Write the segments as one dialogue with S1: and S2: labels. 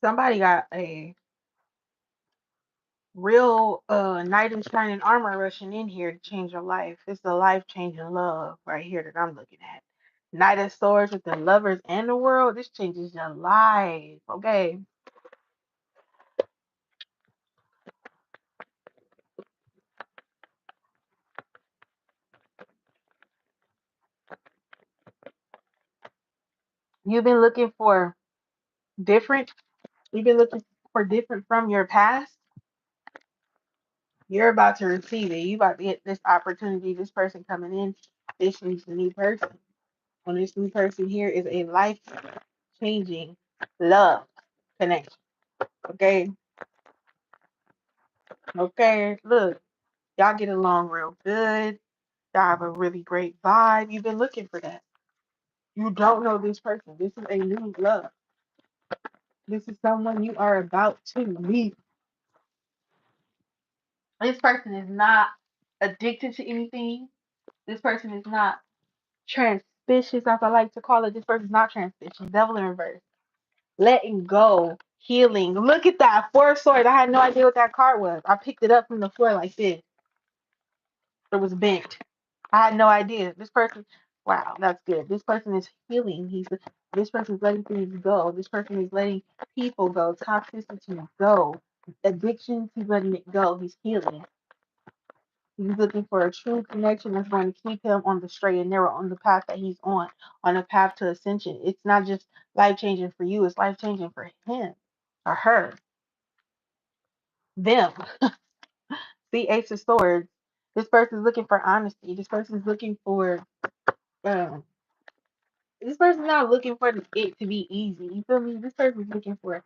S1: Somebody got a real knight in shining armor rushing in here to change your life. It's the life changing love right here that I'm looking at. Knight of Swords with the lovers and the world. This changes your life. Okay. You've been looking for different. You've been looking for different from your past. You're about to receive it. You about to get this opportunity. This person coming in. This is the new person. On this new person here is a life changing love connection. Okay. Okay. Look, y'all get along real good. Y'all have a really great vibe. You've been looking for that. You don't know this person. This is a new love. This is someone you are about to meet. This person is not addicted to anything. This person is not transpicious, as I like to call it. This person's not transpicious. Devil in reverse. Letting go. Healing. Look at that. Four of Swords. I had no idea what that card was. I picked it up from the floor like this. It was bent. I had no idea. This person, wow, that's good. This person is healing. This person is letting things go. This person is letting people go. Toxicity go. Addictions, he's letting it go. He's healing. He's looking for a true connection that's going to keep him on the straight and narrow, on the path that he's on a path to ascension. It's not just life changing for you, it's life changing for him or her, them. See, Ace of Swords. This person's looking for honesty. This person's looking for um, this person's not looking for it to be easy. You feel me? This person's looking for,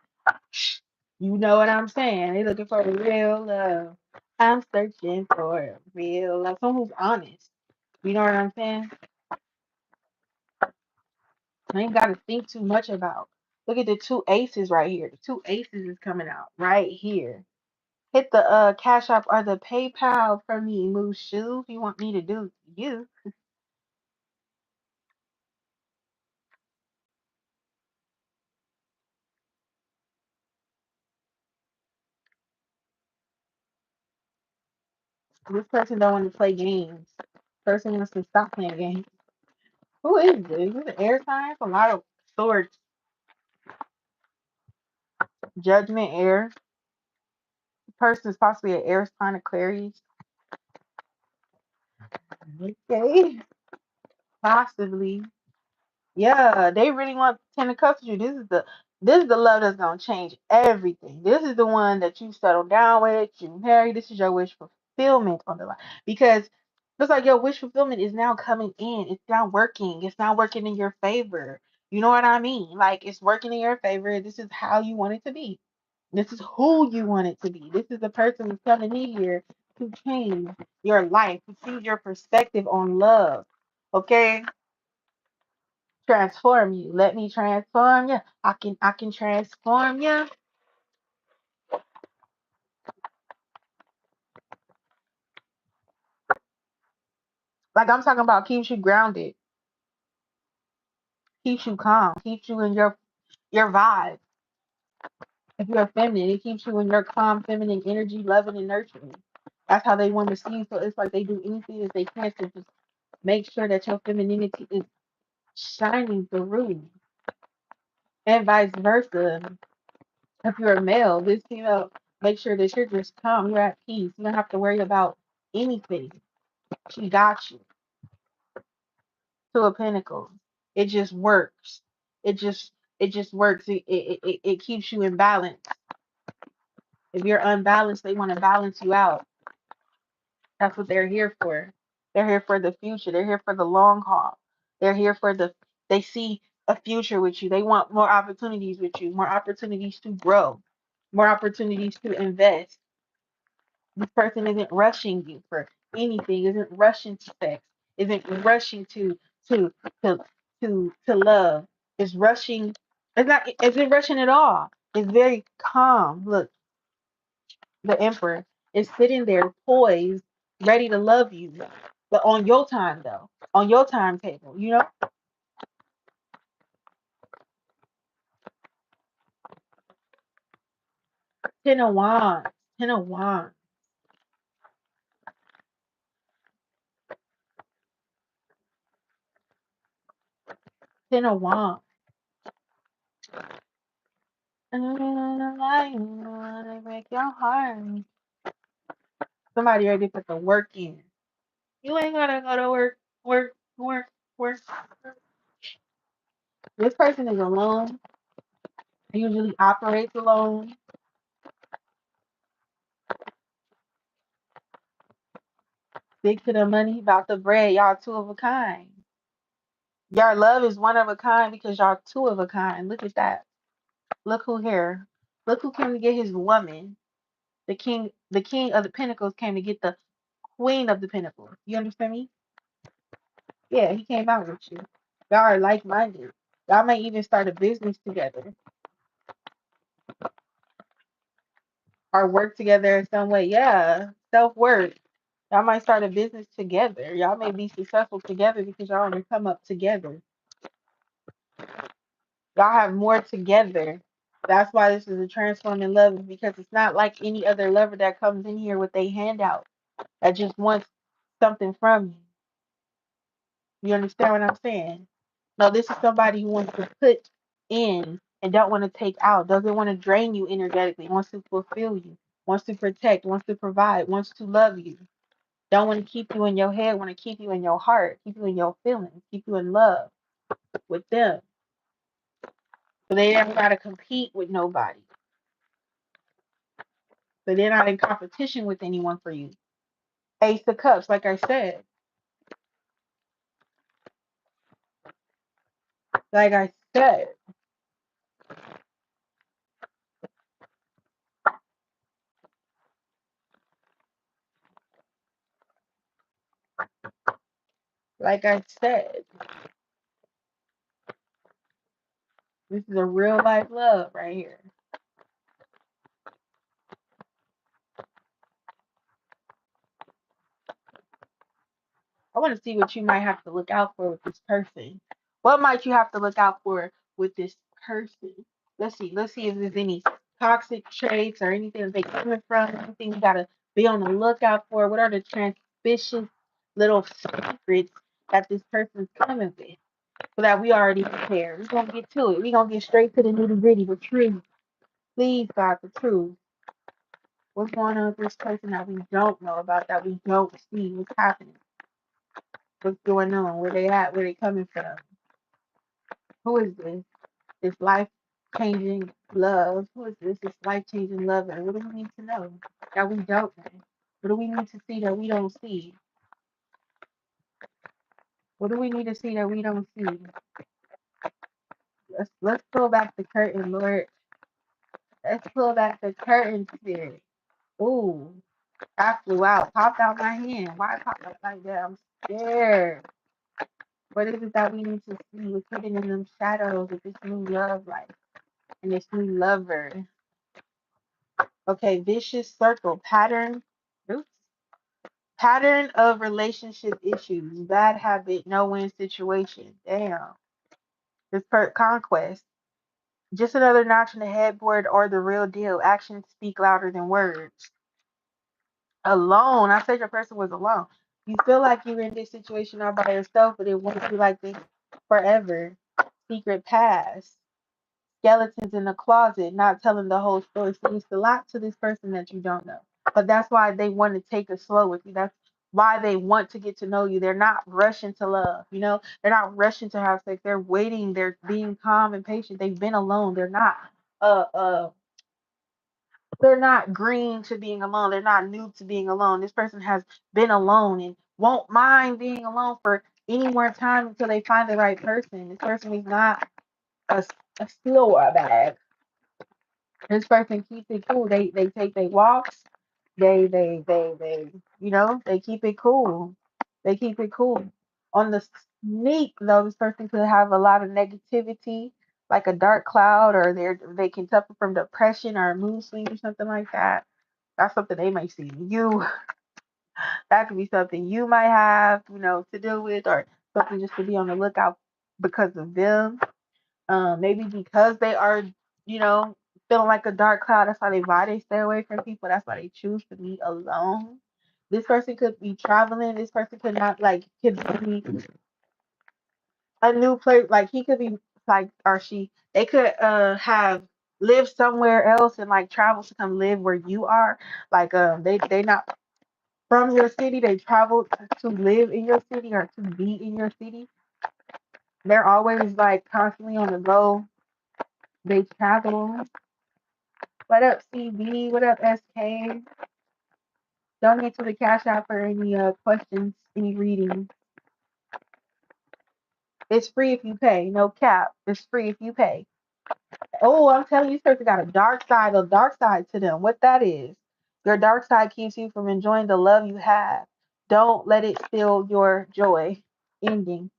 S1: you know what I'm saying? They're looking for real love. I'm searching for real love. Someone who's honest. You know what I'm saying? I ain't got to think too much about. Look at the two aces right here. The two aces is coming out right here. Hit the Cashapp or the PayPal for me, Mushu. If you want me to do you. This person don't want to play games. Person wants to stop playing games. Who is this? Is this an air sign? A lot of swords. Judgment air. The person is possibly an air sign, Aquarius. Okay. Possibly. Yeah, they really want Ten of Cups with you. This is the love that's gonna change everything. This is the one that you settle down with, you marry. This is your wish fulfillment on the line. Because it's like your wish fulfillment is now coming in. It's now working. It's now working in your favor. You know what I mean? Like it's working in your favor. This is how you want it to be. This is who you want it to be. This is the person who's coming in here to change your life, to change your perspective on love. Okay? Transform you. Let me transform you. I can transform you. Like I'm talking about keeps you grounded, keeps you calm, keeps you in your vibe. If you're feminine, it keeps you in your calm feminine energy, loving and nurturing. That's how they want to see you. So it's like they do anything that they can to just make sure that your femininity is shining through. And vice versa. If you're a male, this female make sure that you're just calm, you're at peace. You don't have to worry about anything. She got you. Two of Pentacles. It just works. It just works. It keeps you in balance. If you're unbalanced, they want to balance you out. That's what they're here for. They're here for the future. They're here for the long haul. They're here for they see a future with you. They want more opportunities with you, more opportunities to grow, more opportunities to invest. This person isn't rushing you for anything, isn't rushing to sex, isn't rushing to to to love. It's rushing, it's not isn't rushing at all. It's very calm. Look, the Emperor is sitting there poised, ready to love you. But on your time though. On your timetable, you know? Ten of Wands. Ten of Wands. Ten of Wands. I break your heart. Somebody ready to put the work in. You ain't gotta go to work. This person is alone. Usually operates alone. Stick to the money, about the bread. Y'all two of a kind. Your love is one of a kind because y'all two of a kind. Look at that. Look who here. Look who came to get his woman. The king of the pentacles came to get the queen of the pentacles. You understand me? Yeah, he came out with you. Y'all are like-minded. Y'all might even start a business together or work together in some way. Yeah, self-work. Y'all might start a business together. Y'all may be successful together because y'all want to come up together. Y'all have more together. That's why this is a transforming love, because it's not like any other lover that comes in here with a handout that just wants something from you. You understand what I'm saying? No, this is somebody who wants to put in and don't want to take out, doesn't want to drain you energetically, wants to fulfill you, wants to protect, wants to provide, wants to love you. Don't want to keep you in your head, want to keep you in your heart, keep you in your feelings, keep you in love with them. So they never got to compete with nobody. So they're not in competition with anyone for you. Ace of Cups, like I said. Like I said. Like I said. This is a real life love right here. I want to see what you might have to look out for with this person. What might you have to look out for with this person? Let's see. Let's see if there's any toxic traits or anything that they coming from. Anything you gotta be on the lookout for. What are the suspicious little secrets that this person's coming with? So that we already prepared. We're gonna get to it. We're gonna get straight to the nitty gritty, the truth. Please, God, the truth. What's going on with this person that we don't know about, that we don't see? What's happening? What's going on? Where they at? Where they coming from? Who is this? This life changing love. Who is this? This life changing lover. What do we need to know that we don't know? What do we need to see that we don't see? What do we need to see that we don't see? Let's pull back the curtain, Lord. Let's pull back the curtain, Spirit. Ooh, I flew out, popped out my hand. Why I popped out like that? I'm scared. What is it that we need to see? What's hidden in them shadows of this new love life and this new lover? Okay, vicious circle pattern. Oops. Pattern of relationship issues, bad habit, no win situation. Damn. This conquest. Just another notch in the headboard or the real deal. Actions speak louder than words. Alone. I said your person was alone. You feel like you're in this situation all by yourself, but it won't be like this forever. Secret past. Skeletons in the closet, not telling the whole story. So it's a lot to this person that you don't know. But that's why they want to take it slow with you. That's why they want to get to know you. They're not rushing to love, you know, they're not rushing to have sex. They're waiting, they're being calm and patient. They've been alone. Uh uh they're not green to being alone. They're not new to being alone. This person has been alone and won't mind being alone for any more time until they find the right person. This person is not a, a silver bag. This person keeps it cool. They take their walks. They you know, they keep it cool. They keep it cool. On the sneak though, this person could have a lot of negativity, like a dark cloud, or they can suffer from depression or a mood swing or something like that. That's something they may see. You that could be something you might have, you know, to deal with, or something just to be on the lookout because of them. Maybe because they are, you know, feeling like a dark cloud. That's why they stay away from people. That's why they choose to be alone. This person could be traveling. This person could not like could be a new place. Like he could be like or she. They could have lived somewhere else and like travel to come live where you are. Like they not from your city. They travel to live in your city or to be in your city. They're always like constantly on the go. They travel. What up, CB? What up, SK? Donate to the Cash App for any questions, any readings. It's free if you pay. No cap. It's free if you pay. Oh, I'm telling you, this person got a dark side to them. What that is. Your dark side keeps you from enjoying the love you have. Don't let it steal your joy. Ending.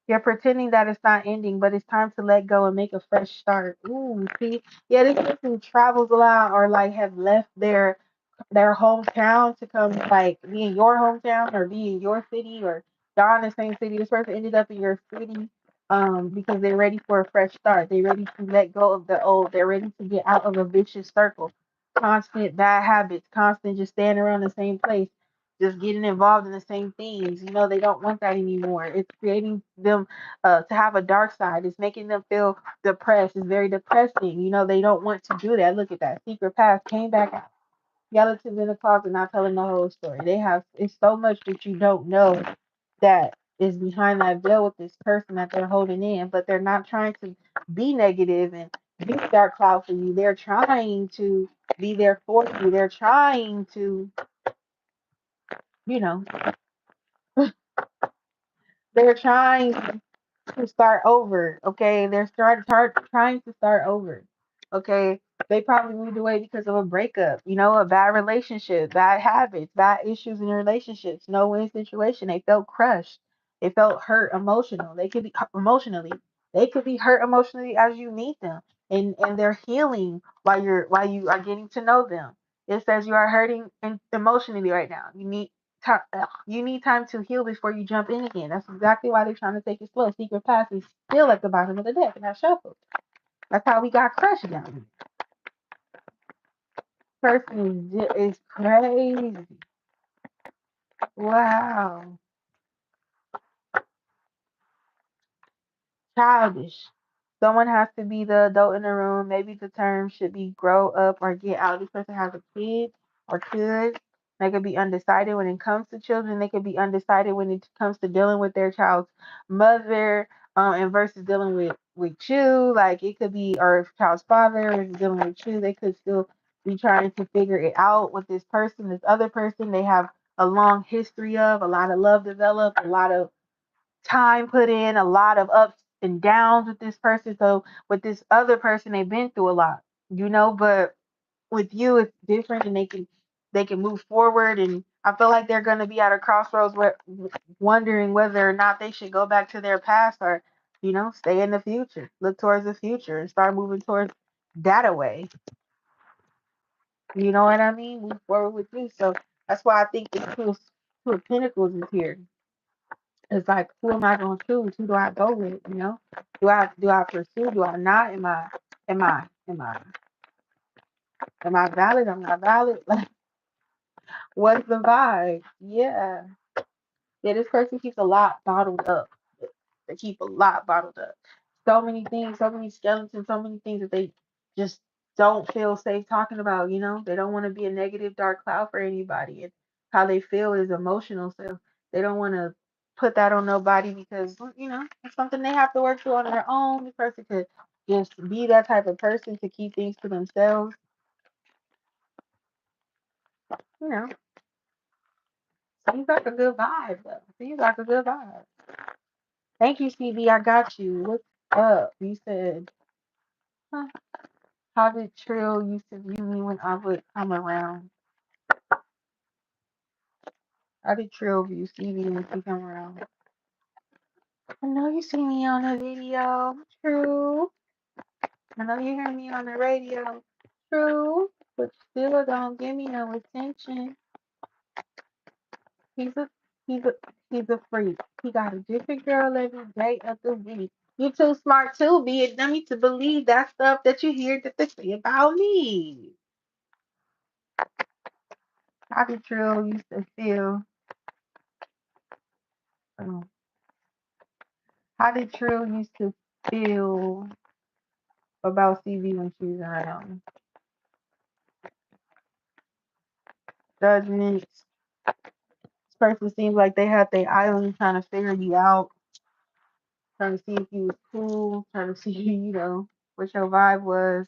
S1: You're pretending that it's not ending, but it's time to let go and make a fresh start. Ooh, see? Yeah, this person travels a lot or like have left their hometown to come like be in your hometown or be in your city or y'all in the same city. This person ended up in your city because they're ready for a fresh start. They're ready to let go of the old. They're ready to get out of a vicious circle. Constant bad habits, constant just staying around the same place, just getting involved in the same things. You know, they don't want that anymore. It's creating them to have a dark side. It's making them feel depressed. It's very depressing. You know, they don't want to do that. Look at that. Secret past came back out. Skeletons in the closet, not telling the whole story. They have it's so much that you don't know that is behind that veil with this person that they're holding in, but they're not trying to be negative and be dark cloud for you. They're trying to be there for you. They're trying to, you know, they're trying to start over. Okay, they're trying to start over. Okay, they probably moved away because of a breakup, you know, a bad relationship, bad habits, bad issues in relationships, no win situation. They felt crushed. They felt hurt emotional. They could be emotionally. They could be hurt emotionally as you meet them, and they're healing while you are getting to know them. It says you are hurting emotionally right now. You need time to heal before you jump in again. That's exactly why they're trying to take it slow. Secret pass is still at the bottom of the deck and I shuffled. That's how we got crushed down. Person is crazy. Wow. Childish. Someone has to be the adult in the room. Maybe the term should be grow up or get out. This person has a kid or kids. They could be undecided when it comes to children. They could be undecided when it comes to dealing with their child's mother, and versus dealing with you. Like it could be, or child's father is dealing with you. They could still be trying to figure it out with this person, this other person. They have a long history of a lot of love developed, a lot of time put in, a lot of ups and downs with this person. So with this other person, they've been through a lot, you know, but with you it's different and they can move forward and I feel like they're going to be at a crossroads where wondering whether or not they should go back to their past or, you know, stay in the future, look towards the future and start moving towards that away. You know what I mean? Move forward with you. So that's why I think the two of pentacles is here. It's like, who am I going to choose? Who do I go with? You know, do I pursue? Do I not? Am I am I am I valid? Am I not valid? Like, what's the vibe? Yeah, yeah. This person keeps a lot bottled up. They keep a lot bottled up. So many things, so many skeletons, so many things that they just don't feel safe talking about. You know, they don't want to be a negative dark cloud for anybody. And how they feel is emotional, so they don't want to put that on nobody because you know it's something they have to work through on their own. This person could just be that type of person to keep things to themselves. You know, seems like a good vibe though. Seems like a good vibe. Thank you, CB. I got you. What's up? You said, huh? How did Trill used to view me when I would come around? How did Trill view Stevie when she come around? I know you see me on the video. True. I know you hear me on the radio. True. But still don't give me no attention. He's a he's a he's a freak. He got a different girl every day of the week. You too smart to be a dummy to believe that stuff that you hear that they say about me. How did Trill used to feel? um, How did Trill used to feel about CB when she was around? Judgment. This person seems like they had their island trying to figure you out, trying to see if you was cool, trying to see, what your vibe was.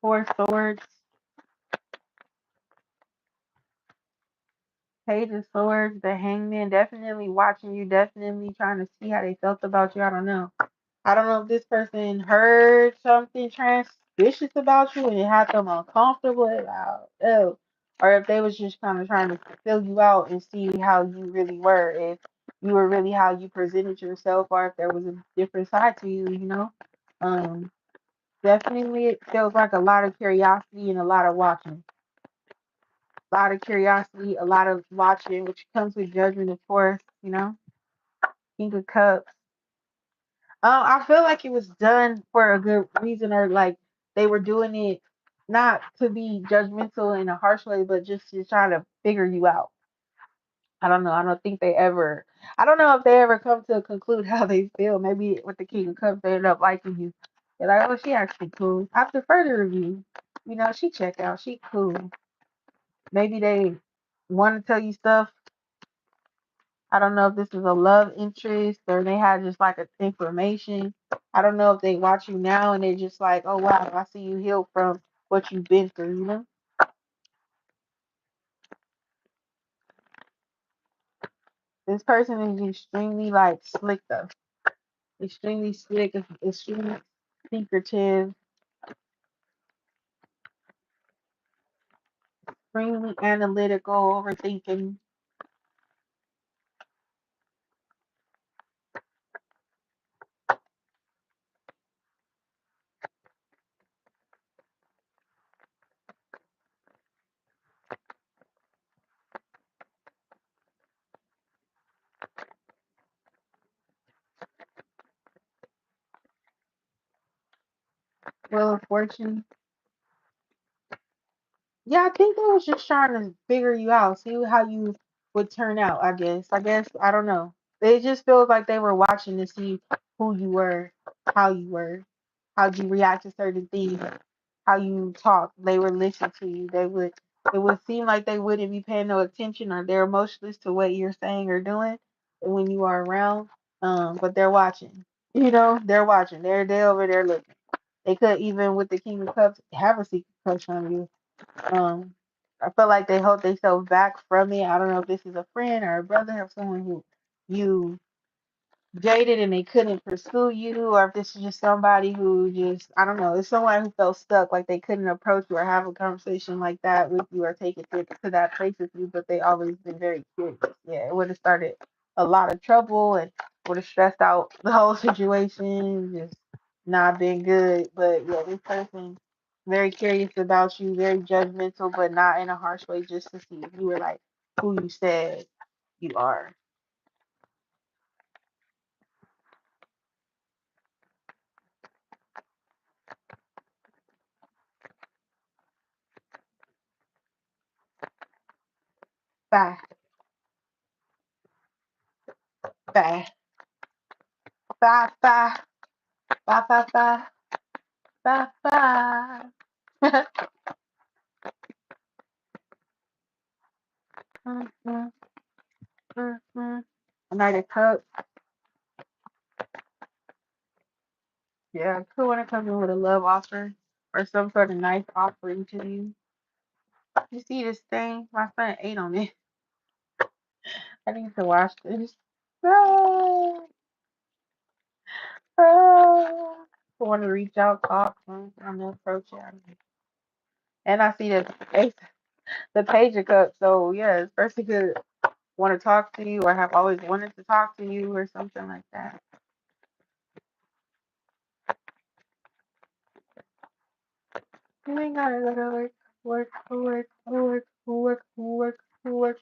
S1: Four swords, page of swords, the hangman, definitely watching you, definitely trying to see how they felt about you. I don't know. I don't know if this person heard something suspicious about you and it had them uncomfortable about, oh, or if they was just kind of trying to fill you out and see how you really were, if you were really how you presented yourself, or if there was a different side to you. Um, Definitely it feels like a lot of curiosity and a lot of watching. A lot of curiosity, a lot of watching, which comes with judgment, of course. King of Cups. I feel like it was done for a good reason, or like they were doing it not to be judgmental in a harsh way, but just to try to figure you out. I don't know. I don't think they ever. I don't know if they ever come to conclude how they feel. Maybe with the King of Cups, they end up liking you. They're like, oh, she actually cool. After further review, she check out. She cool. Maybe they want to tell you stuff. I don't know if this is a love interest or they had just like a information. I don't know if they watch you now and they're just like, oh wow, I see you healed from what you've been through. This person is extremely like slick though. Extremely slick, extremely secretive, extremely analytical, overthinking. Wheel of Fortune. Yeah, I think they was just trying to figure you out, see how you would turn out, I guess. I don't know. It just feels like they were watching to see who you were, how you react to certain things, how you talk. They were listening to you. It would seem like they wouldn't be paying no attention or they're emotionless to what you're saying or doing when you are around. But they're watching. They're watching. They over there looking. They could even with the King of Cups have a secret crush on you. I feel like they hold themselves back from it. I don't know if this is a friend or a brother or someone who you dated and they couldn't pursue you, or if this is just somebody who just, I don't know, it's someone who felt stuck, like they couldn't approach you or have a conversation like that with you or take it to that place with you, but they always been very curious. Yeah, it would have started a lot of trouble and would have stressed out the whole situation, just not been good. But yeah, this person very curious about you, very judgmental, but not in a harsh way, just to see if you were like who you said you are. Bye, bye, bye, bye. Ba ba ba ba ba. Mm, mm, mm. A Knight of Cups. Yeah, cool when it comes in with a love offer or some sort of nice offering to you. You see this thing? My son ate on it. I need to wash this. Ah, ah. I want to reach out, talk, I'm gonna approach it. And I see the Page of Cups. So yeah, this person could want to talk to you or have always wanted to talk to you or something like that. You ain't gotta go to work, work, work, work. Schoolwork, schoolwork, schoolwork.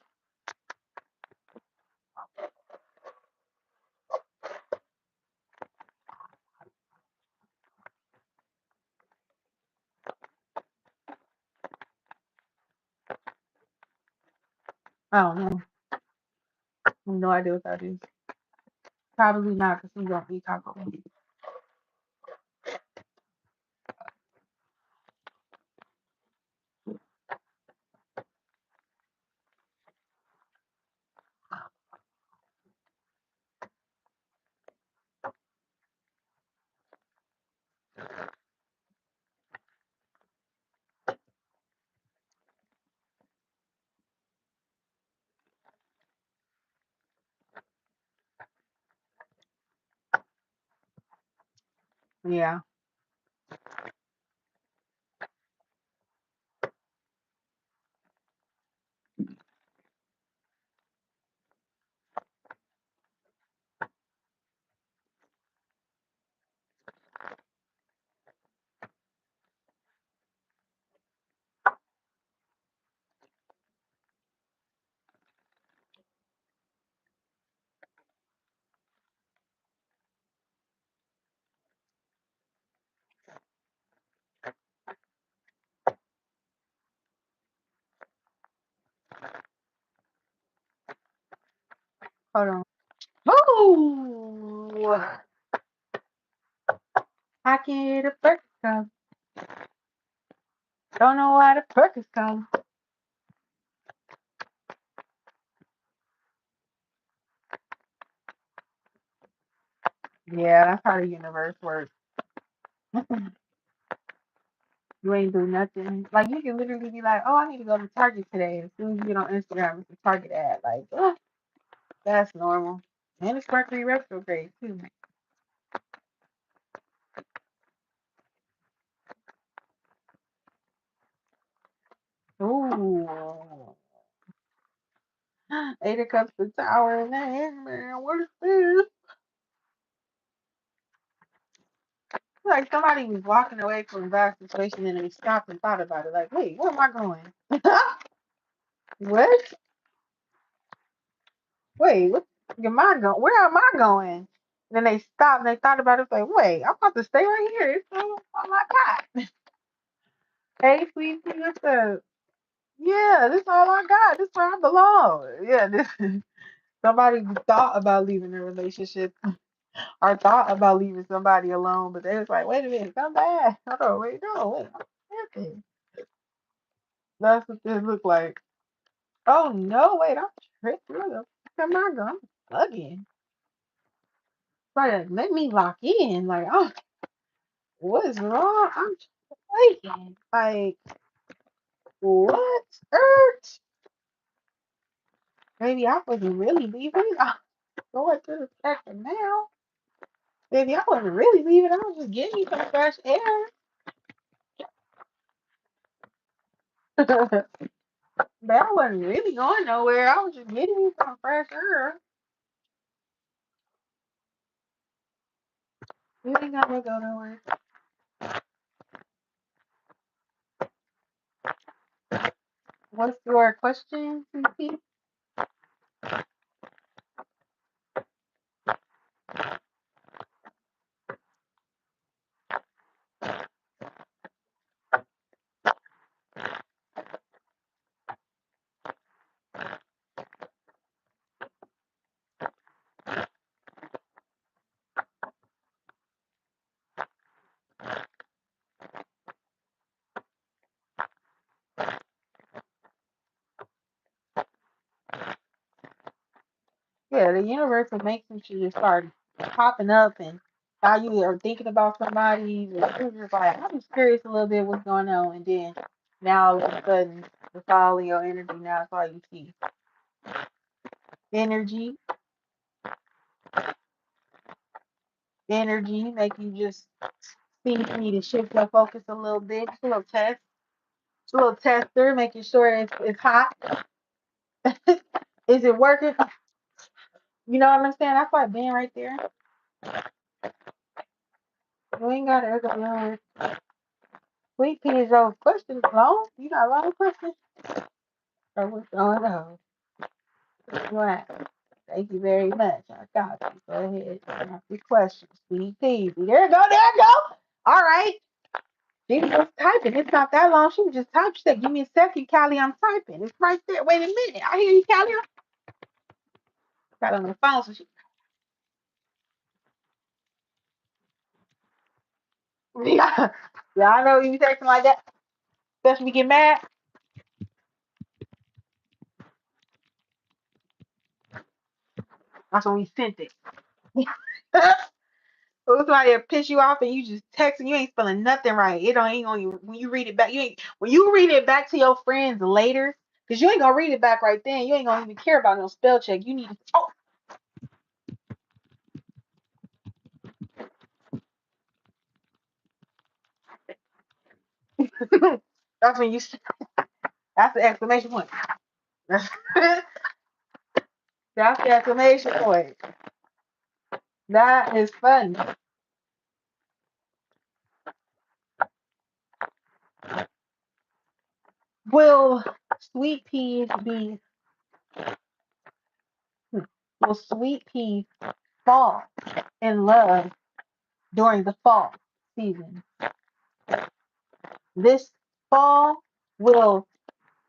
S1: I don't know. I have no idea what that is. Probably not, because we don't eat Taco Bell. Yeah. Hold on. Ooh! I can hear the perkins come. Don't know why the perkins come. Yeah, that's how the universe works. You ain't do nothing. Like, you can literally be like, oh, I need to go to Target today. As soon as you get on Instagram, it's a Target ad. Like, ugh, that's normal. And it's Mercury retrograde, too. Ooh. Eight of Cups, the Tower, and the Hangman. What is this? Like, somebody was walking away from a bad situation and they stopped and thought about it. Like, wait, where am I going? What? Wait, what am I going? Where am I going? Then they stopped and they thought about it. It's like, wait, I'm about to stay right here. It's all I got. Hey, sweet pea, what's up? Yeah, this all I got. This where I belong. Yeah, this somebody thought about leaving a relationship or thought about leaving somebody alone, but they was like, wait a minute, come back. Hold on, wait, no, wait. I'm tripping. That's what this look like. Oh no, wait, I'm tripping. Where the fuck am I going? I'm bugging. Like, let me lock in. Like, oh, what is wrong? I'm waiting. Like, what? Earth? Maybe I wasn't really leaving. I'm going to the second now. Baby, I wasn't really leaving. I was just getting me some fresh air. But I wasn't really going nowhere. I was just getting me some fresh air. You ain't gotta go nowhere. What's your question, CP? Yeah, the universe will make some shit just start popping up and how you are thinking about somebody. And you're just like, I'm just curious a little bit what's going on. And then now all of a sudden, it's all in your energy. Now it's all you see. Energy, energy, make you just see if you need to shift your focus a little bit. Just a little test. Just a little tester, making sure it's hot. Is it working? You know what I'm saying? That's like being right there. You ain't got to echo your sweet pea is your question long. You got a lot of questions. So what's going on? Right. Thank you very much. I got you. Go ahead and ask your questions. Sweet peasy. There you go. There you go. All right. She was just typing. It's not that long. She was just typing. She said, "Give me a second, Callie. I'm typing." It's right there. Wait a minute. I hear you, Callie. Got on the phone, so she. Yeah, yeah. I know you texting like that, especially when you get mad. That's when we sent it. So somebody that piss you off and you just text and you ain't spelling nothing right. It don't ain't on you when you read it back. You ain't when you read it back to your friends later, because you ain't gonna read it back right then. You ain't gonna even care about no spell check. You need to that's when you that's the exclamation point. That's, that's the exclamation point. That is fun. Will sweet peas be will sweet peas fall in love during the fall season? This fall will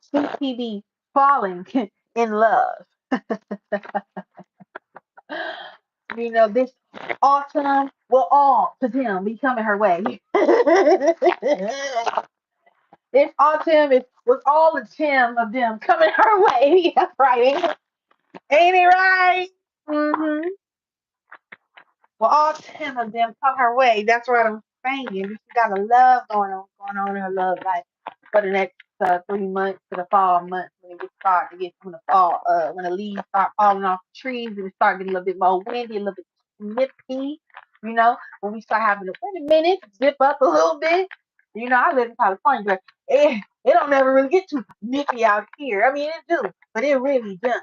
S1: sweet pea be falling in love. You know, this autumn will all to them be coming her way. This autumn is with all the 10 of them coming her way. That's right. Ain't it right? Mm-hmm. Well, all 10 of them come her way. That's what I'm saying. She got a love going on in her love life for the next 3 months to the fall months when it gets started to get from the fall, when the leaves start falling off the trees and it start getting a little bit more windy, a little bit nippy, when we start having to wait a minute, zip up a little bit. I live in California, but it don't never really get too nippy out here. I mean, it do, but it really does.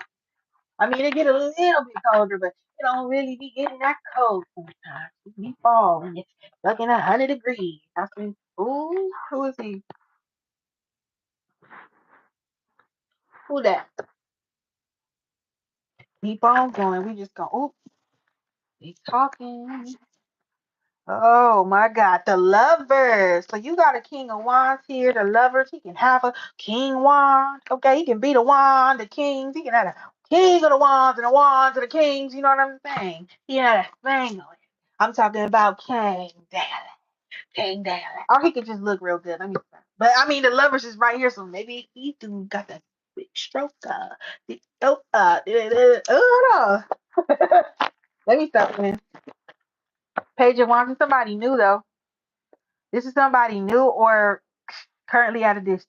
S1: I mean, it get a little bit colder, but it don't really be getting that cold sometimes. It be fall and it's stuck in 100 degrees. I think, ooh, who is he? Who that? Keep on going. We just go, ooh, he's talking. Oh my God, the lovers. So you got a king of wands here, the lovers. He can have a king wand. Okay, he can be the wand, the kings. He can have a king of the wands and the wands of the kings. You know what I'm saying? He had a thing on it. I'm talking about King Dallas. King Dallas. Or he could just look real good. But I mean, the lovers is right here, so maybe he do got that big stroke. Oh, no. Let me stop, man. Page of Wands is somebody new, though. This is somebody new or currently at a distance.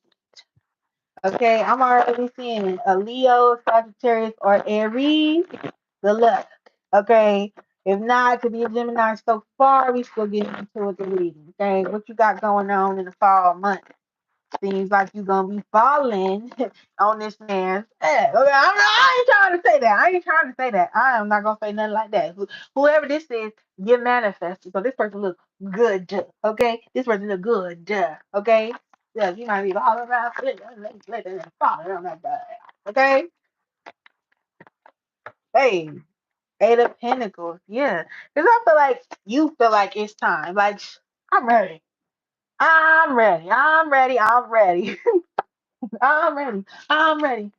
S1: Okay, I'm already seeing a Leo, Sagittarius, or Aries. The luck. Okay, if not, it could be a Gemini. So far, we still getting into it, the reading. Okay, what you got going on in the fall month? Seems like you're gonna be falling on this man's head. Okay, I ain't trying to say that. I ain't trying to say that. I am not gonna say nothing like that. Whoever this is, get manifested. So this person looks good. Okay, this person look good. Okay, yeah, you might be all around, falling on that guy. Okay, hey, 8 of Pentacles. Yeah, because I feel like you feel like it's time. Like I'm ready. I'm ready. I'm ready. I'm ready. I'm ready. I'm ready.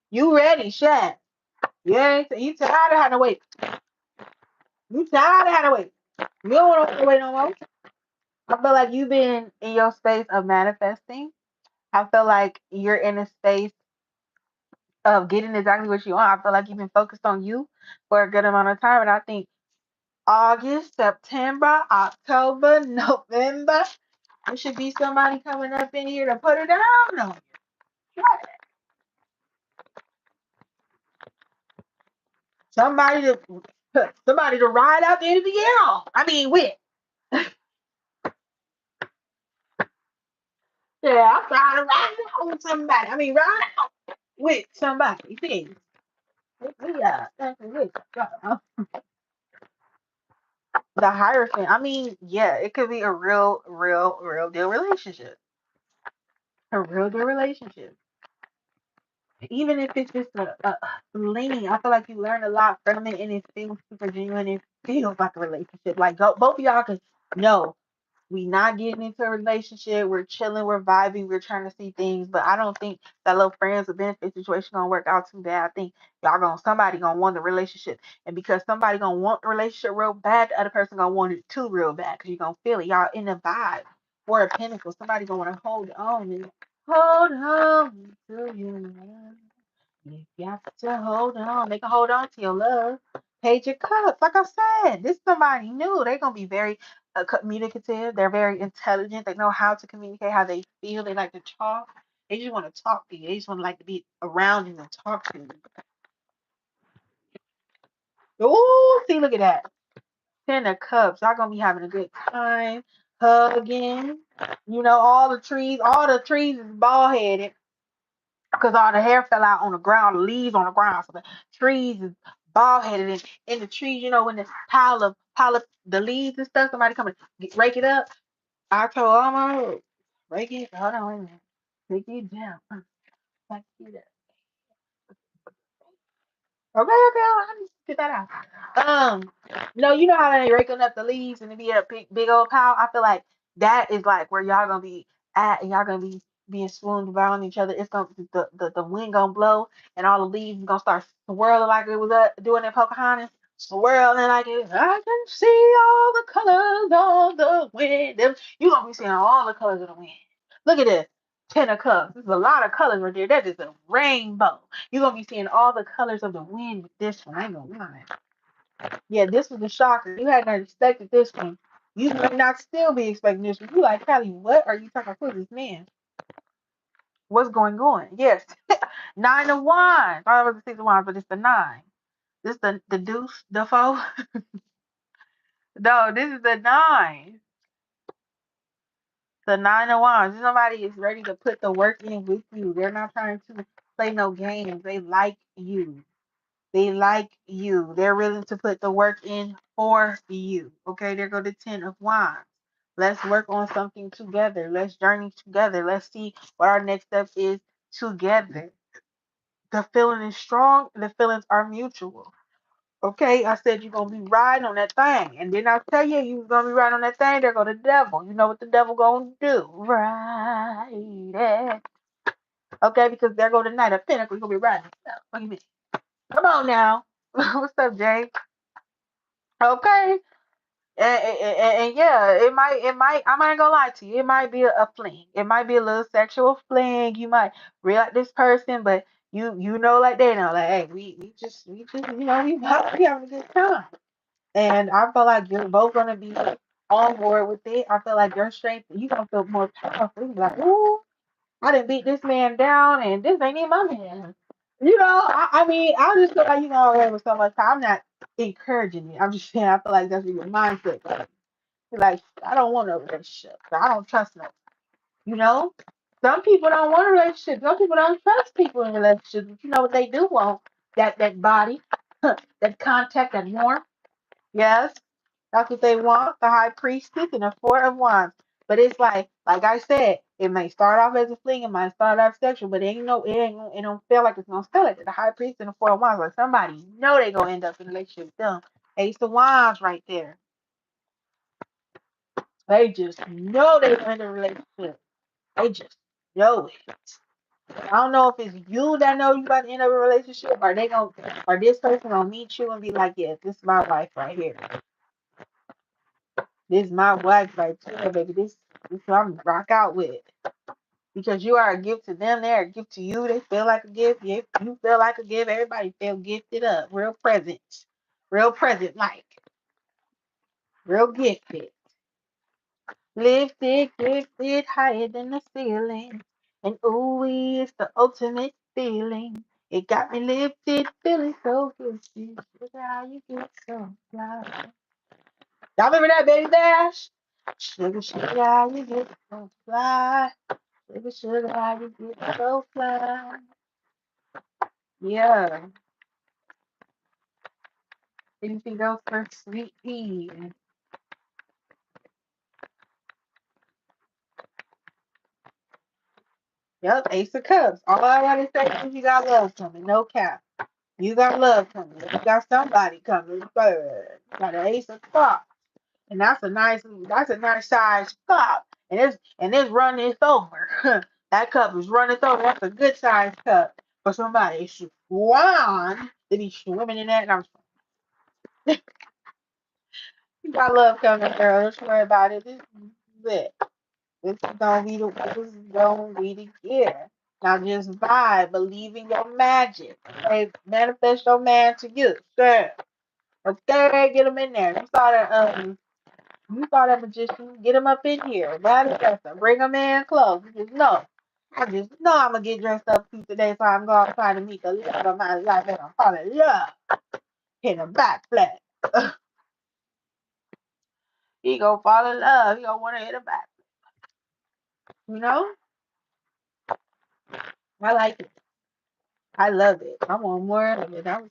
S1: You ready, Shaq? Yeah, you tired of having to wait. You tired of having to wait. You don't want to wait no more. I feel like you've been in your space of manifesting. I feel like you're in a space of getting exactly what you want. I feel like you've been focused on you for a good amount of time. And I think August, September, October, November, there should be somebody coming up in here to put it down on you. Somebody to ride out the end of the year off. I mean, with. Yeah, I'm trying to ride out with somebody. I mean, ride out with somebody. See, yeah, that's it. The Hierophant. I mean, yeah, it could be a real deal relationship. A real deal relationship. Even if it's just a fling, I feel like you learn a lot from it, and it feels super genuine. It feels like a relationship. Like both of y'all can know we not getting into a relationship. We're chilling. We're vibing. We're trying to see things. But I don't think that little friends with benefit situation gonna work out too bad. I think y'all somebody gonna want the relationship, and because somebody gonna want the relationship real bad, the other person gonna want it too real bad because you gonna feel it. Y'all in the vibe. Four of Pentacles. Somebody gonna want to hold on and hold on to you. You got to hold on. They can hold on to your love. Page of Cups. Like I said, this is somebody new. They're going to be very communicative. They're very intelligent. They know how to communicate, how they feel. They like to talk. They just want to talk to you. They just want to like to be around you and talk to you. Oh, see, look at that. Ten of Cups. Y'all going to be having a good time. Hugging. You know, all the trees is bald headed because all the hair fell out on the ground, the leaves on the ground. So the trees is bald headed, and in the trees, you know, when this pile of the leaves and stuff, somebody come and rake it up. I told Alma, rake it. Hold on, wait a minute. Take it down. Like that. Okay, I need to get that out. No, you know how they raking up the leaves and it be a big old pile. I feel like that is like where y'all gonna be at, and y'all gonna be being swooned around each other. It's gonna the wind gonna blow, and all the leaves gonna start swirling like it was doing in Pocahontas, swirling like it. I can see all the colors of the wind. You gonna be seeing all the colors of the wind. Look at this. Ten of Cups. There's a lot of colors right there. That is a rainbow. You're gonna be seeing all the colors of the wind with this one. I ain't gonna lie. Yeah, this was a shocker. You had not expected this one. You might not still be expecting this one. You like, Callie, what are you talking about? This man? What's going on? Yes. Nine of Wands. I thought it was the Six of Wands, but it's the nine. This the deuce, the foe. No, this is the nine. The Nine of Wands. Somebody is ready to put the work in with you. They're not trying to play no games. They like you. They like you. They're willing to put the work in for you. Okay, there go the Ten of Wands. Let's work on something together. Let's journey together. Let's see what our next step is together. The feeling is strong. The feelings are mutual. Okay, I said you're gonna be riding on that thing, and then I tell you you was gonna be riding on that thing. There go the devil. You know what the devil gonna do? Ride it. Okay, because there go the Knight of Pentacles. You're gonna be riding. What do you mean? Come on now. What's up, Jay? Okay. And yeah, I'm not gonna lie to you. It might be a fling. It might be a little sexual fling. You might really like this person, but you know, like they know, like, hey, we just we having a good time. And I feel like you're both gonna be on board with it. I feel like your strength, you gonna feel more powerful. You be like, ooh, I didn't beat this man down, and this ain't even my man. You know, I mean, I just feel like you know already with so much time. I'm not encouraging you. I'm just saying I feel like that's your mindset. Like, I don't want a relationship. I don't trust them. You know, some people don't want a relationship. Some people don't trust people in relationships. But you know what they do want? That body, that contact, that warmth. Yes, that's what they want. The High Priestess and the Four of Wands. But it's like I said, it may start off as a fling, it might start off sexual, but it don't feel like it's gonna feel like it. The High Priest and the Four of Wands, like somebody know they gonna end up in a relationship with them. Ace of Wands right there. They just know they're in a relationship. They just know it. I don't know if it's you that know you about to end up in a relationship, or this person gonna meet you and be like, yeah, this is my wife right here. This is my wife right here, baby. This what I'm rock out with. Because you are a gift to them, they're a gift to you. They feel like a gift. You feel like a gift. Everybody feel gifted up. Real present. Real present like. Real gifted. Lifted, gifted, higher than the ceiling. And ooh, it's the ultimate feeling. It got me lifted, feeling so good. Look at how you get so fly. Y'all remember that, Baby Dash? Sugar, sugar, how you get so fly. Sugar, sugar, how you get so fly. Yeah. Anything else for Sweet Pea? Yep, Ace of Cups. All I gotta say is you got love coming. No cap. You got love coming. You got somebody coming. Third. Got an Ace of Cups. And that's a nice size cup. And this run is over. That cup is running over. That's a good size cup for somebody. Swan to be swimming in that. And you got love coming, girl. Don't worry about it. This is it. This is gonna be the year. Now just vibe, believe in your magic. Okay, manifest your man to you, sure. Okay, get him in there. You saw that magician. Get him up in here. Manifest him. Bring him in close. I just know I'm gonna get dressed up cute today, so I'm gonna try to meet the love of my life and I'm fall in love. Hit a back flat. He gonna fall in love. He gonna wanna hit a back. You know? I like it. I love it. I want more of it. That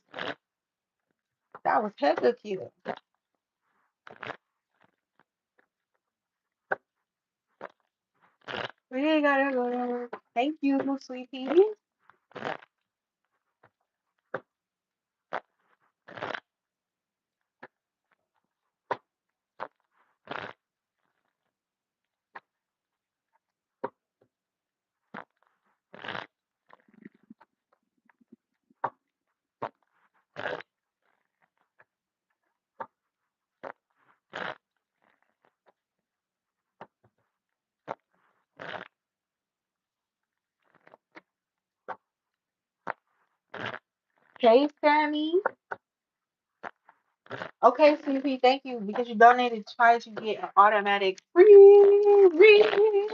S1: was hella cute. We ain't gotta go there. Thank you, sweetie. Okay, Sammy. Okay, sweetie, thank you because you donated twice. You get an automatic free reading.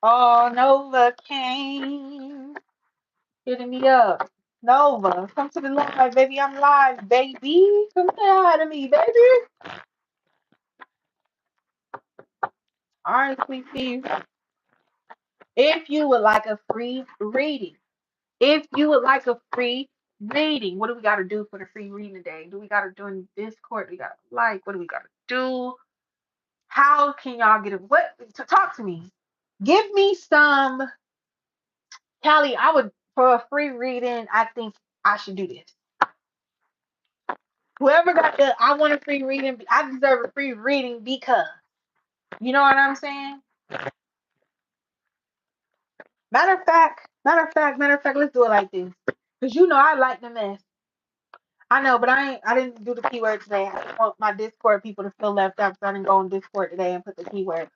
S1: Oh, Nova came hitting me up. Nova, come to the live, baby. I'm live, baby. Come say hi to me, baby. All right, sweetie. If you would like a free reading, if you would like a free reading, what do we got to do for the free reading today? Do we got to do in Discord? We got to like, what do we got to do? How can y'all get it? What to talk to me? Give me some, Callie. I would for a free reading. I think I should do this. Whoever got the I want a free reading. I deserve a free reading because you know what I'm saying. Matter of fact. Let's do it like this. Cause you know I like the mess. I know, but I didn't do the keyword today. I want my Discord people to feel left out, so I didn't go on Discord today and put the keyword.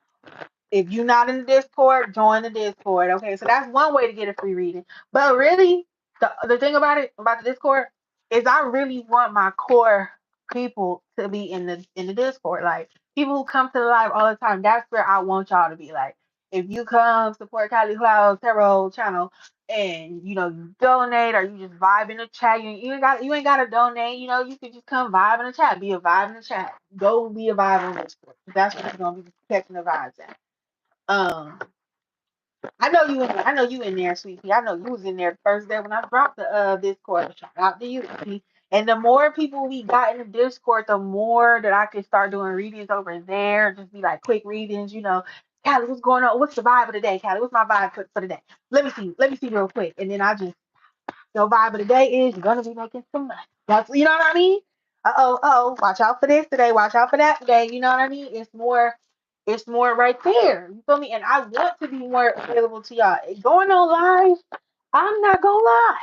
S1: If you're not in the Discord, join the Discord. Okay, so that's one way to get a free reading. But really, the thing about the Discord is I really want my core people to be in the Discord. Like people who come to the live all the time. That's where I want y'all to be. Like if you come support Kylie Clouds Tarot channel and you donate or you just vibe in the chat, you ain't gotta donate. You can just come vibe in the chat. Be a vibe in the chat. Go be a vibe on Discord. That's what you're gonna be protecting the vibes at. Um, I know you in there. I know you in there, sweetie. I know you was in there the first day when I dropped the Discord. Shout out to you, sweetie. And the more people we got in the Discord, the more that I can start doing readings over there. Just be like quick readings, Callie, what's going on? What's the vibe of the day, Callie? What's my vibe for the day? Let me see. Let me see real quick. And then I just your vibe of the day is you're gonna be making some money. That's you know what I mean? Watch out for this today, watch out for that today. You know what I mean? It's more right there. You feel me? And I want to be more available to y'all. Going on live, I'm not gonna lie.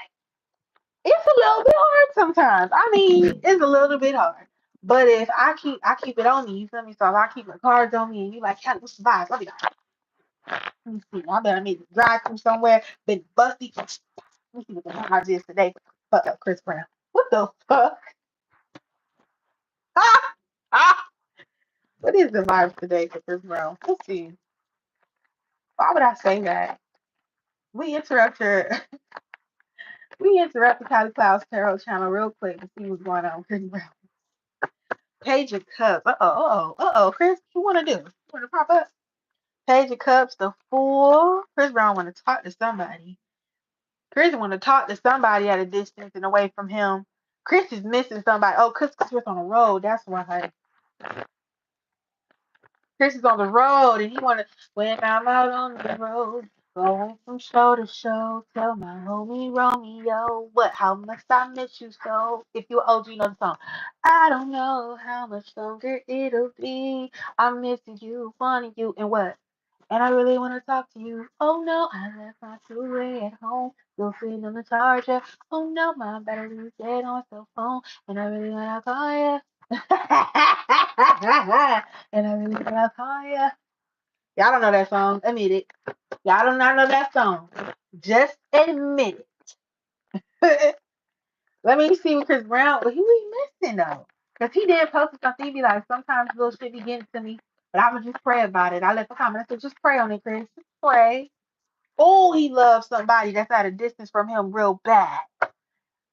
S1: It's a little bit hard sometimes. I mean, it's a little bit hard. But if I keep it on me, you feel me? So if I keep my cards on me and you like, "Cat, what's the vibe?" I'll be like, let me see. I better need to drive through somewhere, been busty. Let me see what the vibes is today. Fuck up Chris Brown. What the fuck? Ah, ah. What is the vibes today for Chris Brown? Let's see. Why would I say that? We interrupt your we interrupt the Kylie Clouds Tarot channel real quick to see what's going on with Chris Brown. Page of Cups. Chris, what you wanna do? You wanna pop up? Page of Cups, the Fool. Chris Brown wanna talk to somebody. Chris wanna talk to somebody at a distance and away from him. Chris is missing somebody. Oh, Chris was on the road. That's why. Chris is on the road and he wanna when I'm out on the road, going from show to show, tell my homie Romeo what how much I miss you so. If you OG know the song. I don't know how much longer it'll be. I'm missing you, wanting you, and what? And I really want to talk to you. Oh no, I left my two-way at home. Still sitting on the charger. Oh no, my battery's dead on my cell phone. And I really want to call you. And I really want to call you. Y'all don't know that song. Admit it. Y'all do not know that song. Just admit it. Let me see what Chris Brown, what he was missing though. Because he did post something. He be like, sometimes little shit be getting to me. But I would just pray about it. I left a comment. I said, just pray on it, Chris. Just pray. Oh, he loves somebody that's at a distance from him real bad.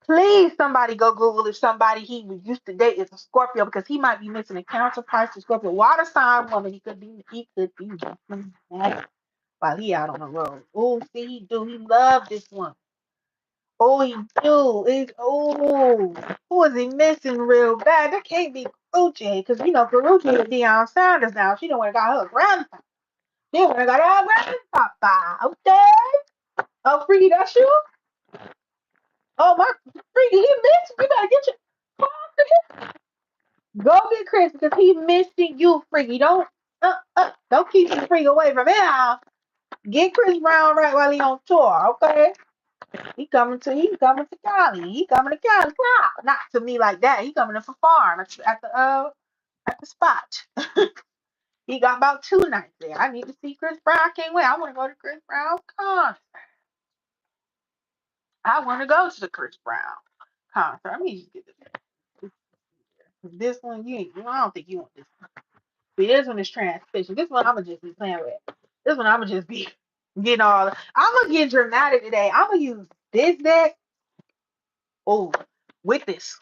S1: Please, somebody go Google if somebody he used to date is a Scorpio because he might be missing a counterpart to Scorpio. Water sign woman, he could be missing that while he out on the road. Oh, see, he do. He love this one. Oh, he do. Who is he missing real bad? That can't be Karuchi because you know Karuchi is Deion Sanders now. She don't want to got her grandpa. She don't want to got her grandpapa. Okay. Oh, Freaky, that's you? Oh, my Freaky, he missed you. You better get your go get Chris because he missing you, Freaky. Don't keep the freak away from him. Get Chris Brown right while he on tour, okay? He coming to Cali. He coming to Cali. Wow. Not to me like that. He coming to perform at the spot. He got about 2 nights there. I need to see Chris Brown. I can't wait. I want to go to Chris Brown concert. I want to go to the Chris Brown concert. Let me just get this one. I don't think you want this one. See, this one is transmission. This one I'm gonna just be playing with. This one I'm gonna just be getting all. I'm gonna get dramatic today. I'm gonna use this deck. Oh, with this.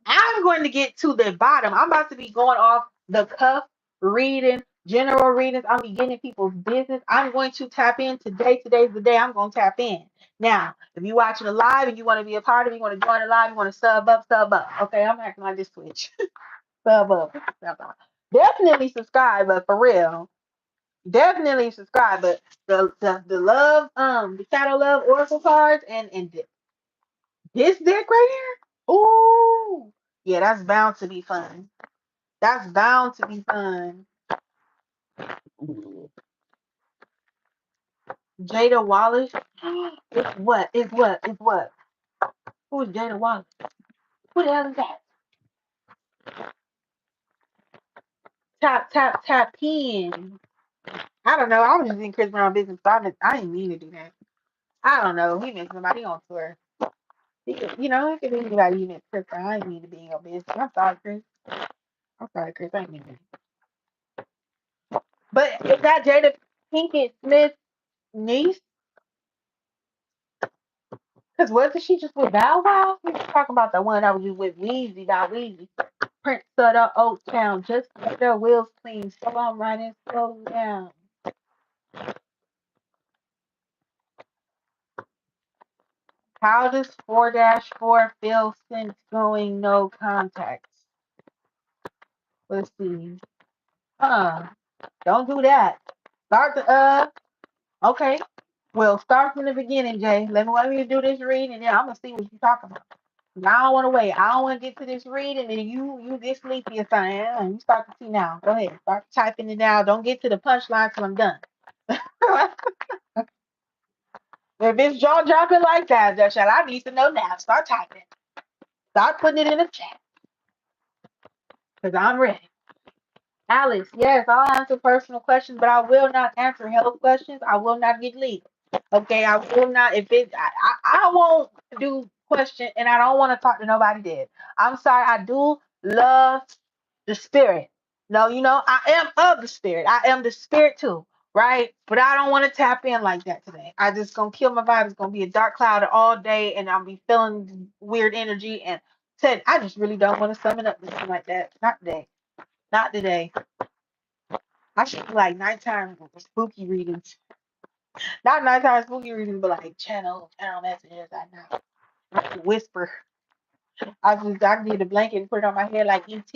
S1: I'm going to get to the bottom. I'm about to be going off the cuff reading, general readings. I'm beginning people's business. I'm going to tap in today. Today's the day I'm going to tap in. Now, if you're watching the live and you want to be a part of it, you want to join the live, you want to sub up, sub up. Okay, I'm acting like this Twitch. Sub up, sub up. Definitely subscribe, but for real. Definitely subscribe. But the love, the shadow love oracle cards and this deck right here. Ooh. Yeah, that's bound to be fun. That's bound to be fun. Jada Wallace. It's what? It's what? It's what? Who is Jada Wallace? Who the hell is that? Tap, tap, tap in. I don't know. I was just in Chris Brown business, but I didn't mean to do that. I don't know. He meant somebody on tour. He could, it could be anybody he meant Chris Brown. I didn't mean to be in your business. I'm sorry, Chris. I'm sorry, Chris. I didn't mean to. But is that Jada Pinkett Smith's niece? Because wasn't she just with Bow Wow? We was talking about the one that was just with Weezy, not Weezy. Prince Sutter, Oak Town, just get their wheels clean. So I'm running slow down. How does 4-4 feel since going no contacts? Let's see. Don't do that. Start the okay. Well, start from the beginning, Jay. Let me do this reading, and then I'm gonna see what you're talking about. I don't want to wait. I don't want to get to this reading, and you get sleepy or something. You start to see now. Go ahead. Start typing it now. Don't get to the punchline till I'm done. If it's jaw dropping like that, Joshua, I need to know now. Start typing. Start putting it in the chat. Because I'm ready. Alex, yes, I'll answer personal questions, but I will not answer health questions. I will not get legal. Okay, I will not. If it, I won't do question, and I don't want to talk to nobody dead. I'm sorry. I do love the spirit. No, I am of the spirit. I am the spirit too, right? But I don't want to tap in like that today. I just gonna kill my vibe. It's gonna be a dark cloud all day, and I'll be feeling weird energy. And said, I just really don't want to summon up this like that. Not today. Not today. I should do like nighttime spooky readings. Not nighttime spooky readings, but like channel messages. I can whisper. I can get a blanket and put it on my head like ET.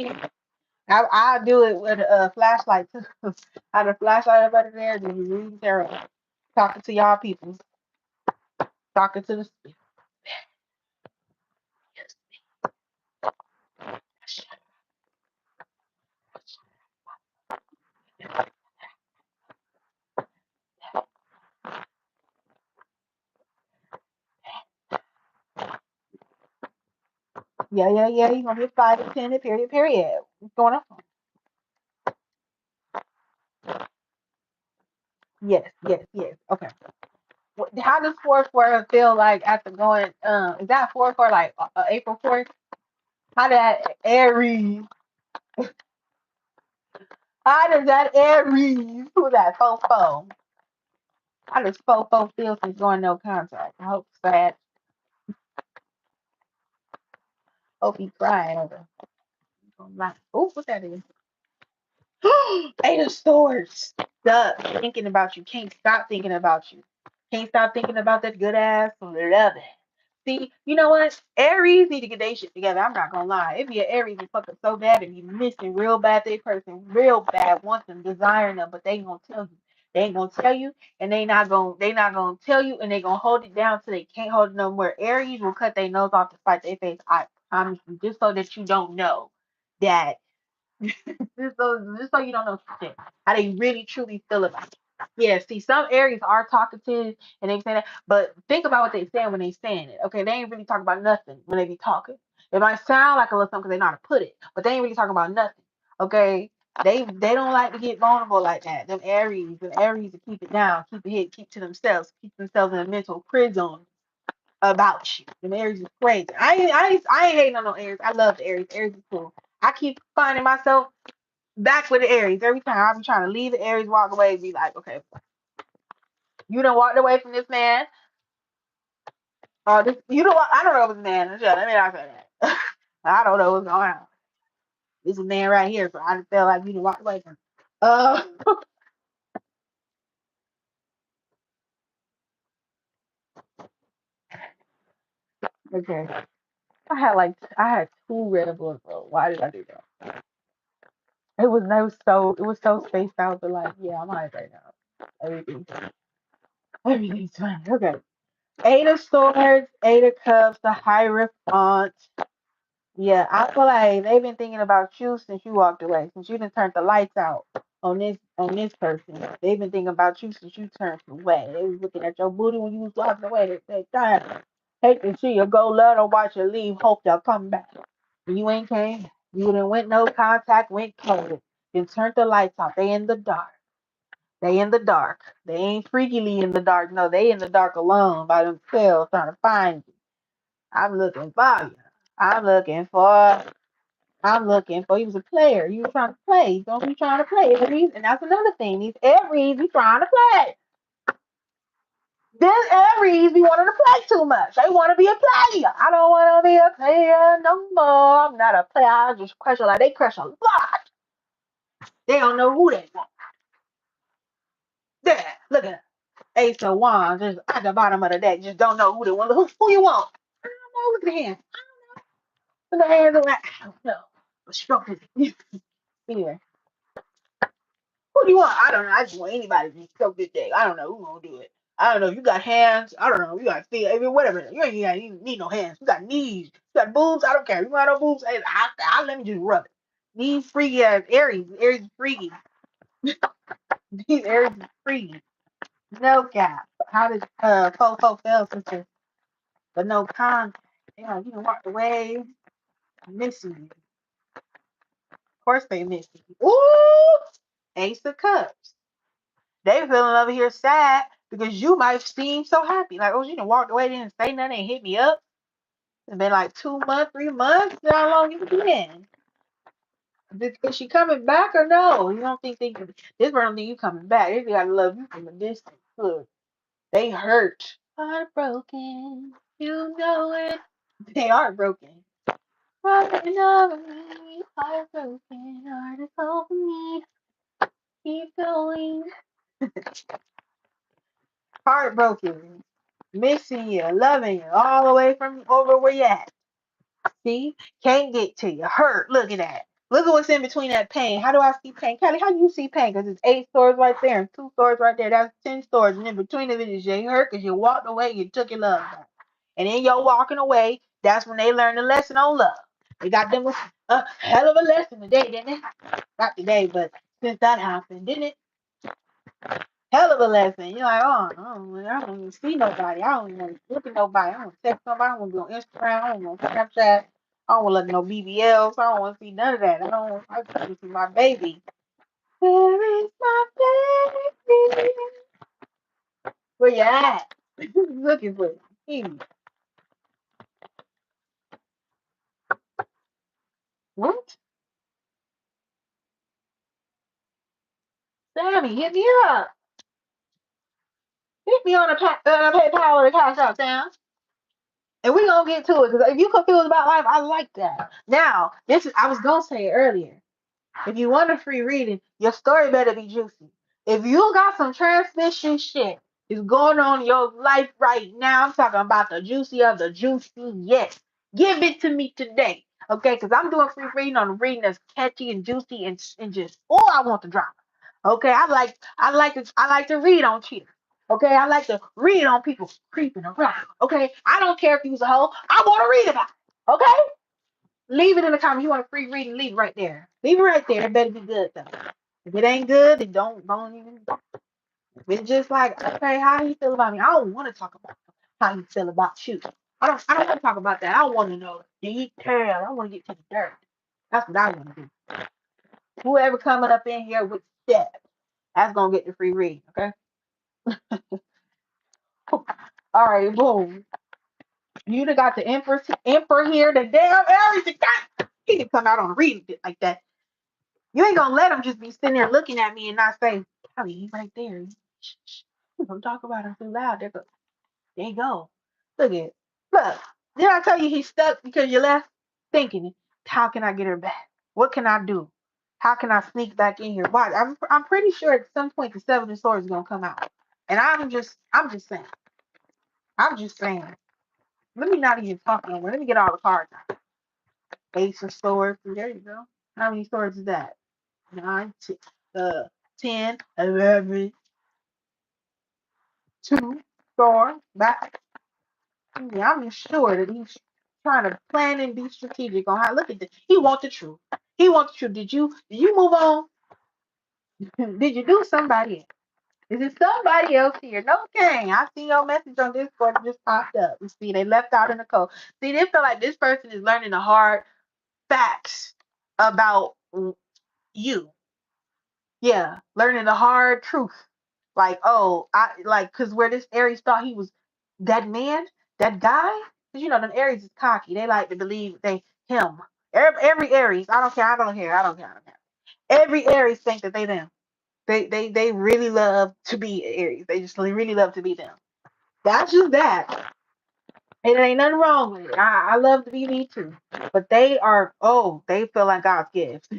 S1: I do it with a flashlight too. I had a flashlight up under there, just reading tarot, talking to y'all people, talking to the spirit. Yeah, yeah, yeah. You're gonna get 5 to 10, period, period. What's going on? Yes, yes, yes. Okay. How does fourth quarter feel like after going? Is that fourth quarter like April 4th? How did that Aries? How does that Aries? Who's that Fofo? How does Fofo feel since going no contact? I hope sad. Hope he crying over. Oh, what that is? Eight of Swords. Stuck thinking about you. Can't stop thinking about you. Can't stop thinking about that good ass love it. See, you know what? Aries need to get their shit together. I'm not gonna lie. If you're Aries, you fucking so bad and you missing real bad they person, real bad, want them, desiring them, but they ain't gonna tell you. They ain't gonna tell you, and they not gonna tell you, and they gonna hold it down till they can't hold it no more. Aries will cut their nose off to spite their face. I promise you, just so that you don't know that just so you don't know shit, how they really truly feel about it. Yeah, see, some Aries are talkative and they say that, but think about what they saying when they saying it. Okay, they ain't really talking about nothing when they be talking. It might sound like a little something because they know how to put it, but they ain't really talking about nothing. Okay, they don't like to get vulnerable like that. Them Aries to keep it down, keep it hid, keep to themselves, keep themselves in a mental prison about you. Them Aries is crazy. I ain't hating on no Aries. I love the Aries. Aries is cool. I keep finding myself back with the Aries. Every time I be trying to leave the Aries, walk away, be like, okay, you done walked away from this man. Or this, you know what? I don't know if it's a man. Shut. Let me not say that. I don't know what's going on. This is a man right here, so I just feel like you done walked away from him. Uh, okay. I had two Red Bulls, bro. Why did I do that? It was so spaced out, but like, yeah, I'm alright right now. Everything's fine. Okay. Eight of Swords, Eight of Cups, the Hierophant. Yeah, I feel like they've been thinking about you since you walked away, since you done turned the lights out on this person. They've been thinking about you since you turned away. They was looking at your booty when you was walking away. They said, "Damn, hate to see you go, love to watch you leave. Hope they'll come back." You ain't came. You didn't went no contact, went cold. Then turned the lights off. They in the dark. They in the dark. They ain't freakily in the dark. No, they in the dark alone by themselves trying to find you. I'm looking for you. I'm looking for. I'm looking for. He was a player. You were trying to play. Don't be trying to play. And that's another thing. These Aries be trying to play. This Aries be wanting to play too much. They want to be a player. I don't want to be a player no more. I'm not a player. I just crush a lot. They crush a lot. They don't know who they want. There. Look at Ace of Wands. Just at the bottom of the deck. Just don't know who they want. Who you want? I don't know. Look at the hands. Look at the hands. I don't know. But stroke it. Anyway. Who do you want? I don't know. I just want anybody to stroke this dick. I don't know who gonna do it. I don't know. You got hands. I don't know. You got feet. I mean, whatever. You ain't got, you need no hands. You got knees. You got boobs. I don't care. You got no boobs. I let me just rub it. These freaky ass Aries. Aries is freaky. These Aries is freaky. No cap. How did Fofo fail sister? But no con. Yeah, you can walk away. Missing you. Of course they miss you. Ooh, Ace of Cups. They feeling over here sad because you might seem so happy. Like, oh, you done walked away, didn't say nothing, and hit me up. It's been like 2 months, 3 months. How long you been? Is she coming back or no? You don't think this person don't think you coming back. They gotta love you from a distance. Look, they hurt. Heartbroken. You know it. They are broken. Broken over me. Heartbroken. Heart is over me. Keep going. Heartbroken, missing you, loving you, all the way from over where you at. See, can't get to you, hurt. Look at that. Look at what's in between that pain. How do I see pain? Kelly, how do you see pain? Because it's 8 stores right there and 2 stores right there. That's 10 stores. And in between of it is you hurt because you walked away, you took your love back. And in your walking away, that's when they learn the lesson on love. They got them a hell of a lesson today, didn't it? Not today, but since that happened, didn't it? Hell of a lesson. You're like, oh, I don't even see nobody. I don't even want to look at nobody. I don't want to text nobody. I don't want to go on Instagram. I don't want to Snapchat. I don't want to look at no BBLs. I don't want to see none of that. I just want to see my baby. Where is my baby? Where you at? Looking for you. What? Sammy, hit me up. Hit me on a PayPal or a Cashapp, Sam. And we gonna get to it because if you confused about life, I like that. Now, this is I was gonna say it earlier. If you want a free reading, your story better be juicy. If you got some transmission shit is going on in your life right now, I'm talking about the juicy of the juicy. Yes, give it to me today, okay? Because I'm doing free reading on a reading that's catchy and juicy and just all I want to drop. Okay, I like to read on cheaters. Okay, I like to read on people creeping around. Okay, I don't care if you was a hoe. I want to read about it. Okay. Leave it in the comments. You want a free reading? Leave it right there. Leave it right there. It better be good though. If it ain't good, then don't even. If it's just like, okay, how do you feel about me? I don't want to talk about how you feel about you. I don't want to talk about that. I want to know the detail. I want to get to the dirt. That's what I want to do. Whoever coming up in here with steps, that's gonna get the free reading. Okay. All right, boom. You done got the emperor here, the damn everything. He can come out on a reading like that. You ain't gonna let him just be sitting there looking at me and not say, Kelly, he's right there. Shh, shh. Don't talk about him too loud. There you go. Look at it. Look, did I tell you he's stuck because you left thinking, how can I get her back? What can I do? How can I sneak back in here? Why? I'm pretty sure at some point the Seven of Swords is gonna come out. And I'm just saying. I'm just saying. Let me not even talk no more. Let me get all the cards out. Ace of Swords. There you go. How many swords is that? 9, 10, 11, 2, 4, back. Yeah, I'm sure that he's trying to plan and be strategic on how. Look at this. He wants the truth. He wants the truth. Did you move on? Did you do somebody else? Is it somebody else here? No, gang. I see your message on Discord. It just popped up. You see, they left out in the code. See, they feel like this person is learning the hard facts about you. Yeah, learning the hard truth. Like, oh, I like because where this Aries thought he was that man, that guy. Because you know, them Aries is cocky. They like to believe they him. Every Aries, I don't care. I don't care. I don't care. I don't care. Every Aries think that they them. They really love to be Aries. They just really love to be them. That's just that. And there ain't nothing wrong with it. I love to be me too. But they are, oh, they feel like God's gift.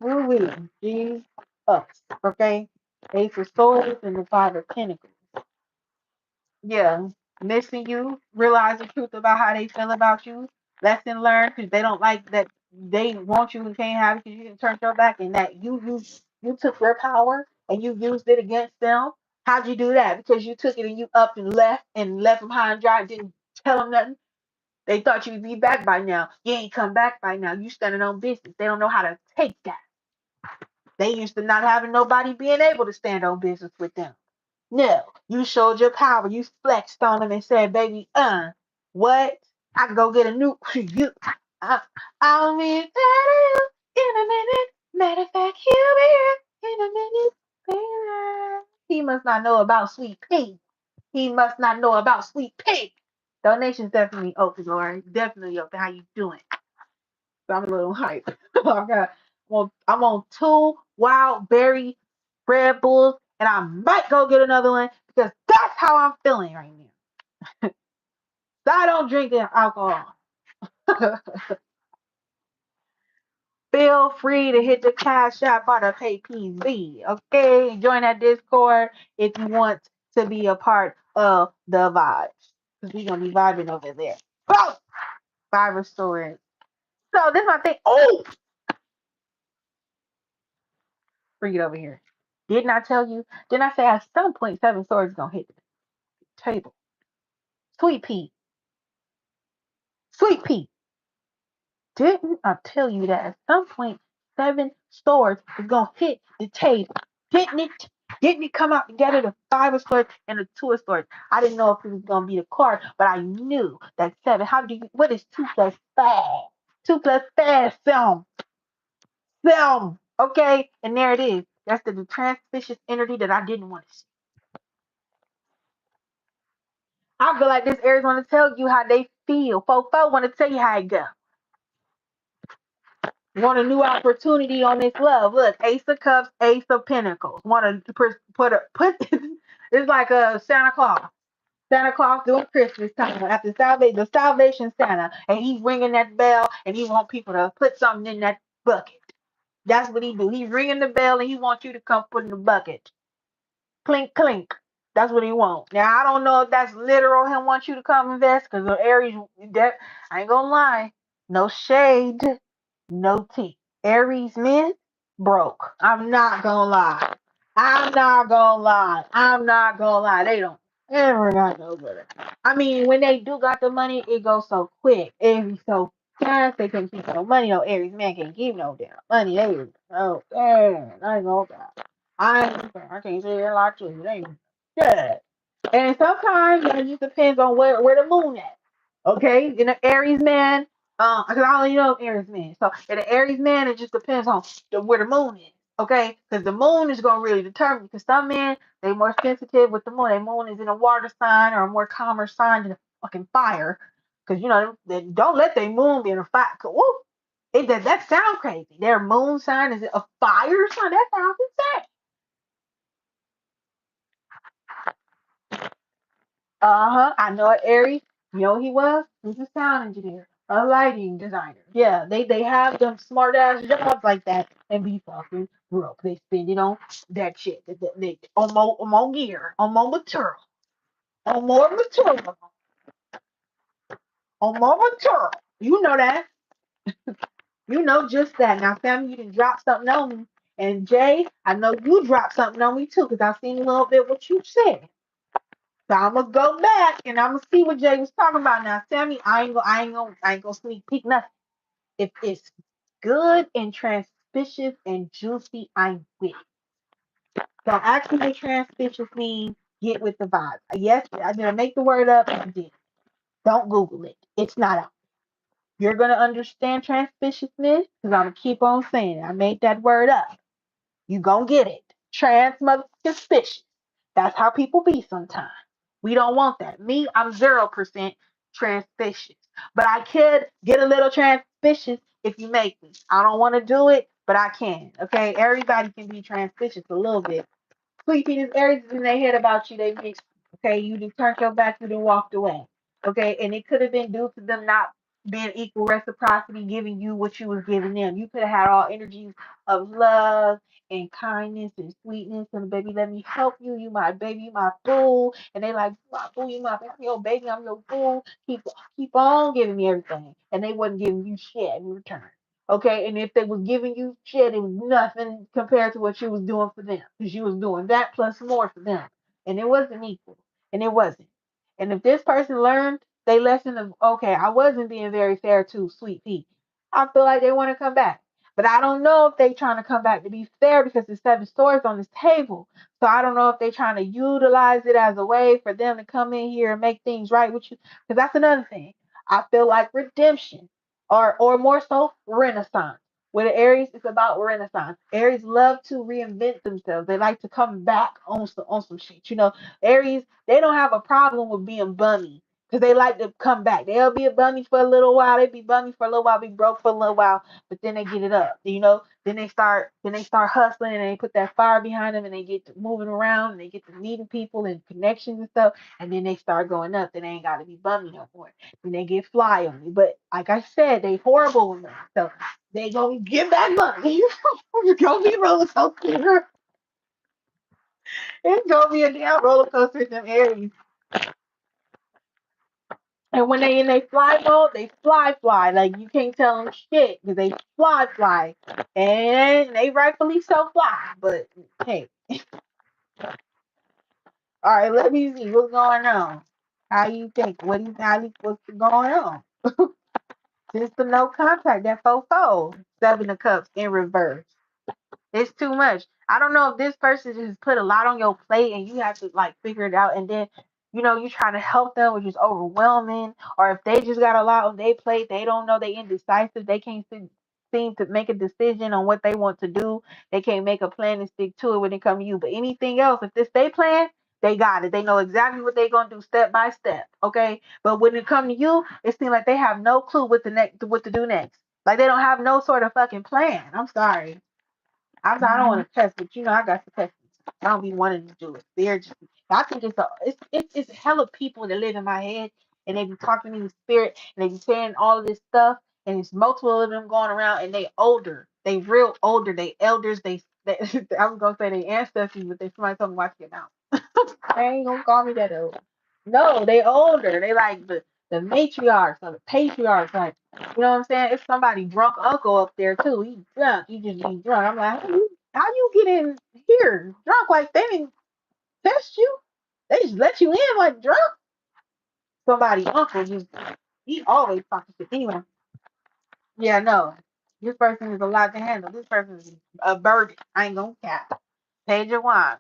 S1: Woo wee. G's ups. Okay? Ace of Swords and the Five of Pentacles. Yeah. Missing you, realize the truth about how they feel about you. Lesson learned because they don't like that they want you and can't have it because you didn't turn your back and that you took their power and you used it against them. How'd you do that? Because you took it and you up and left them high and dry and didn't tell them nothing. They thought you'd be back by now. You ain't come back by now. You standing on business. They don't know how to take that. They used to not having nobody being able to stand on business with them. No, you showed your power. You flexed on them and said, baby, what? I can go get a new you. I'll be there in a minute. Matter of fact, he'll be here in a minute. Baby. He must not know about sweet pea. He must not know about sweet pea. Donations definitely open, Lori. Definitely open. How you doing? So I'm a little hype. Oh God. I'm on 2 wild berry Red Bulls, and I might go get another one because that's how I'm feeling right now. So I don't drink alcohol. Feel free to hit the Cashapp or the PayPay. Okay, join that Discord if you want to be a part of the vibes, because we're gonna be vibing over there. Oh, Five of Swords. So this is my thing. Oh, bring it over here. Didn't I tell you? Didn't I say at some point seven swords is gonna hit the table? Sweet pea, sweet pea. Didn't I tell you that at some point seven swords is gonna hit the table? Didn't it? Didn't it come out together, the five of swords and the two of swords? I didn't know if it was gonna be the card, but I knew that seven. How do you? What is two plus five? Two plus five, film. Okay, and there it is. That's the transvicious energy that I didn't want to see. I feel like this Aries want to tell you how they feel. Fofo want to tell you how it go. Want a new opportunity on this love. Look, Ace of Cups, Ace of Pentacles. Want to put it's like a Santa Claus. Santa Claus doing Christmas time after the Salvation Santa, and he's ringing that bell, and he want people to put something in that bucket. That's what he do. He's ringing the bell, and he wants you to come put in the bucket. Clink, clink. That's what he wants. Now I don't know if that's literal. Him wants you to come invest because the Aries. That I ain't gonna lie. No shade. No tea. Aries men broke. I'm not gonna lie. I'm not gonna lie. I'm not gonna lie. They don't ever got no better. I mean, when they do got the money, it goes so quick. It be so fast. They can't keep no money. No Aries man can't give no damn money. They oh damn. I ain't gonna lie. I can't say it like you. They ain't good. And sometimes it just depends on where the moon at. Okay, in an Aries man, because I only know Aries man. So in an Aries man, it just depends on where the moon is. Okay, because the moon is gonna really determine. Because some men they more sensitive with the moon. Their moon is in a water sign or a more calmer sign than a fucking fire. Because you know they don't let their moon be in a fire. Woo, that sounds crazy. Their moon sign is a fire sign. That sounds insane. Uh-huh. I know Aries. You know what he was? He was a sound engineer, a lighting designer. Yeah, they have them smart ass jobs like that and be fucking broke. They spend it on that shit. They on more gear, on more material, on more material, on more material. You know that. You know just that. Now, family, you didn't drop something on me. And Jay, I know you dropped something on me too, because I seen a little bit what you said. So I'm gonna go back and I'm gonna see what Jay was talking about. Now, Sammy, I ain't gonna sneak peek nothing. If it's good and transpicious and juicy, I'm with it. So actually, transpicious means get with the vibe. Yes, I didn't make the word up. I did. Don't Google it. It's not out. You're gonna understand transpiciousness because I'm gonna keep on saying it. I made that word up. You gonna get it. Trans mother suspicious. That's how people be sometimes. We don't want that. Me, I'm 0% transpicious. But I could get a little transpicious if you make me. I don't want to do it, but I can. Okay. Everybody can be transpicious a little bit. Sweet Peter's Aries in their head about you, they mixed. Okay, you just turned your back, you then walked away. Okay, and it could have been due to them not being equal reciprocity, giving you what you was giving them. You could have had all energies of love and kindness and sweetness and baby, let me help you. You my baby, you my boo. And they like, my boo, you my baby, I'm your baby, I'm your boo. Keep on giving me everything. And they wasn't giving you shit in return. Okay, and if they was giving you shit, it was nothing compared to what you was doing for them, because you was doing that plus more for them, and it wasn't equal, and it wasn't. And if this person learned they lesson of okay, I wasn't being very fair to Sweet Pea, I feel like they want to come back, but I don't know if they trying to come back to be fair because the seven swords on this table. So I don't know if they trying to utilize it as a way for them to come in here and make things right with you, because that's another thing. I feel like redemption or more so renaissance. With the Aries, it's about renaissance. Aries love to reinvent themselves. They like to come back on some shit. You know, Aries, they don't have a problem with being bummy because they like to come back. They'll be a bummy for a little while. They be bummy for a little while, be broke for a little while, but then they get it up. You know, then they start hustling and they put that fire behind them and they get to moving around and they get to meeting people and connections and stuff. And then they start going up. Then they ain't got to be bummy no more. And they get fly on me. But like I said, they horrible with me. So they gonna give that money. It's gonna be a roller coaster. It's gonna be a damn roller coaster in them areas. And when they in they fly mode, they fly. Like you can't tell them shit because they fly. And they rightfully so fly. But hey, all right, let me see what's going on. How you think? What's going on? Just the no contact, that fofo. 7 of Cups in reverse. It's too much. I don't know if this person just put a lot on your plate and you have to like figure it out, and then you trying to help them, which is overwhelming, or if they just got a lot on their plate, they don't know, they indecisive, they can't seem to make a decision on what they want to do. They can't make a plan and stick to it when it comes to you. But anything else, if this they plan, they got it. They know exactly what they're gonna do step by step. Okay. But when it comes to you, it seems like they have no clue what to do next. Like they don't have no sort of fucking plan. I'm sorry. I don't want to test, but I got to test. I don't be wanting to do it. They're just, I think it's hella people that live in my head, and they be talking to me in spirit, and they be saying all of this stuff, and it's multiple of them going around, and they older, they real older, they elders, they I was gonna say they ancestors, but they somebody told me watch it now. They ain't gonna call me that old. No, they older. They like the matriarchs or the patriarchs. Like, you know what I'm saying? It's somebody drunk uncle up there too. He drunk. He just be drunk. I'm like, how you get in here drunk? Like they didn't test you. They just let you in like drunk. Somebody uncle just he always talking shit. Anyway, yeah, no. This person is a lot to handle. This person is a burden. I ain't gonna cap. Page of Wands.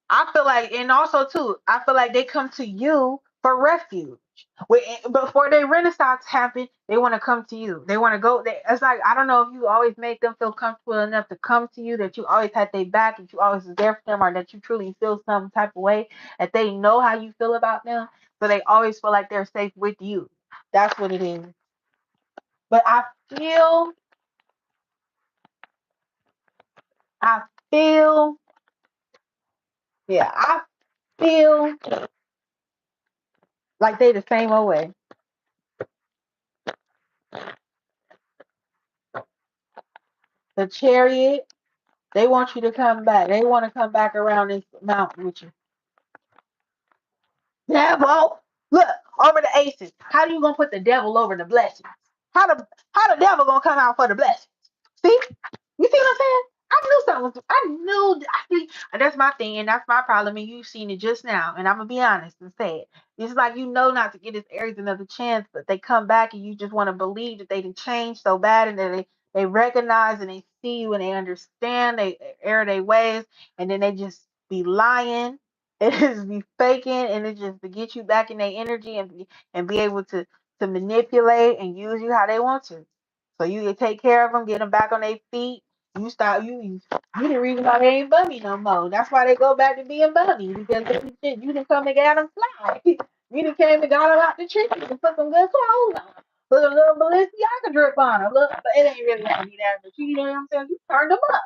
S1: I feel like, and also too, I feel like they come to you for refuge. Before their renaissance happen, they want to come to you. They want to go. It's like, I don't know if you always made them feel comfortable enough to come to you, that you always had their back, that you always was there for them, or that you truly feel some type of way, that they know how you feel about them, so they always feel like they're safe with you. That's what it is. But feel, I feel, yeah, I feel like they the same old way. The Chariot. They want you to come back. They want to come back around this mountain with you. Devil, look over the aces. How you gonna put the devil over the blessings? How the devil gonna come out for the blessings? See, you see what I'm saying? I knew something. I knew. I see. That's my thing, and that's my problem. And you've seen it just now. And I'm gonna be honest and say it. It's like not to get this Aries another chance, but they come back and you just want to believe that they didn't change so bad, and that they recognize and they see you and they understand, they air their ways, and then they just be lying. It just be faking, and it just to get you back in their energy and be able to manipulate and use you how they want to. So you can take care of them, get them back on their feet. You the reason why they ain't bummy no more. That's why they go back to being bummy, because you done come and got them fly. You done came and got them out the tree and put some good clothes on. Put a little Balenciaga drip on them. Look, but it ain't really gonna be that, but you know what I'm saying? You turned them up.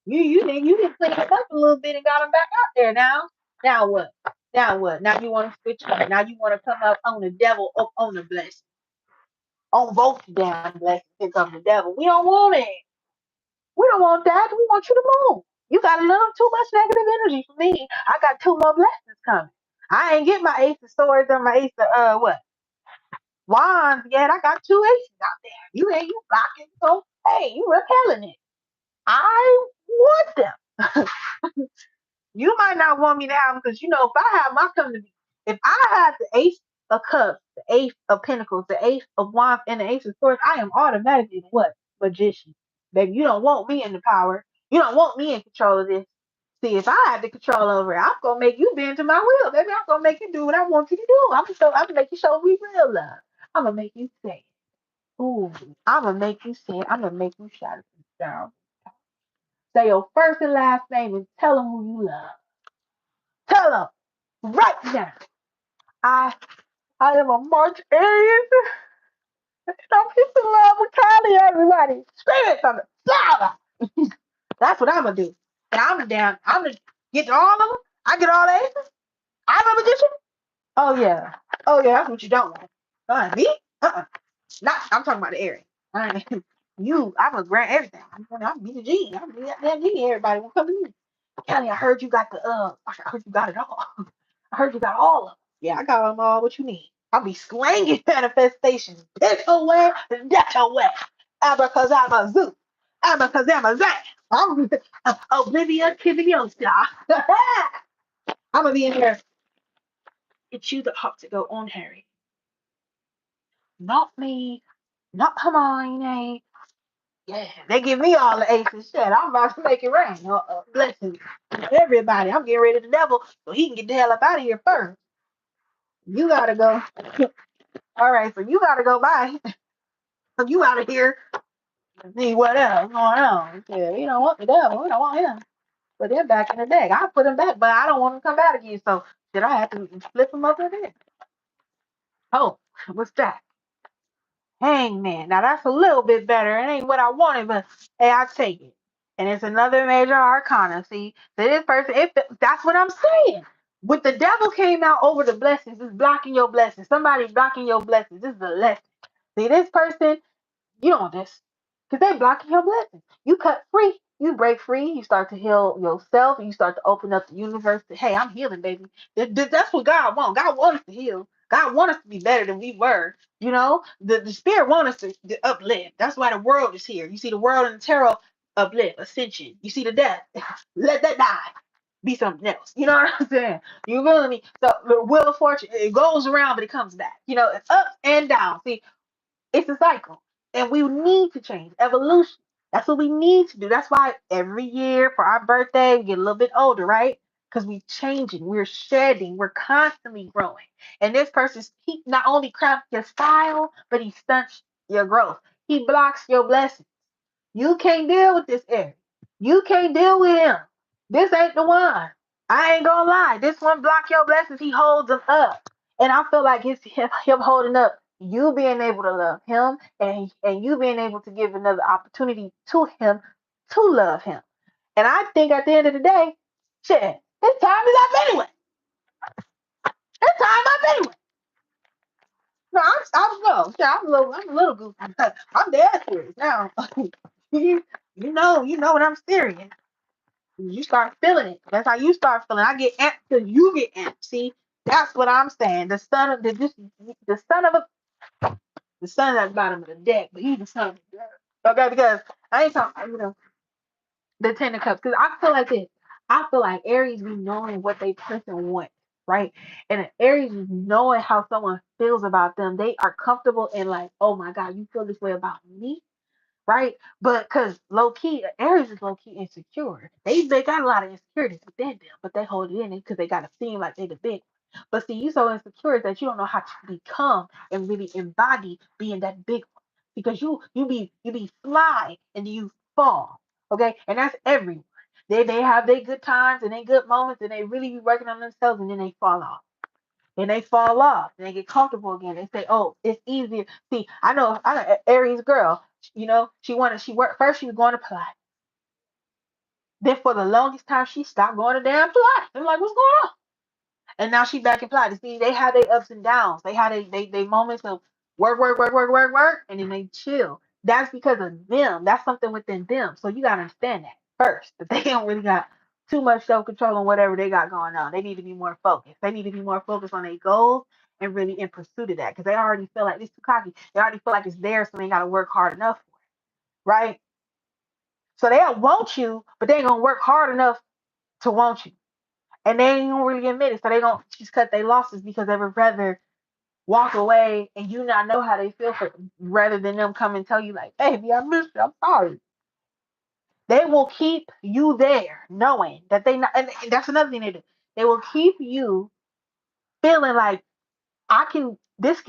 S1: You didn't clean them up a little bit and got them back out there now. Now what? Now what? Now you want to switch up. Now you want to come up on the devil, up on the blessing. On both damn blessings, here comes the devil. We don't want it. We don't want that. We want you to move. You got a little too much negative energy for me. I got 2 more blessings coming. I ain't get my Ace of Swords or my Ace of what? Wands yet. I got 2 aces out there. You blocking, so hey, you repelling it. I want them. You might not want me to have them because if I have my come to me, if I have the Ace of Cups, the Ace of Pentacles, the Ace of Wands, and the Ace of Swords, I am automatically what? Magician. Baby, you don't want me in the power. You don't want me in control of this. See, if I had the control over it, I'm gonna make you bend to my will, baby. I'm gonna make you do what I want you to do. I'm gonna make you show me real love. I'm gonna make you say it. Ooh, I'm gonna make you say it. I'm gonna make you shout it down. Say your first and last name and tell them who you love. Tell them right now. I I am a March Aries. And I'm in love with Kylie, everybody. Scream it from the lava. That's what I'm gonna do. And I'm gonna get all of them. I get all the aces. I'm a magician. Oh yeah. Oh yeah, that's what you don't want. Me? Not I'm talking about the Aries. I ain't- I'm gonna grant everything. I'm be the G. I'm be that damn G. Everybody will come to me. Kelly, I heard you got I heard you got it all. I heard you got all of them. Yeah, I got them all what you need. I'll be swinging manifestations. This away, that away. Abracadabra zoo. Abracadabra that. I'm Oblivion Kiviosa. I'm gonna be in here. It's you that have to go on, Harry. Not me. Not Hermione. Yeah, they give me all the aces. Shit, I'm about to make it rain. Blessings. Everybody, I'm getting rid of the devil so he can get the hell up out of here first. You gotta go. All right, so you gotta go by. You out of here. See what else going on. Yeah, we don't want the devil. We don't want him. But they're back in the deck. I put him back, but I don't want him to come back again. So did I have to flip him over there? Oh, what's that? Hangman. Now that's a little bit better. It ain't what I wanted, but hey, I take it. And it's another major arcana. See, so this person, if that's what I'm saying. With the devil came out over the blessings, it's blocking your blessings. Somebody's blocking your blessings. This is a lesson. See, this person, you don't want this. Because they blocking your blessings. You cut free. You break free. You start to heal yourself. And you start to open up the universe. To, hey, I'm healing, baby. That's what God wants. God wants us to heal. God wants us to be better than we were. You know, the spirit wants us to uplift. That's why the world is here. You see the world and the tarot uplift, ascension. You see the death. Let that die. Be something else. You know what I'm saying? You feeling me? So the wheel of fortune, it goes around, but it comes back. You know, it's up and down. See, it's a cycle. And we need to change. Evolution. That's what we need to do. That's why every year for our birthday, we get a little bit older, right? Because we're changing, we're shedding, we're constantly growing. And this person's he not only cramps your style, but he stunts your growth. He blocks your blessings. You can't deal with this Aries. You can't deal with him. This ain't the one. I ain't gonna lie. This one block your blessings. He holds them up. And I feel like it's him holding up you being able to love him and you being able to give another opportunity to him to love him. And I think at the end of the day, shit, his time is up anyway. His time up anyway. No, I'm a little goofy. I'm dead serious now. You know what I'm serious. You start feeling it. That's how you start feeling. I get amped till you get amped. See, that's what I'm saying. The son of a the son at the bottom of the deck, but he's the son of a girl. Okay, because I ain't talking, the Ten of Cups. Because I feel like this. I feel like Aries be knowing what they person wants, right? And an Aries is knowing how someone feels about them. They are comfortable in like, oh my God, you feel this way about me? Right? But because low key, Aries is low key insecure. They got a lot of insecurities within them, but they hold it in because they gotta seem like they the big one. But see, you so insecure that you don't know how to become and really embody being that big one. Because you be fly and you fall. Okay? And that's everyone. They have their good times and their good moments and they really be working on themselves and then they fall off and they fall off and they get comfortable again. They say, "Oh, it's easier." See, I know an Aries girl. She worked first. She was going to Pilates. Then for the longest time, she stopped going to damn Pilates. I'm like, "What's going on?" And now she back in Pilates. See, they have their ups and downs. They have they moments of work, and then they chill. That's because of them. That's something within them. So you gotta understand that first. That they don't really got too much self control on whatever they got going on. They need to be more focused. They need to be more focused on their goals and really in pursuit of that. Because they already feel like it's too cocky. They already feel like it's there, so they gotta work hard enough for it. Right? So they'll want you, but they ain't gonna work hard enough to want you. And they ain't gonna really admit it. So they gonna just cut their losses because they would rather walk away and you not know how they feel for rather than them come and tell you like, baby, I miss you. I'm sorry. They will keep you there knowing that they not and that's another thing they do. They will keep you feeling like this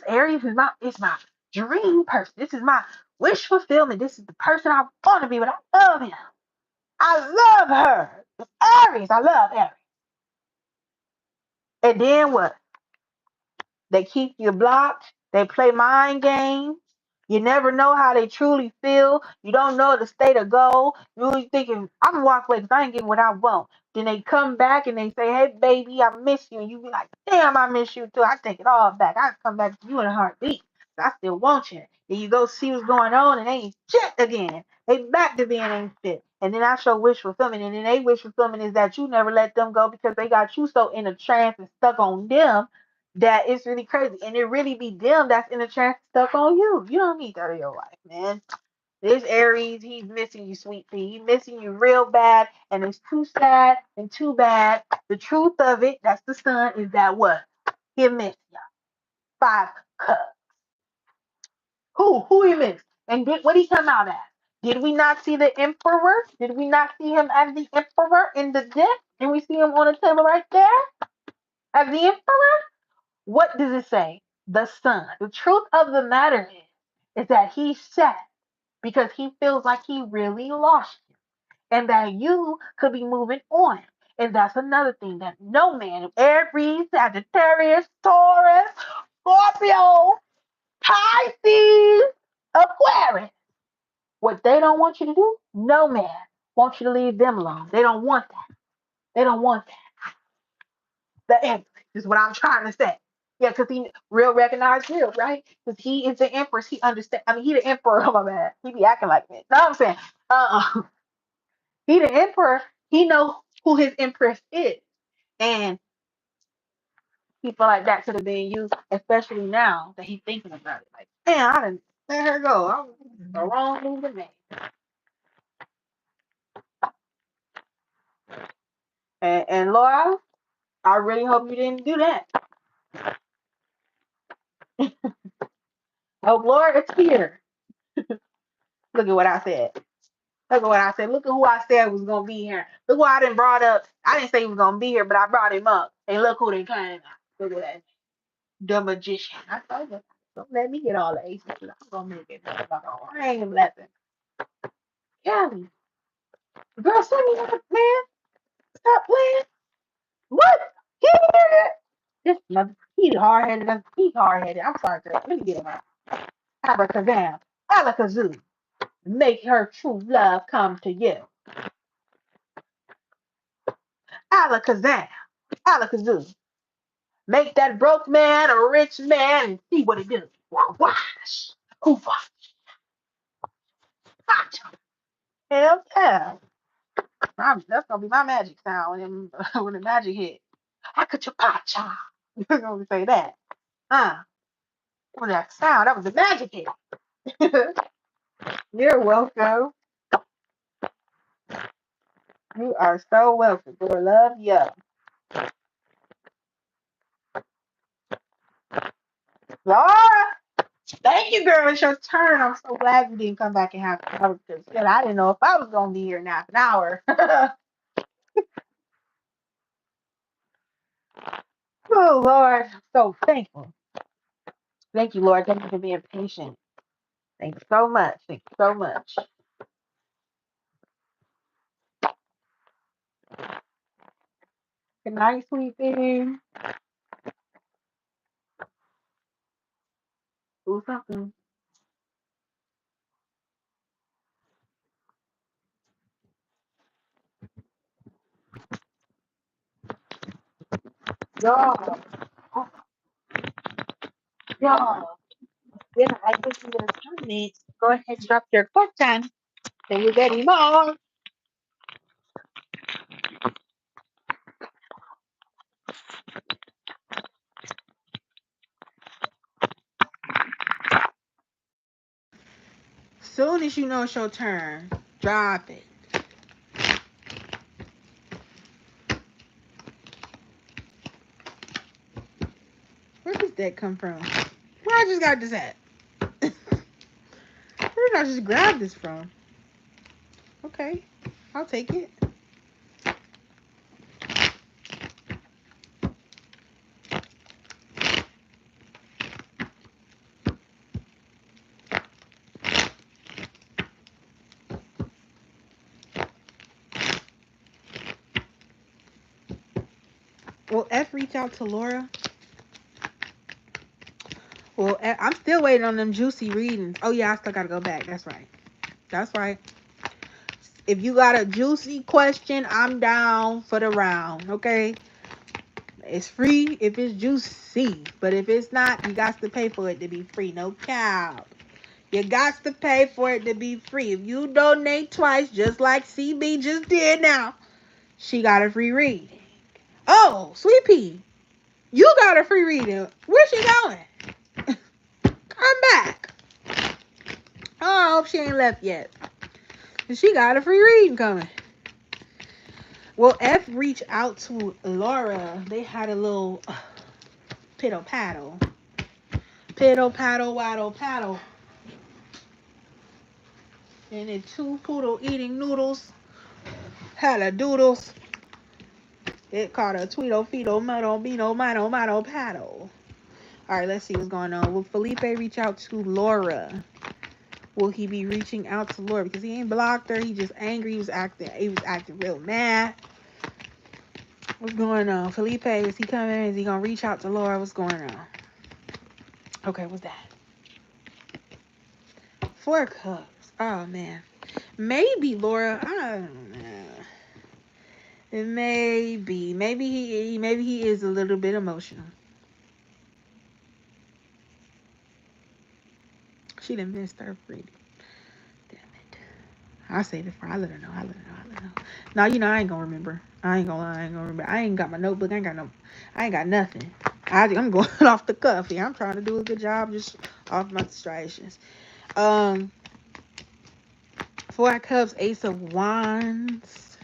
S1: Aries is my dream person. This is my wish fulfillment. This is the person I want to be with. I love him. I love her. It's Aries. I love Aries. And then what? They keep you blocked. They play mind games. You never know how they truly feel. You don't know the state of go. You're really thinking, I'm gonna walk away because I ain't getting what I want. Then they come back and they say, hey, baby, I miss you. And you be like, damn, I miss you too. I take it all back. I come back to you in a heartbeat. I still want you. Then you go see what's going on and they ain't shit again. They back to being ain't shit. And then that's your wish fulfillment. And then they wish fulfillment is that you never let them go because they got you so in a trance and stuck on them that it's really crazy. And it really be them that's in a trance stuck on you. You don't need that in your life, man. This Aries, he's missing you, sweet pea. He's missing you real bad. And it's too sad and too bad. The truth of it, that's the sun, is that what? He missed you. 5 cups. Who he missed? And what he come out as? Did we not see the emperor? Did we not see him as the emperor in the deck? Did we see him on the table right there as the emperor? What does it say? The sun. The truth of the matter is that he's sad because he feels like he really lost you and that you could be moving on. And that's another thing that no man, Aries, Sagittarius, Taurus, Scorpio, Pisces, Aquarius, what they don't want you to do, no man wants you to leave them alone. They don't want that. They don't want that. The empress is what I'm trying to say. Yeah, because he real recognized real, right? Because he is the empress. He understand. I mean, he the emperor. Oh my bad. He be acting like that. Know what I'm saying? He the emperor. He know who his empress is, and people like that could have been you, especially now that he's thinking about it. Like, man, I didn't let her go. I was the wrong move to make. And Laura, I really hope you didn't do that. Oh, Lord, it's here. Look at what I said. Look at what I said. Look at who I said was gonna be here. Look what I didn't brought up. I didn't say he was gonna be here, but I brought him up. And look who they came. Look at that. The magician. I told you. Don't let me get all the aces. I'm gonna make it about a rain blessing. Kelly. Girl, send me that, man. Stop playing. What? Here. This mother, he's hard headed. He's hard headed. I'm sorry, girl. Let me get him out. Abracadabra. Alakazoo. Make her true love come to you. Alakazam. Alakazoo. Make that broke man a rich man and see what it do. Wash. Hoofa. Hell yeah. That's gonna be my magic sound when the magic hit. Akachapacha. You're gonna say that. When that sound, that was the magic hit. You're welcome. You are so welcome. Lord love you. Laura, thank you, girl. It's your turn. I'm so glad you didn't come back and have because I didn't know if I was gonna be here in half an hour. Oh Lord, I'm so thankful. Thank you, Lord. Thank you for being patient. Thank you so much. Thank you so much. Good night, sweet thing. Do something. Y'all, y'all. Yeah, I think you guys comment. Go ahead and drop your question. Say you ready more. Soon as you know it's your turn, drop it. Where does that come from? Where I just got this at? Where did I just grab this from? Okay, I'll take it. Will F reach out to Laura? Well, I'm still waiting on them juicy readings. Oh, yeah, I still got to go back. That's right. That's right. If you got a juicy question, I'm down for the round, okay? It's free if it's juicy. But if it's not, you got to pay for it to be free. No cap. You got to pay for it to be free. If you donate twice, just like CB just did now, she got a free reading. Oh, Sweet Pea, you got a free reading. Where's she going? Come back. Oh, I hope she ain't left yet. She got a free reading coming. Well, F reached out to Laura. They had a little piddle paddle. Piddle paddle, waddle paddle. And then two poodle eating noodles. Had a doodles. It caught a Tweedo, Feedo, Muddle, Beano, Mino, Mino, Paddle. Alright, let's see what's going on. Will Felipe reach out to Laura? Will he be reaching out to Laura? Because he ain't blocked her. He just angry. He was acting real mad. What's going on? Felipe, is he coming? Is he gonna reach out to Laura? What's going on? Okay, what's that? 4 Cups. Oh man. Maybe Laura. I don't know. Maybe he is a little bit emotional. She done missed her reading. Damn it. I'll save it for her. I let her know. No, you know I ain't gonna remember. I ain't gonna remember. I ain't got my notebook. I ain't got nothing. I'm going off the cuff here. I'm trying to do a good job just off my distractions. 4 Cups, Ace of Wands.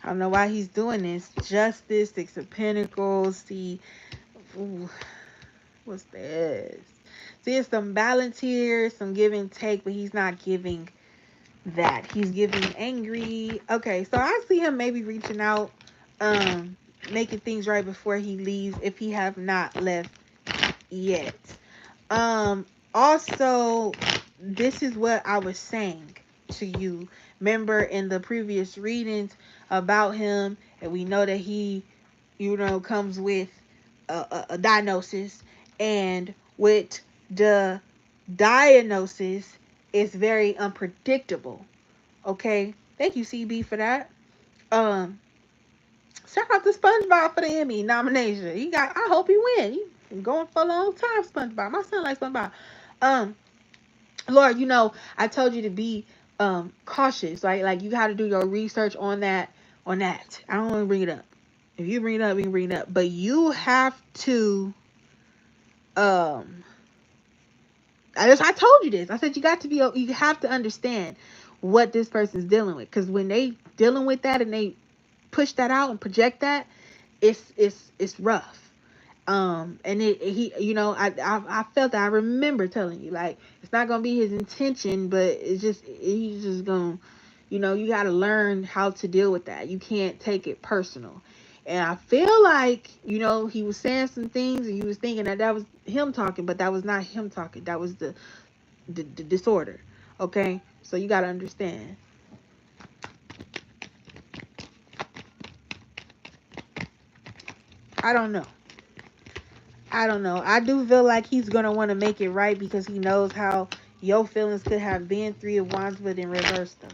S1: I don't know why he's doing this. Justice, 6 of Pentacles. See, ooh, what's this? See, it's some balance here, some give and take, but he's not giving that. He's giving angry. Okay, so I see him maybe reaching out, making things right before he leaves, if he have not left yet. Also, this is what I was saying to you. Remember in the previous readings about him, and we know that he, comes with a diagnosis, and with the diagnosis, it's very unpredictable. Okay, thank you CB for that. Shout out to SpongeBob for the Emmy nomination. I hope he win. He been going for a long time, SpongeBob. My son likes SpongeBob. Lord, I told you to be cautious. Like you got to do your research on that. I don't want to bring it up. If you bring it up, we can bring it up. But you have to I told you this. I said you have to understand what this person's dealing with, because when they dealing with that and they push that out and project that, it's rough. And I felt that. I remember telling you, like, it's not gonna be his intention, but he's just gonna, you got to learn how to deal with that. You can't take it personal. And I feel like, he was saying some things and you was thinking that was him talking, but that was not him talking. That was the disorder. Okay? So you got to understand. I don't know. I do feel like he's going to want to make it right, because he knows how your feelings could have been 3 of Wands, but in reverse though.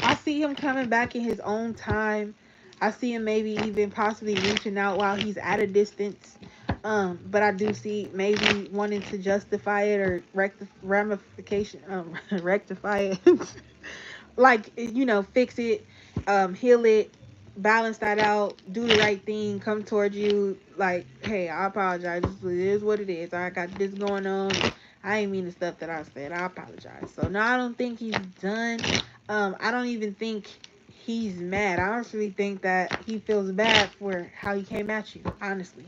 S1: I see him coming back in his own time. I see him maybe even possibly reaching out while he's at a distance. But I do see maybe wanting to justify it or rectify it. Like, fix it, heal it, balance that out, do the right thing, come towards you. Like, hey, I apologize. This is what it is. I got this going on. I ain't mean the stuff that I said. I apologize. So, no, I don't think he's done. I don't even think he's mad. I honestly think that he feels bad for how he came at you, honestly.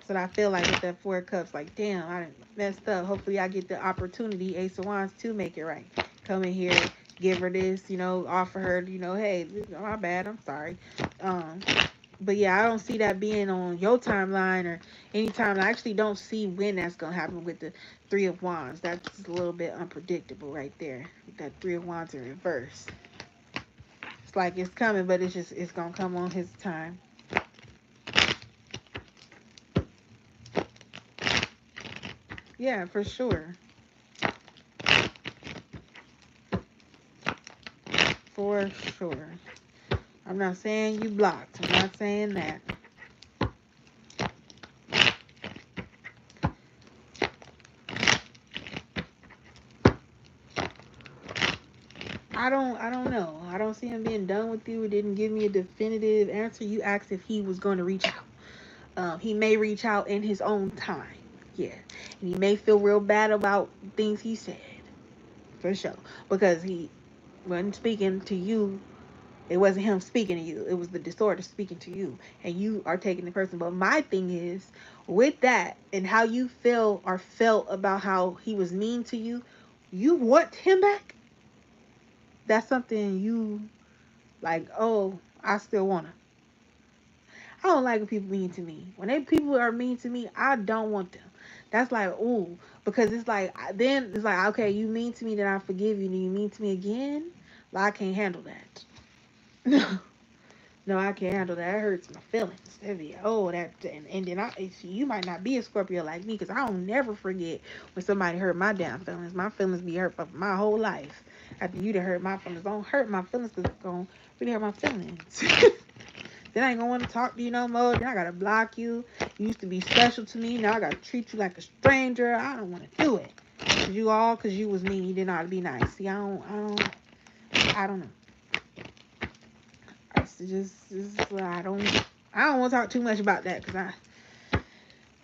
S1: So I feel like with that 4 Cups, like, damn, I messed up. Hopefully I get the opportunity, Ace of Wands, to make it right. Come in here, give her this, offer her, hey, my bad, I'm sorry. But yeah, I don't see that being on your timeline or any time. I actually don't see when that's going to happen with the 3 of Wands. That's a little bit unpredictable right there. With that 3 of Wands in reverse. It's like it's coming, but it's going to come on his time. Yeah, for sure. For sure. I'm not saying you blocked. I'm not saying that. I don't know. I don't see him being done with you. It didn't give me a definitive answer. You asked if he was going to reach out. He may reach out in his own time. Yeah. And he may feel real bad about things he said. For sure. Because he wasn't speaking to you. It wasn't him speaking to you. It was the disorder speaking to you. And you are taking the person. But my thing is, with that and how you feel or felt about how he was mean to you, you want him back? That's something you like, oh, I still want him. I don't like when people mean to me. When people are mean to me, I don't want them. That's like, ooh, because it's like, then it's like, okay, you mean to me, then I forgive you. Then you mean to me again? Well, I can't handle that. No, I can't handle that. It hurts my feelings. That'd be, oh, that, and then you might not be a Scorpio like me, because I don't never forget when somebody hurt my damn feelings. My feelings be hurt for my whole life. After you done hurt my feelings, don't hurt my feelings, because it's going to really hurt my feelings. Then I ain't gonna want to talk to you no more. Then I gotta block you. You used to be special to me. Now I gotta treat you like a stranger. I don't want to do it. Cause you was mean. You didn't know how to be nice. See, I don't know. I don't want to talk too much about that, cause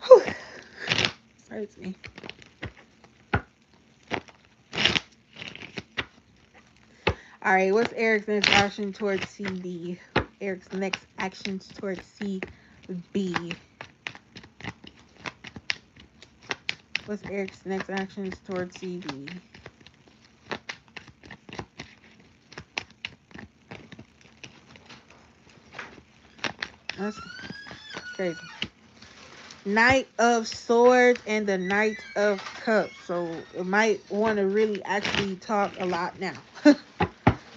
S1: it hurts me. All right, what's Eric's next action towards CB? Eric's next actions towards CB. What's Eric's next actions towards CB? That's crazy. Knight of Swords and the Knight of Cups. So it might want to really actually talk a lot now.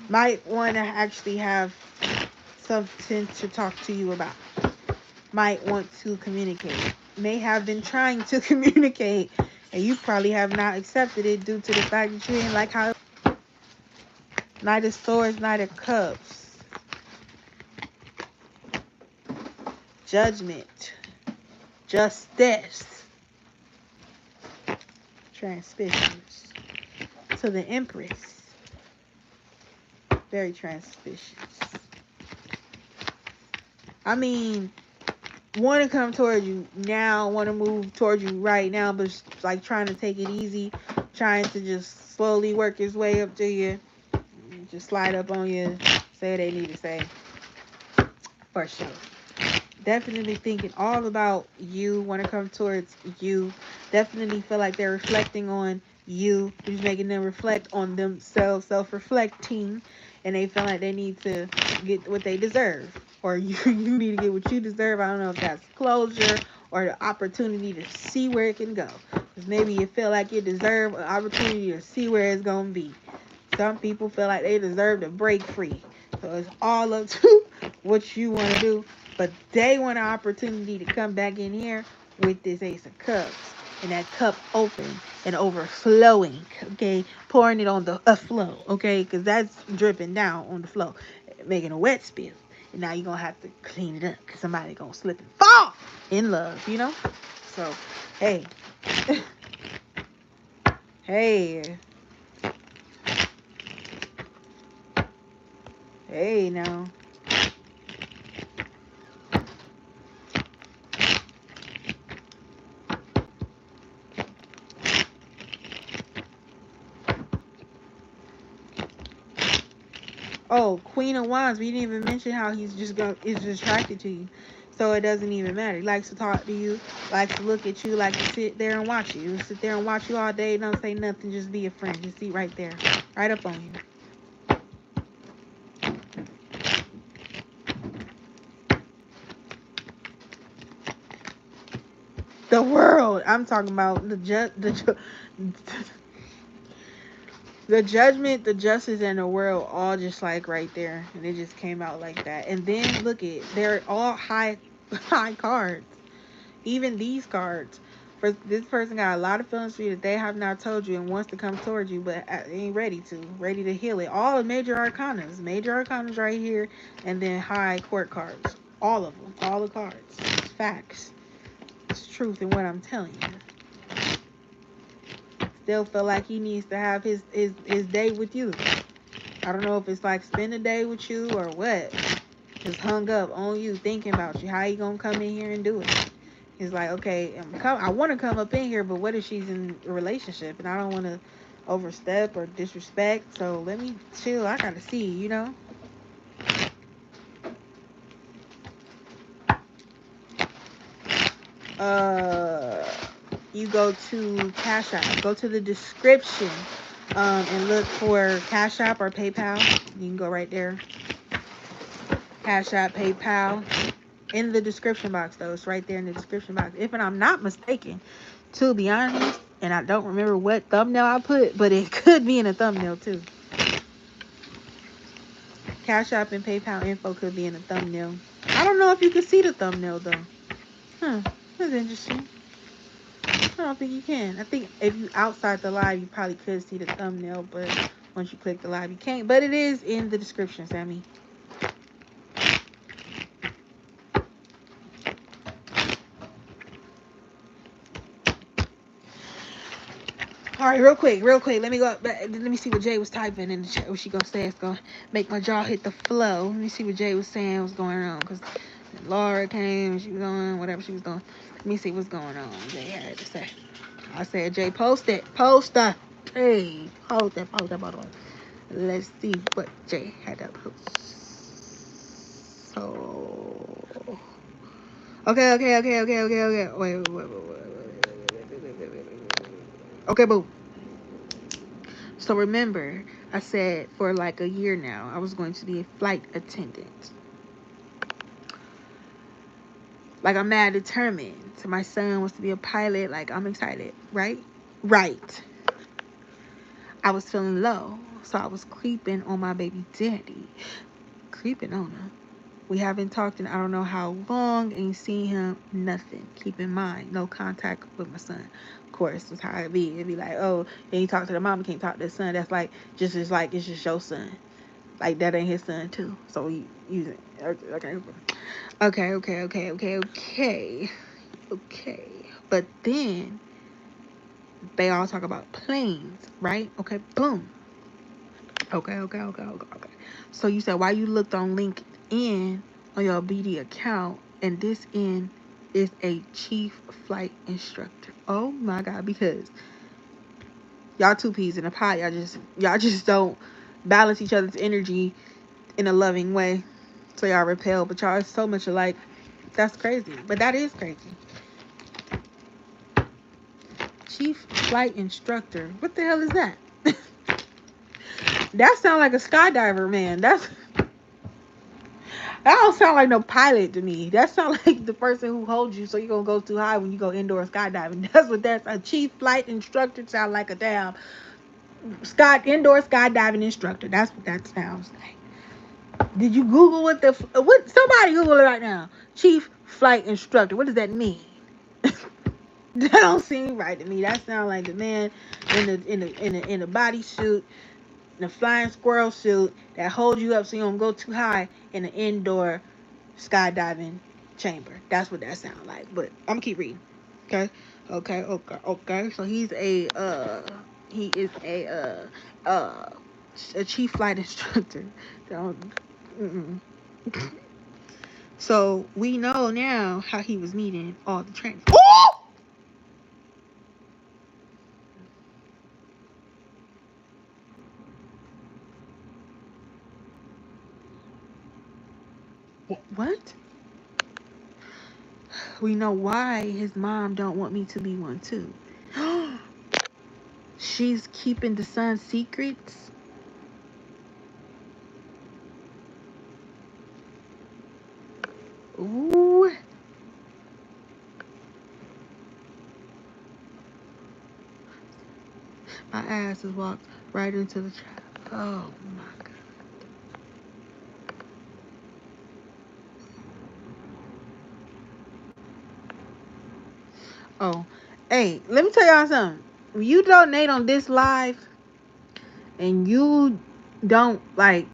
S1: Might want to actually have something to talk to you about. Might want to communicate. May have been trying to communicate, and you probably have not accepted it due to the fact that you didn't like how. Knight of Swords, Knight of Cups. Judgment. Justice. Transpissions. To the Empress. Very transpicious. I mean, want to come towards you now, want to move towards you right now, but like trying to take it easy, trying to just slowly work his way up to you, just slide up on you, say what they need to say. For sure. Definitely thinking all about you, want to come towards you. Definitely feel like they're reflecting on you, who's making them reflect on themselves, self-reflecting, and they feel like they need to get what they deserve, or you need to get what you deserve. I don't know if that's closure or the opportunity to see where it can go, because maybe you feel like you deserve an opportunity to see where it's going to be. Some people feel like they deserve to break free, so it's all up to what you want to do, but they want an opportunity to come back in here with this Ace of Cups, and that cup open and overflowing, okay, pouring it on the flow, okay, because that's dripping down on the flow, making a wet spill, and now you're gonna have to clean it up, because somebody gonna slip and fall in love, you know. So hey. Hey now. Oh, Queen of Wands. We didn't even mention how he's is attracted to you. So it doesn't even matter. He likes to talk to you, likes to look at you, likes to sit there and watch you. Sit there and watch you all day, don't say nothing, just be a friend. Just sit right there. Right up on you. The world. I'm talking about the judgment, the justice, and the world, all just like right there, and it just came out like that. And then look at, they're all high cards. Even these cards, for this person got a lot of feelings for you that they have not told you and wants to come towards you, but ain't ready to heal it. All the major arcanas right here, and then high court cards, all of them, all the cards. It's facts. It's truth in what I'm telling you. Still feel like he needs to have his day with you. I don't know if it's like spend a day with you or what. Just hung up on you, thinking about you. How you gonna come in here and do it? He's like, okay, I want to come up in here, but what if she's in a relationship and I don't want to overstep or disrespect? So let me chill. I gotta see, you know. You go to Cashapp. Go to the description, and look for Cashapp or PayPal. You can go right there. Cashapp, PayPal. In the description box, though. It's right there in the description box. If I'm not mistaken, to be honest, and I don't remember what thumbnail I put, but it could be in a thumbnail too. Cash App and PayPal info could be in a thumbnail. I don't know if you can see the thumbnail though. That's interesting. I don't think you can. I think if you outside the live, you probably could see the thumbnail, but once you click the live, you can't. But it is in the description, Sammy. All right, real quick. Let me go back. Let me see what Jay was typing in the chat. What she gonna say? It's gonna make my jaw hit the flow. Let me see what Jay was saying. What's going on? Cause Laura came. She was on whatever she was doing. Let me see what's going on. Jay had to say. I said, Jay, post it. Post that. Hey, post that. Let's see what Jay had to post. So, okay. Wait. Okay, boo. So remember, I said for like a year now, I was going to be a flight attendant. Like, I'm mad determined. So my son wants to be a pilot. Like, I'm excited, right? Right. I was feeling low, so I was creeping on my baby daddy. Creeping on him. We haven't talked in I don't know how long, ain't seen him, nothing. Keep in mind, no contact with my son. Of course, that's how it be. It'd be like, oh, you ain't talk to the mom, you can't talk to the son. That's like, just it's just your son. Like, that ain't his son, too. So, you use it. Okay. But then, they all talk about planes, right? Okay, boom. Okay. So, you said, why you looked on LinkedIn on your BD account, and this is a chief flight instructor. Oh, my God, because y'all two peas in a pot. Y'all just don't balance each other's energy in a loving way. So y'all repel, but y'all are so much alike. That's crazy. But that is crazy. Chief flight instructor. What the hell is that? That sounds like a skydiver, man. That don't sound like no pilot to me. That sounds like the person who holds you so you're going to go too high when you go indoor skydiving. That's what that's. A chief flight instructor sound like a damn indoor skydiving instructor. That's what that sounds like. Did you Google what somebody Google it right now? Chief flight instructor. What does that mean? That don't seem right to me. That sounds like the man in the bodysuit, in a flying squirrel suit that holds you up so you don't go too high in an indoor skydiving chamber. That's what that sounds like. But I'm gonna keep reading. Okay. So he is a chief flight instructor. So we know now how he was meeting all the training. Oh! What? We know why his mom don't want me to be one too. She's keeping the son's secrets. Ooh. My ass has walked right into the trap. Oh my God. Oh, hey, let me tell y'all something. When you donate on this live and you don't like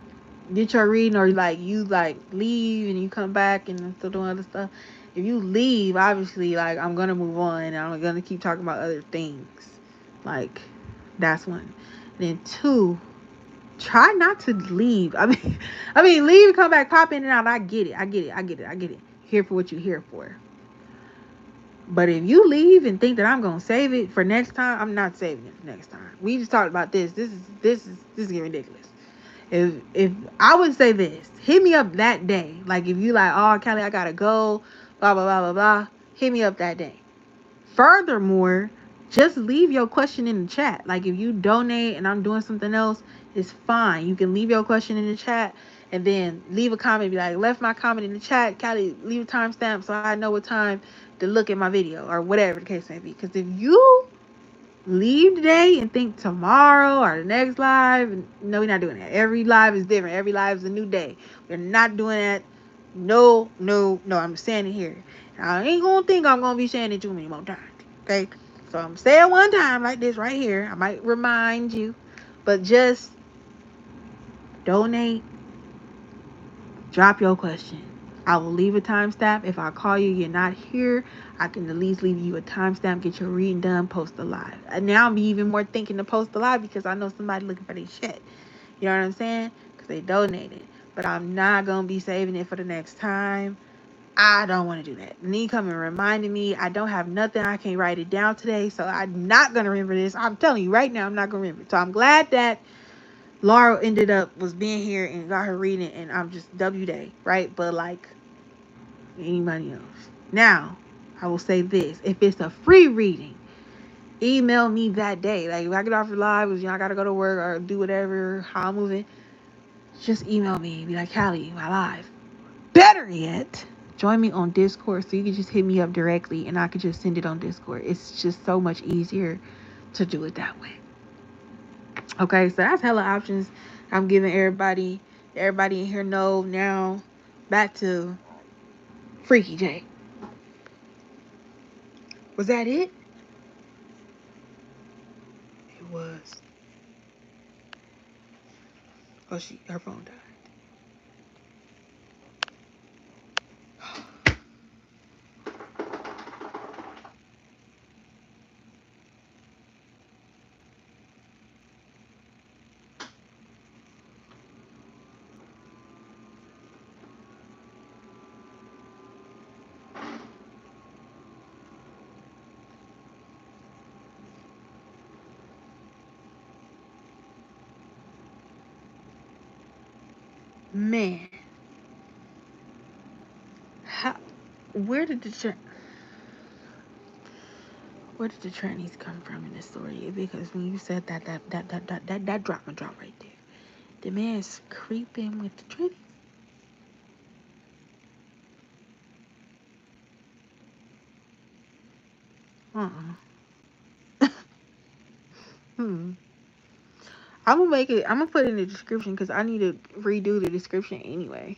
S1: get your reading, or like you like leave and you come back and still doing other stuff, if you leave, obviously, like, I'm gonna move on and I'm gonna keep talking about other things. Like, that's one. And then two, try not to leave. I mean, leave and come back, pop in and out. I get it. I get it. I get it. I get it. Here for what you're here for. But if you leave and think that I'm gonna save it for next time, I'm not saving it for next time. We just talked about this. This is getting ridiculous. If I would say this, hit me up that day. Like if you like, oh Kelly, I gotta go, blah blah blah blah blah. Hit me up that day. Furthermore, just leave your question in the chat. Like if you donate and I'm doing something else, it's fine. You can leave your question in the chat and then leave a comment. Be like, left my comment in the chat. Callie, leave a timestamp so I know what time to look at my video or whatever the case may be. Because if you leave today and think tomorrow or the next live, no, we're not doing that. Every live is different. Every live is a new day. We're not doing that. No, no, no. I'm saying it here. I ain't gonna think I'm gonna be saying it too many more times. Okay? So I'm saying one time like this right here. I might remind you, but just donate, drop your question. I will leave a timestamp. If I call you, you're not here, I can at least leave you a timestamp, get your reading done, post a live. And now I'm even more thinking to post a live because I know somebody looking for their shit. You know what I'm saying? Because they donated. But I'm not going to be saving it for the next time. I don't want to do that. And you come and reminded me, I don't have nothing. I can't write it down today. So I'm not going to remember this. I'm telling you right now, I'm not going to remember. So I'm glad that Laura ended up was being here and got her reading. And I'm just W day, right? But like anybody else. Now, I will say this. If it's a free reading, email me that day. Like if I get off the live, because I got to go to work or do whatever, how I'm moving, just email me. Be like, Callie, my live. Better yet, join me on Discord so you can just hit me up directly and I could just send it on Discord. It's just so much easier to do it that way. Okay, so that's hella options I'm giving everybody. Everybody in here know now. Back to Freaky J. Was that it? It was. Oh, her phone died. Man, how? Where did the trannies come from in this story? Because when you said that dropped my jaw right there. The man's creeping with the trannies. Hmm. I'm gonna put it in the description because I need to redo the description anyway.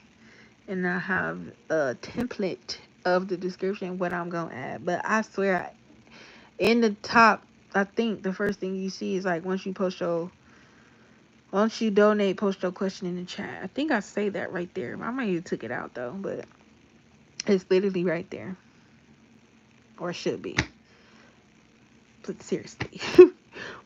S1: And I have a template of the description, what I'm gonna add. But I swear, in the top, I think the first thing you see is like once you donate, post your question in the chat. I think I say that right there. I might have took it out though, but it's literally right there. Or it should be. But seriously.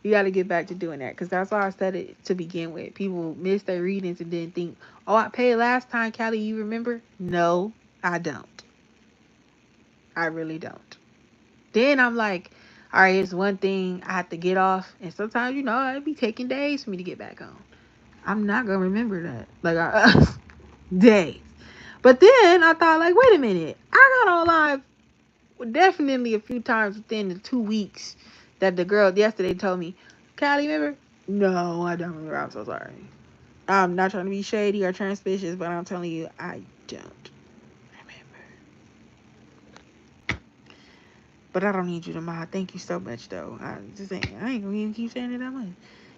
S1: We got to get back to doing that because that's why I said it to begin with. People miss their readings and then think, oh, I paid last time, Callie, you remember? No, I don't. I really don't. Then I'm like, all right, it's one thing I have to get off. And sometimes, it'd be taking days for me to get back on. I'm not going to remember that. Like, days. But then I thought, like, wait a minute. I got on live definitely a few times within the 2 weeks that the girl yesterday told me, Callie, remember? No, I don't remember. I'm so sorry. I'm not trying to be shady or transsuspicious, but I'm telling you, I don't remember. But I don't need you to mind. Thank you so much, though. I'm just saying, I ain't gonna even keep saying it that much.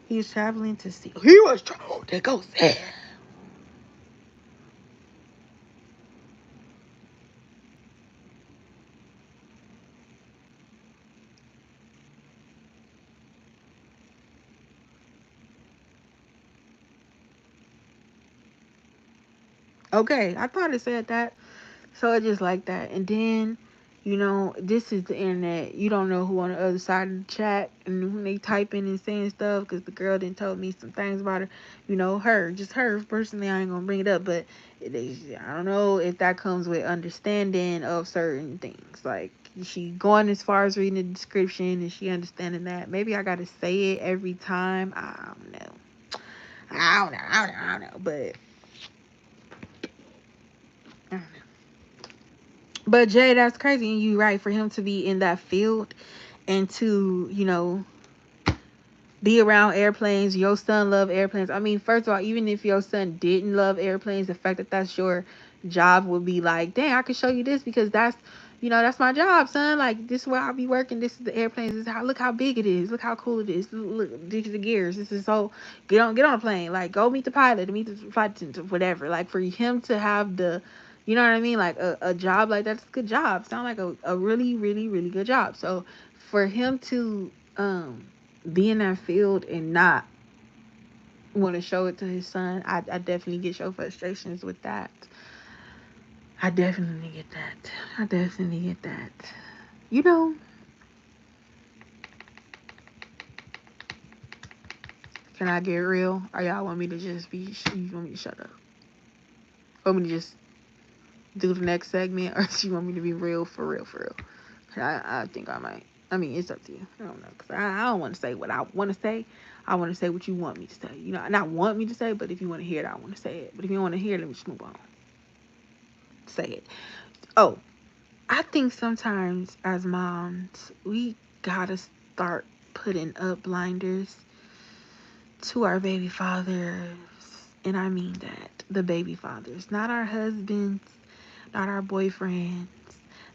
S1: He was traveling to see. He was traveling to go see. Okay, I thought it said that. So it just like that. And then You know, this is the internet. You don't know who on the other side of the chat and when they typing and saying stuff, because the girl didn't told me some things about her. You know, just her personally. I ain't gonna bring it up, but I don't know if that comes with understanding of certain things. Like, she going as far as reading the description and she understanding that. Maybe I gotta say it every time. I don't know. I don't know. But I don't know. But Jay, that's crazy, and you right, for him to be in that field and to, be around airplanes. Your son love airplanes. I mean, first of all, even if your son didn't love airplanes, the fact that that's your job would be like, dang, I can show you this because that's my job, son. Like, this is where I'll be working. This is the airplanes. This is look how big it is. Look how cool it is. Look, these are the gears. This is so, get on a plane. Like, go meet the pilot, meet the flight attendant, whatever. Like, for him to have you know what I mean? Like, a job like that's a good job. Sound like a really, really, really good job. So for him to, be in that field and not want to show it to his son, I definitely get your frustrations with that. I definitely get that. I definitely get that. You know, can I get real? Or y'all want me to just be, you want me to shut up? Want me to just do the next segment? Or do you want me to be real for real, for real? I think I might. I mean, it's up to you. I don't know. Because I don't want to say what I want to say. I want to say what you want me to say. You know, not want me to say, but if you want to hear it, I want to say it. But if you don't want to hear it, let me just move on. Say it. Oh, I think sometimes as moms, we gotta start putting up blinders to our baby fathers. And I mean that. The baby fathers. Not our husbands, not our boyfriends,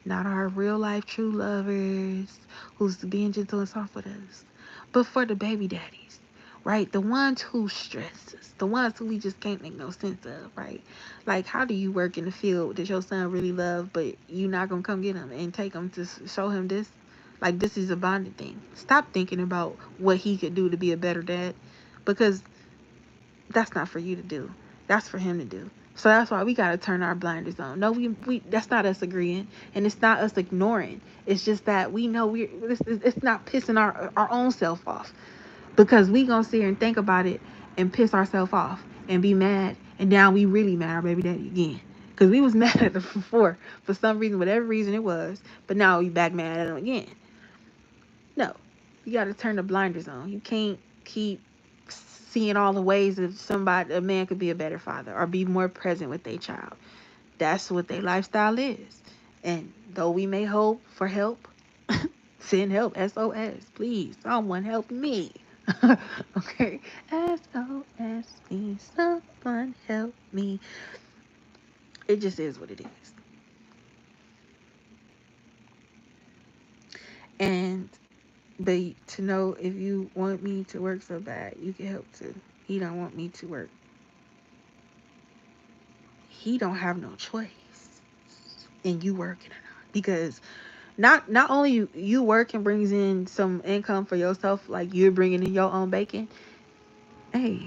S1: not our real life true lovers who's being gentle and soft with us, but for the baby daddies, right? The ones who stress us, the ones who we just can't make no sense of, right? Like, how do you work in the field that your son really love, but you not gonna come get him and take him to show him this? Like, this is a bonding thing. Stop thinking about what he could do to be a better dad, because that's not for you to do. That's for him to do. So that's why we gotta turn our blinders on. No, we that's not us agreeing, and it's not us ignoring. It's just that we know it's not pissing our own self off, because we gonna sit here and think about it and piss ourselves off and be mad, and now we really mad at our baby daddy again. Because we was mad at him before for some reason, whatever reason it was, but now we back mad at him again. No, you got to turn the blinders on. You can't keep seeing all the ways that a man could be a better father or be more present with their child. That's what their lifestyle is. And though we may hope for help, send help, SOS, please, someone help me. Okay, SOS, please, someone help me. It just is what it is. And but to know, if you want me to work so bad, you can help too. He don't want me to work. He don't have no choice in you working or not. Because not only you working brings in some income for yourself, like you're bringing in your own bacon. Hey,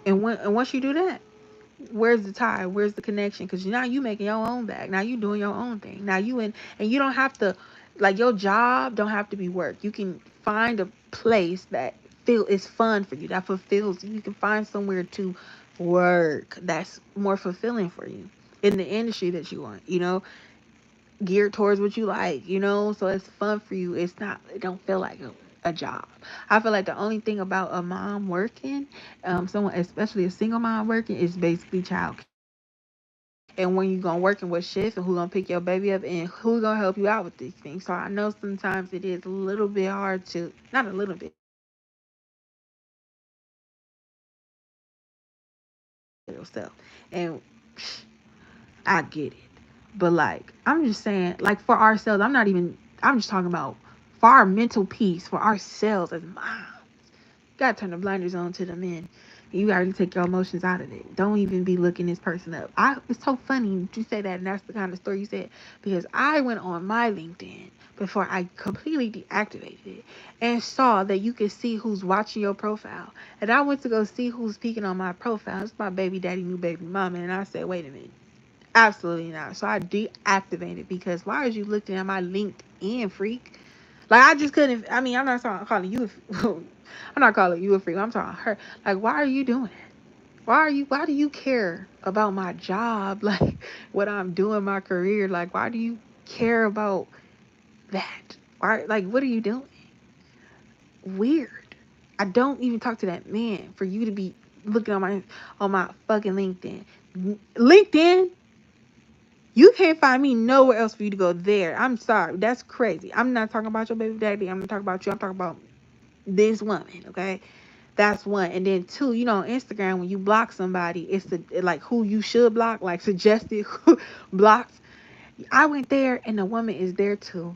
S1: and once you do that, where's the tie? Where's the connection? Because now you making your own bag. Now you doing your own thing. Now and you don't have to, like, your job don't have to be work. You can find a place that feel is fun for you, that fulfills you. You can find somewhere to work that's more fulfilling for you in the industry that you want. Geared towards what you like. So it's fun for you. It don't feel like a job. I feel like the only thing about a mom working, someone, especially a single mom working, is basically child. And when you gonna work in what shifts, and who gonna pick your baby up, and who gonna help you out with these things. So I know sometimes it is a little bit hard to, not a little bit, yourself. And I get it. But like, I'm just saying, like, for ourselves, I'm just talking about for our mental peace, for ourselves as moms. You gotta turn the blinders on to the men. You gotta take your emotions out of it. Don't even be looking this person up. It's so funny you say that, and that's the kind of story you said, because I went on my LinkedIn before I completely deactivated it and saw that you could see who's watching your profile. And I went to go see who's peeking on my profile. It's my baby daddy, new baby mama, and I said, wait a minute. Absolutely not. So I deactivated because why is you looking at my LinkedIn, freak? Like I just couldn't. I mean, I'm not calling you. I'm not calling you a freak. I'm talking her. Like, why are you doing it? Why do you care about my job? Like what I'm doing, my career. Like, why do you care about that? Why? Like, what are you doing? Weird. I don't even talk to that man for you to be looking on my fucking LinkedIn. LinkedIn. You can't find me nowhere else for you to go there. I'm sorry. That's crazy. I'm not talking about your baby daddy. I'm not talking about you. I'm talking about this woman, okay? That's one. And then two, you know, on Instagram, when you block somebody, it's like who you should block, like suggested blocks. I went there and the woman is there too.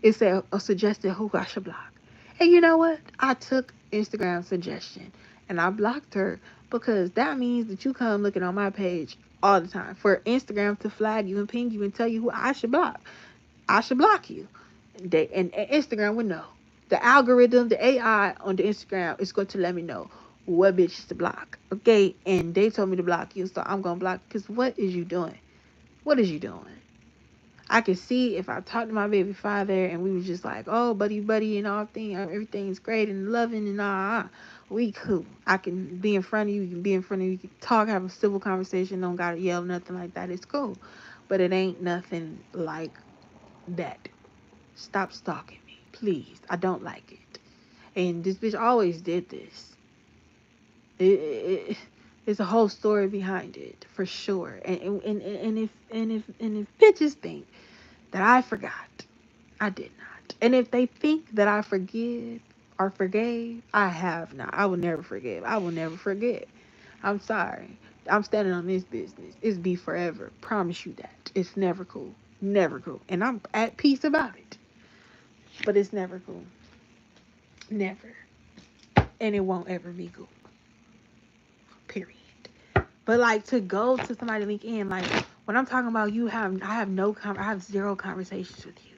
S1: It said suggested who I should block. And you know what? I took Instagram's suggestion and I blocked her because that means that you come looking on my page all the time for Instagram to flag you and ping you and tell you who I should block. I should block you. And Instagram would know. The algorithm, the AI on the Instagram is going to let me know what bitches to block. Okay? And they told me to block you, so I'm going to block because what is you doing? What is you doing? I could see if I talked to my baby father and we was just like, oh, buddy, buddy, and everything's great and loving and we cool. I can be in front of you, you can be in front of you, you can talk, have a civil conversation, don't gotta yell, nothing like that. It's cool. But it ain't nothing like that. Stop stalking me, please. I don't like it. And this bitch always did this. It's a whole story behind it, for sure. And if bitches think that I forgot, I did not. And if they think that I forgive or forgave, I have not. I will never forgive. I will never forget. I'm sorry. I'm standing on this business. It's be forever. Promise you that. It's never cool. Never cool. And I'm at peace about it. But it's never cool. Never. And it won't ever be cool. Period. But like to go to somebody LinkedIn, like when I'm talking about I have zero conversations with you.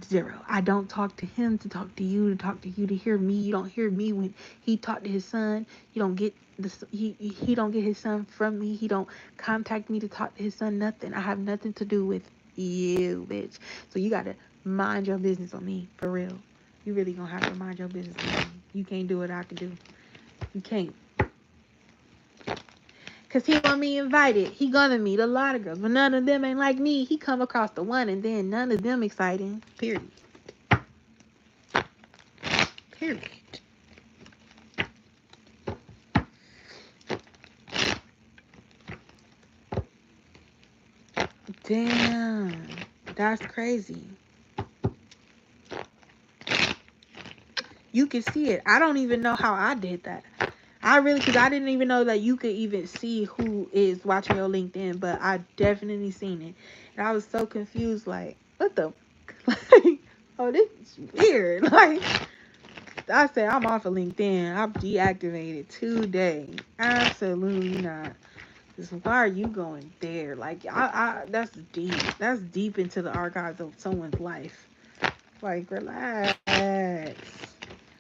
S1: Zero. I don't talk to him to talk to you, to hear me. You don't hear me when he talked to his son. You don't get he don't get his son from me. He don't contact me to talk to his son. Nothing. I have nothing to do with you, bitch. So you gotta mind your business on me, for real. You really gonna have to mind your business on me. You can't do what I can do. You can't. Cause he want me invited. He gonna meet a lot of girls, but none of them ain't like me. He come across the one, and then none of them exciting. Period. Period. Damn, that's crazy. You can see it. I don't even know how I did that. Because I didn't even know that you could even see who is watching your LinkedIn, but I definitely seen it. And I was so confused, like, what the, like, oh, this is weird. Like, I said, I'm off of LinkedIn. I'm deactivated today. Absolutely not. Just why are you going there? Like, that's deep. That's deep into the archives of someone's life. Like, relax.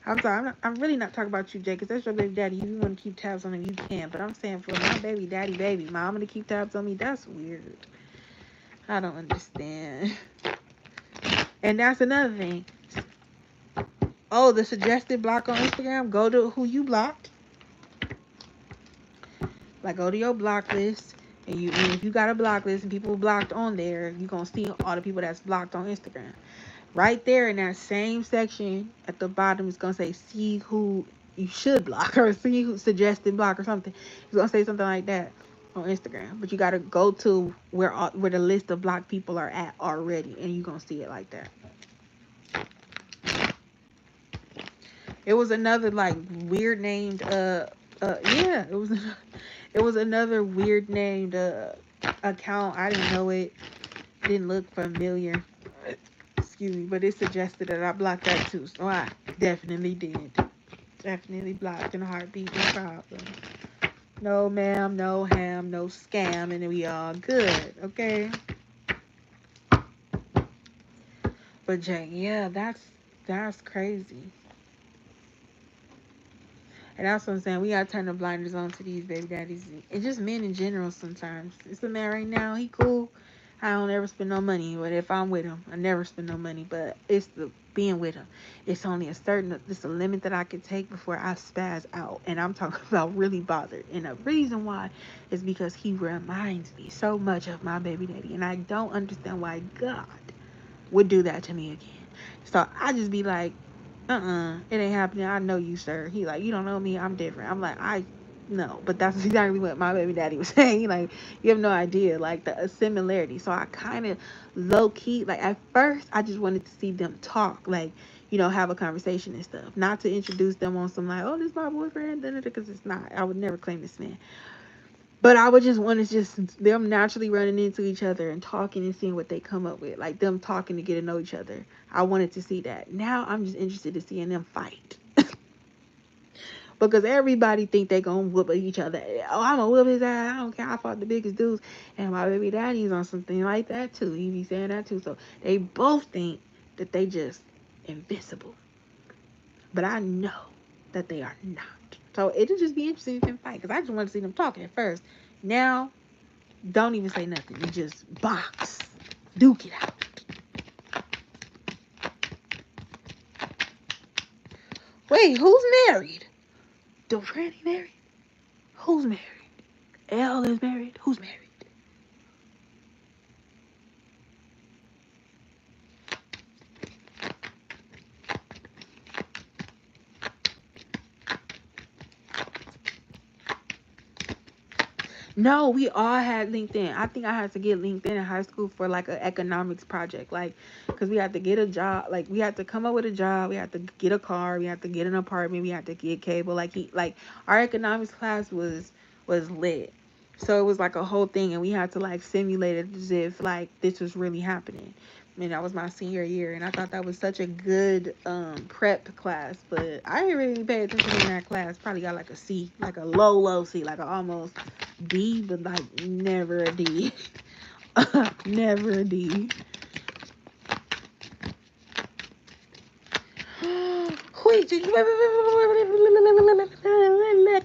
S1: I'm sorry, I'm really not talking about you, Jay, because that's your baby daddy. If you want to keep tabs on him, you can. But I'm saying for my baby daddy, baby mama to keep tabs on me, that's weird. I don't understand. And that's another thing. Oh, the suggested block on Instagram, go to who you blocked. Like, go to your block list. And if you got a block list and people blocked on there, you're going to see all the people that's blocked on Instagram. Right there in that same section at the bottom, it's going to say, see who you should block or see who suggested block or something. It's going to say something like that on Instagram. But you got to go to where the list of blocked people are at already, and you're going to see it like that. It was another, like, weird named, it was another weird named account. I didn't know it. Didn't look familiar. Excuse me, but it suggested that I blocked that too, so I definitely did. Definitely blocked in a heartbeat, no problem. No ma'am, no ham, no scam, and we all good, okay? But Jay, yeah, that's crazy. And that's what I'm saying. We gotta turn the blinders on to these baby daddies and just men in general sometimes. It's a man right now, he cool. I don't ever spend no money, but if I'm with him, I never spend no money. But it's the being with him. It's only it's a limit that I can take before I spaz out. And I'm talking about really bothered. And the reason why is because he reminds me so much of my baby daddy. And I don't understand why God would do that to me again. So I just be like, it ain't happening. I know you, sir. He like, you don't know me. I'm different. I'm like, I know, but that's exactly what my baby daddy was saying. Like, you have no idea, like the similarity. So I kind of low key, like at first, I just wanted to see them talk, like, have a conversation and stuff, not to introduce them on some like, oh, this is my boyfriend, because it's not. I would never claim this man. But I would just want to just them naturally running into each other and talking and seeing what they come up with, like them talking to get to know each other. I wanted to see that. Now I'm just interested in seeing them fight. Because everybody think they gonna whoop each other. Oh, I'm gonna whoop his ass. I don't care. I fought the biggest dudes. And my baby daddy's on something like that too. He be saying that too. So they both think that they just invincible. But I know that they are not. So it'll just be interesting to fight. Because I just want to see them talking at first. Now, don't even say nothing. You just box. Duke it out. Wait, who's married? The Franny married? Who's married? Elle is married? Who's married? No, we all had LinkedIn. I think I had to get LinkedIn in high school for like an economics project, like, because we had to get a job, like we had to come up with a job, we had to get a car, we had to get an apartment, we had to get cable. Like our economics class was lit, so it was like a whole thing, and we had to like simulate it as if like this was really happening. And that was my senior year, and I thought that was such a good prep class, but I didn't really pay attention in that class. Probably got like a C, like a low C, like a almost D, but like never a D. Never a D. Wait,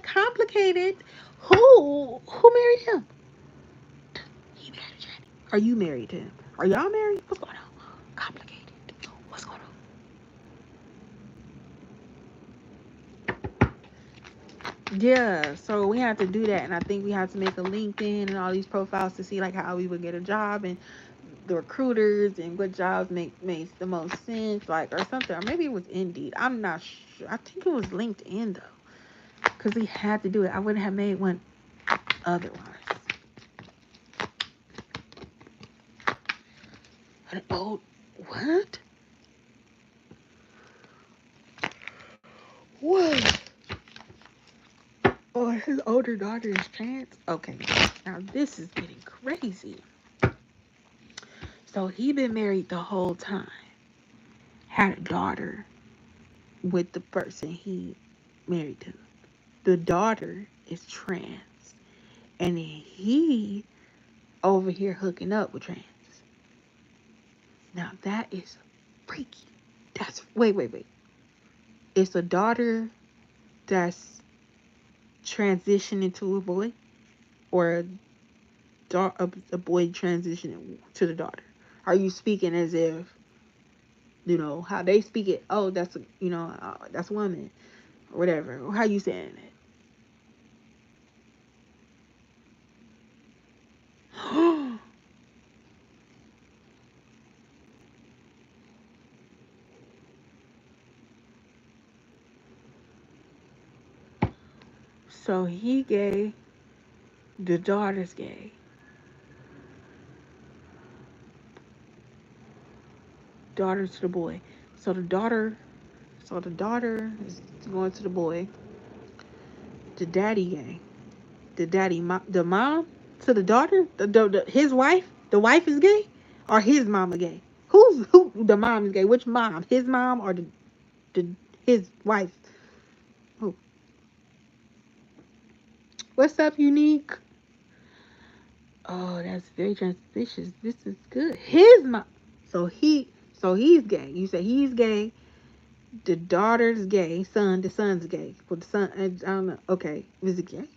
S1: complicated. Who married him? He married Jenny. Are you married to him? Are y'all married? What's going on? Complicated. What's going on? Yeah, so we had to do that, and I think we had to make a LinkedIn and all these profiles to see like how we would get a job and the recruiters and what jobs makes the most sense, like, or something, or maybe it was Indeed. I'm not sure. I think it was LinkedIn though, because we had to do it. I wouldn't have made one otherwise. Oh, what? What? Oh, his older daughter is trans? Okay, now this is getting crazy. So he been married the whole time. Had a daughter with the person he married to. The daughter is trans. And then he over here hooking up with trans. Now that is freaky. That's wait. It's a daughter that's transitioning to a boy, or a boy transitioning to the daughter. Are you speaking as if how they speak it? Oh, that's that's a woman, or whatever. Or how you saying it? So he gay, the daughter's gay. Daughter to the boy. So the daughter is going to the boy. The daddy gay. The mom to the daughter. His wife. The wife is gay, or his mama gay. Who? The mom is gay. Which mom? His mom or the his wife? Who? What's up, Unique? Oh, that's very transpicious. This is good. His mom. So he's gay. You say he's gay. The daughter's gay. The son's gay. Well, the son, I don't know. Okay, is it gay?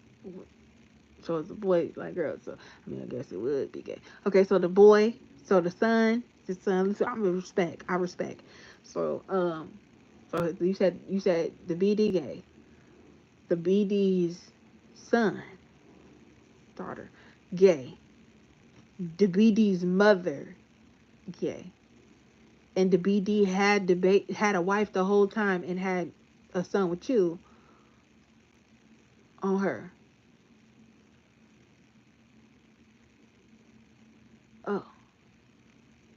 S1: So it's a boy, like girl. So I mean, I guess it would be gay. Okay, so the boy, so the son. So I respect. I respect. So so you said the BD gay. The BD's son, daughter, gay. The BD's mother, gay. And the BD had a wife the whole time and had a son with you on her. Oh,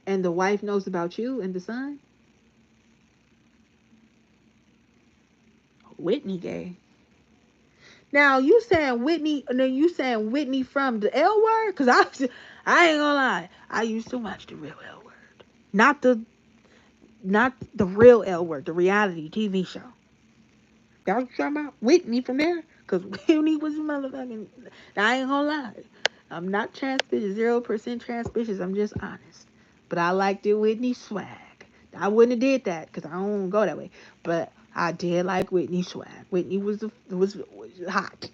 S1: and the wife knows about you and the son. Whitney gay. Now you saying Whitney? No, you saying Whitney from the L Word? Cause I ain't gonna lie. I used to watch the real L Word, not the real L Word, the reality TV show. That was talking about Whitney from there, cause Whitney was motherfucking. I ain't gonna lie. I'm not transpicious, 0% transpicious. I'm just honest. But I liked it Whitney swag. I wouldn't have did that because I don't go that way. But I did like Whitney swag. Whitney was hot.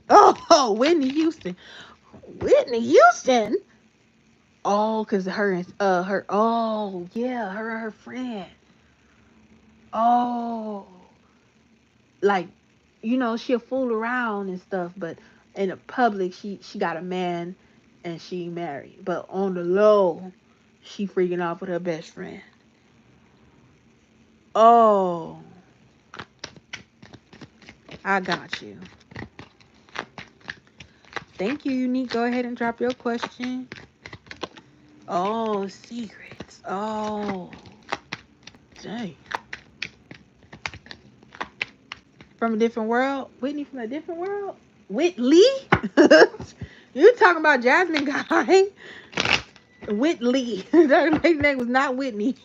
S1: Oh, Whitney Houston. Whitney Houston. Oh, cause her. Oh, yeah, her and her friend. Oh, like, she'll fool around and stuff, but in the public, she got a man, and she married. But on the low, she freaking off with her best friend. Oh, I got you. Thank you, Unique. Go ahead and drop your question. Oh, secrets. Oh, dang. From a different world? Whitney from a different world? Whitley? You talking about Jasmine guy? Whitley. That name was not Whitney.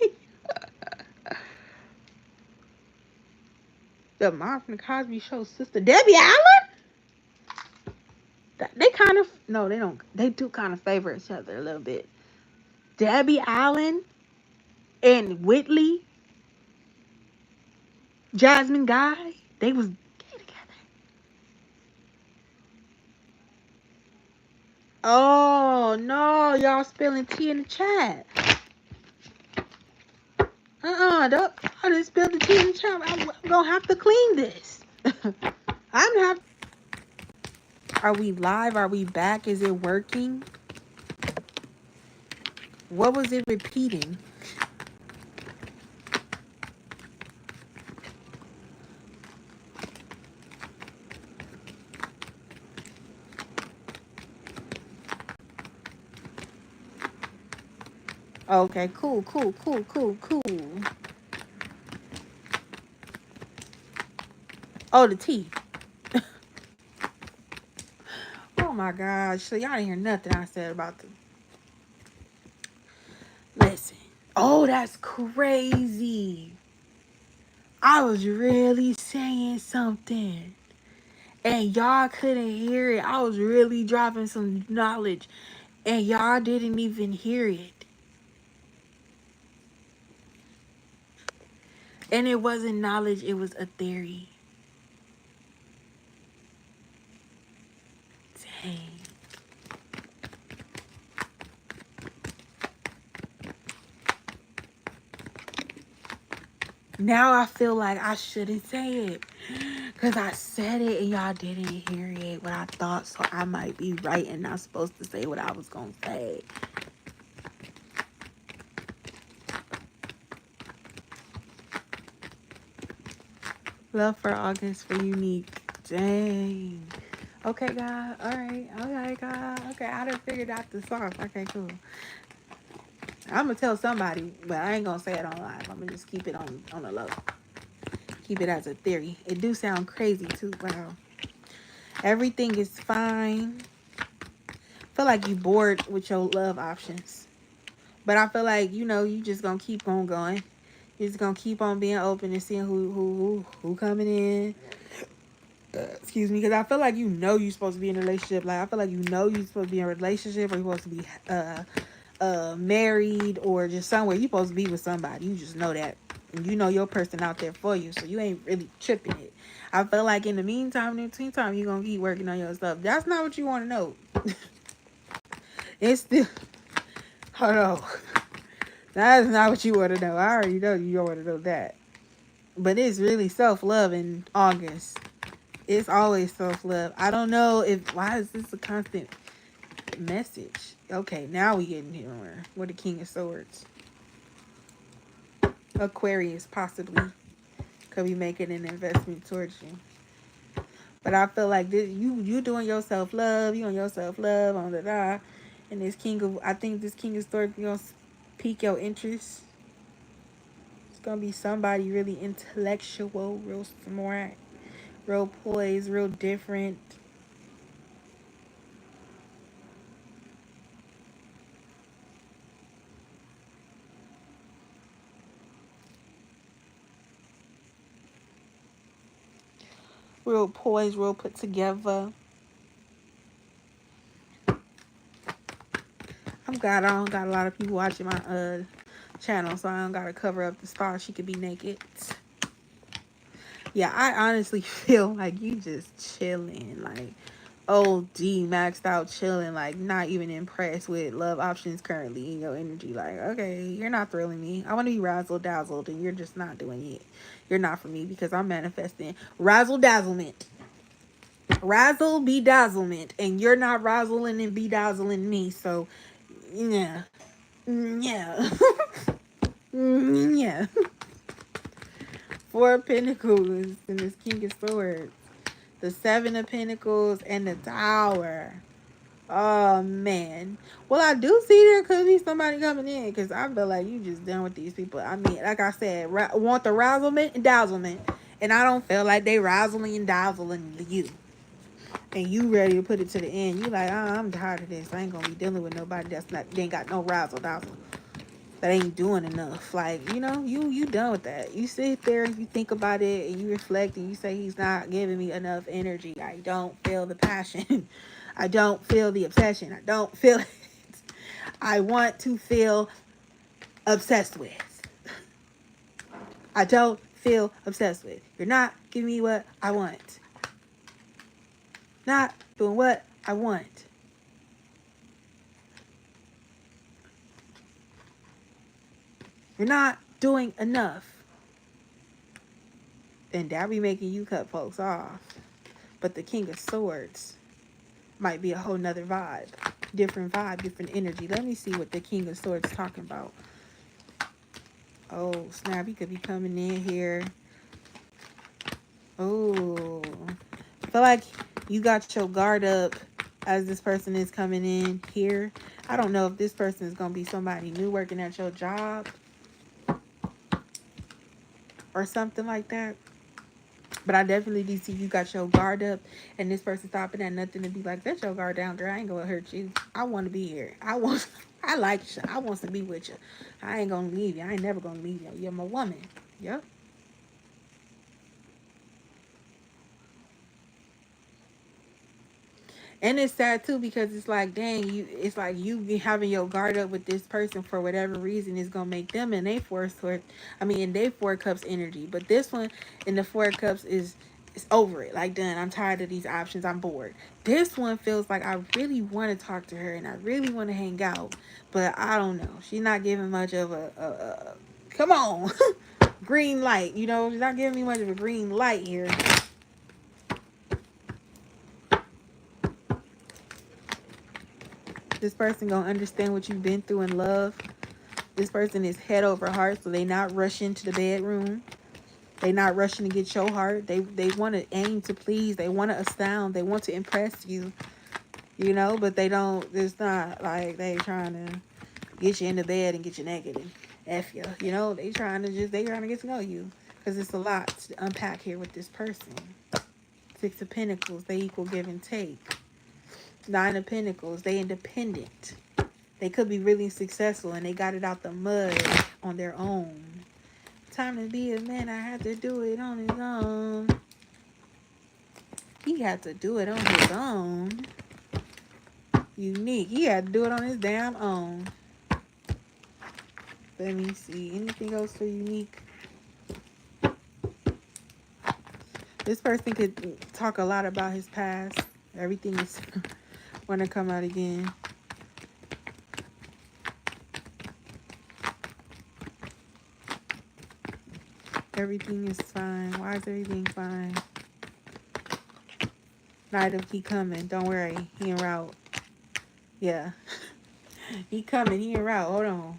S1: The mom from the Cosby Show sister, Debbie Allen? They kind of, no, they don't. They do kind of favor each other a little bit. Debbie Allen and Whitley, Jasmine Guy, they was gay together. Oh no, y'all spilling tea in the chat. Don't, I just spilled the tea in the chat. I'm gonna have to clean this. I'm have. Are we live? Are we back? Is it working? What was it repeating? Okay, cool. Oh, the tea. Oh my gosh. So y'all didn't hear nothing I said about the. Listen. Oh, that's crazy. I was really saying something. And y'all couldn't hear it. I was really dropping some knowledge. And y'all didn't even hear it. And it wasn't knowledge, it was a theory. Dang. Now I feel like I shouldn't say it. Because I said it and y'all didn't hear it. What I thought, so I might be right and not supposed to say what I was going to say. Love for August for Unique. Dang. Okay, God. All right. Okay, God. Okay, I done figured out the song. Okay, cool. I'm going to tell somebody, but I ain't going to say it on live. I'm going to just keep it on the low. Keep it as a theory. It do sound crazy, too. Wow. Everything is fine. I feel like you bored with your love options. But I feel like, you just going to keep on going. You're just going to keep on being open and seeing who coming in. Excuse me, because I feel like you're supposed to be in a relationship. Like I feel like you're supposed to be in a relationship, or you're supposed to be married, or just somewhere you're supposed to be with somebody. You just know that, and you know your person out there for you, so you ain't really tripping it. I feel like in the meantime, you're gonna keep working on your stuff. That's not what you want to know. It's still, hold on. That is not what you want to know. I already know you don't want to know that. But it's really self-love in August. It's always self-love. I don't know why is this a constant message? Okay, now we getting here. With the King of Swords. Aquarius possibly could be making an investment towards you. But I feel like this, you doing your self-love. You on your self-love on the and this I think this King of Swords gonna pique your interest. It's gonna be somebody really intellectual, real smart, real poised, real different. Real poised, real put together. I'm glad I don't got a lot of people watching my channel, so I don't gotta cover up the star. She could be naked. Yeah, I honestly feel like you just chilling, like OD maxed out chilling, like not even impressed with love options currently in your energy. Like, okay, you're not thrilling me. I want to be razzle dazzled, and you're just not doing it. You're not for me because I'm manifesting razzle dazzlement. Razzle bedazzlement, and you're not razzling and bedazzling me. So, yeah, yeah, yeah. Four of Pentacles and this King of Swords, the Seven of Pentacles and the Tower. Oh man. Well, I do see there could be somebody coming in because I feel like you just done with these people. I mean, like I said, want the razzlement and dazzlement, and I don't feel like they razzling and dazzling you. And you ready to put it to the end. You like, I'm tired of this. I ain't gonna be dealing with nobody they ain't got no razzle dazzle. That ain't doing enough. Like, you done with that. You sit there and you think about it and you reflect and you say he's not giving me enough energy. I don't feel the passion. I don't feel the obsession. I don't feel it. I want to feel obsessed with. I don't feel obsessed with. You're not giving me what I want. Not doing what I want. You're not doing enough. Then that be making you cut folks off. But the King of Swords might be a whole nother vibe. Different vibe, different energy. Let me see what the King of Swords talking about. Oh, snap. He could be coming in here. Oh. I feel like you got your guard up as this person is coming in here. I don't know if this person is going to be somebody new working at your job or something like that. But I definitely do see you got your guard up and this person stopping at nothing to be like, let your guard down, girl. I ain't gonna hurt you. I want to be here. I like you. I want to be with you. I ain't gonna leave you. I ain't never gonna leave you. You're my woman. Yep. And it's sad too because it's like, dang, it's like you be having your guard up with this person for whatever reason is gonna make them in they in they Four Cups energy. But this one in the Four Cups is over it. Like, done. I'm tired of these options. I'm bored. This one feels like I really want to talk to her and I really want to hang out, but I don't know. She's not giving much of a come on green light. She's not giving me much of a green light here. This person gonna understand what you've been through in love. This person is head over heart, so they not rushing to the bedroom. They not rushing to get your heart. They want to aim to please. They want to astound. They want to impress you. But they don't. It's not like they trying to get you in the bed and get you naked and F you. They trying to get to know you because it's a lot to unpack here with this person. Six of Pentacles. They equal give and take. Nine of Pentacles, they independent. They could be really successful and they got it out the mud on their own. Time to be a man, I had to do it on his own. He had to do it on his own. Unique. He had to do it on his damn own. Let me see. Anything else for Unique? This person could talk a lot about his past. Everything is want to come out again. Everything is fine. Why is everything fine? Night of he coming. Don't worry. He en route. Yeah. He coming. He en route. Hold on.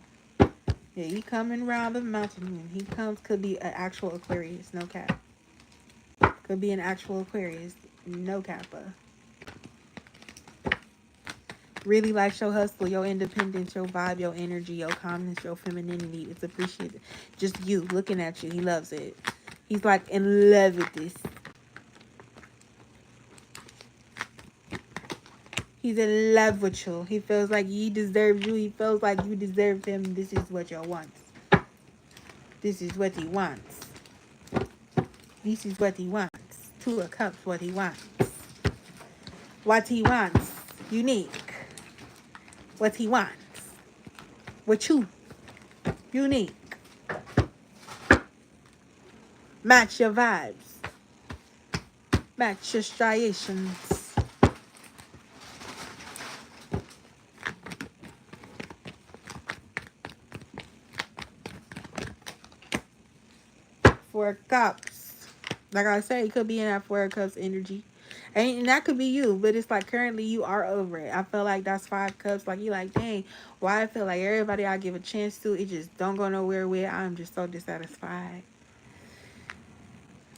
S1: Yeah, he coming around the mountain. When he comes, could be an actual Aquarius. No cap. Could be an actual Aquarius. No kappa. Really likes your hustle, your independence, your vibe, your energy, your calmness, your femininity. It's appreciated. Just you looking at you. He loves it. He's like in love with this. He's in love with you. He feels like he deserves you. He feels like you deserve him. This is what you want. This is what he wants. This is what he wants. Two of Cups, what he wants. What he wants. Unique. What he wants. What you. Unique. Match your vibes. Match your striations. Four of Cups. Like I said, it could be in that Four of Cups energy. And that could be you, but it's like currently you are over it. I feel like that's Five Cups. Like you like, dang, why I feel like everybody I give a chance to, it just don't go nowhere with. I'm just so dissatisfied.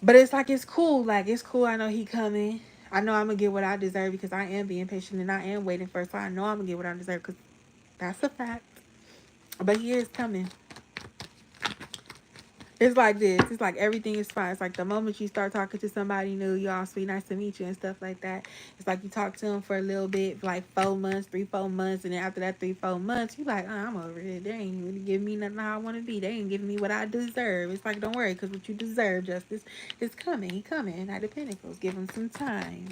S1: But it's like, it's cool. Like, it's cool. I know he coming. I know I'm going to get what I deserve because I am being patient and I am waiting for it. So I know I'm going to get what I deserve because that's a fact. But he is coming. It's like this. It's like everything is fine. It's like the moment you start talking to somebody new, you all sweet, nice to meet you and stuff like that. It's like you talk to them for a little bit, like 4 months, 3-4 months. And then after that 3-4 months, you like, I'm over it. They ain't really giving me nothing how I want to be. They ain't giving me what I deserve. It's like, don't worry, because what you deserve, Justice, is coming. He coming. Knight of Pentacles. Give him some time.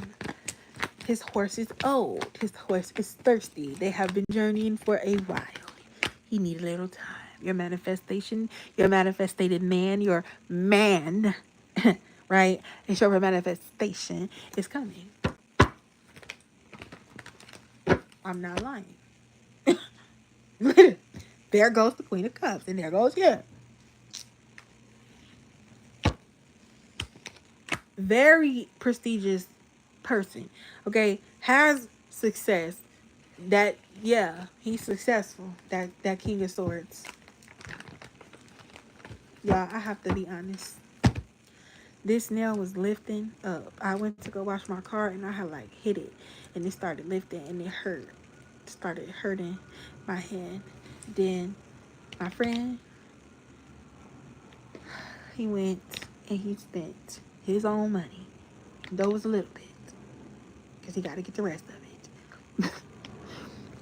S1: His horse is old. His horse is thirsty. They have been journeying for a while. He need a little time. Your manifestation, your manifested man, your man, right? It's your manifestation is coming. I'm not lying. There goes the Queen of Cups, and there goes here. Very prestigious person, okay? Has success. That, yeah, he's successful. That King of Swords. Y'all, I have to be honest. This nail was lifting up. I went to go wash my car and I had like hit it and it started lifting and it hurt. It started hurting my hand. Then my friend, he went and he spent his own money. Though it was a little bit. Because he got to get the rest of it.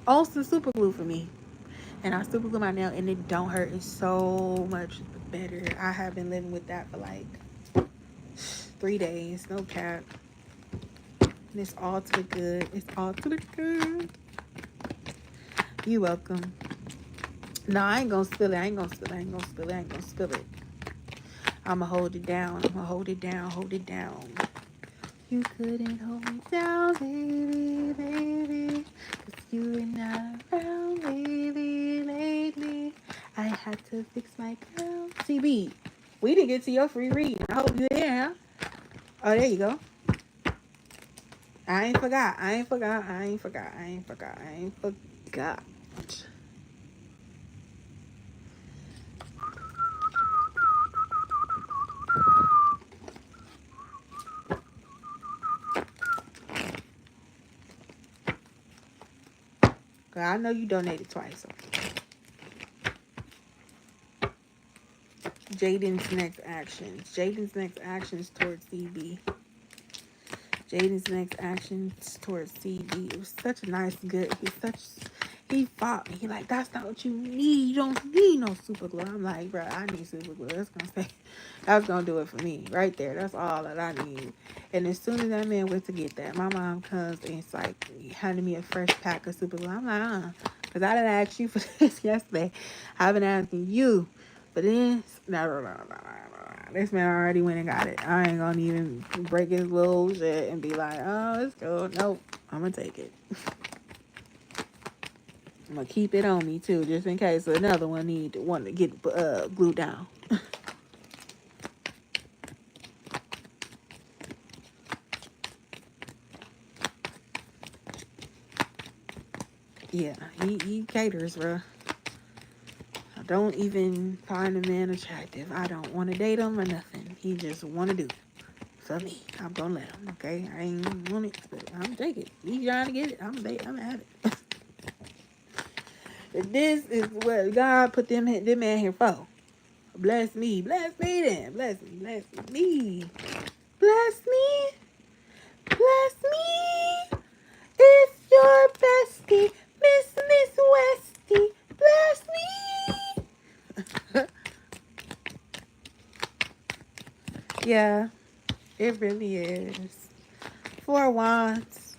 S1: Also super glue for me. And I super glue my nail and it don't hurt. It's so much better. I have been living with that for like 3 days. No cap. And it's all to the good. It's all to the good. You welcome. No, I ain't gonna spill it. I ain't gonna spill it. I ain't gonna spill it. I ain't gonna spill it. I'ma hold it down. I'ma hold it down. Hold it down. You couldn't hold me down, baby, baby. 'Cause you were not around, baby, lately. I had to fix my crown. CB, we didn't get to your free reading. I hope you're there. Oh, there you go. I ain't forgot. I ain't forgot. I ain't forgot. I ain't forgot. I ain't forgot. I know you donated twice. Jaden's next actions. Jaden's next actions towards CB. Jaden's next actions towards CB. It was such a nice, good. He fought me. He like, that's not what you need. You don't need no super glue. I'm like, bro, I need super glue. That's gonna do it for me right there. That's all that I need. And as soon as that man went to get that, my mom comes and it's like handing me a fresh pack of super glue. I'm like, because I didn't ask you for this yesterday. I've been asking you for this. No. This man already went and got it. I ain't gonna even break his little shit and be like, oh, it's cool. Nope, I'm gonna take it. I'm gonna keep it on me too, just in case another one want to get glued down. Yeah, he caters, bro. I don't even find a man attractive. I don't want to date him or nothing. He just want to do it for me. I'm gonna let him. Okay, I ain't want it, but I'm taking it. He trying to get it. I'm at it. This is what God put them man here for. Bless me then. Bless me. Bless me. It's your bestie, Miss Westie. Bless me. Yeah, it really is. 4 Wands.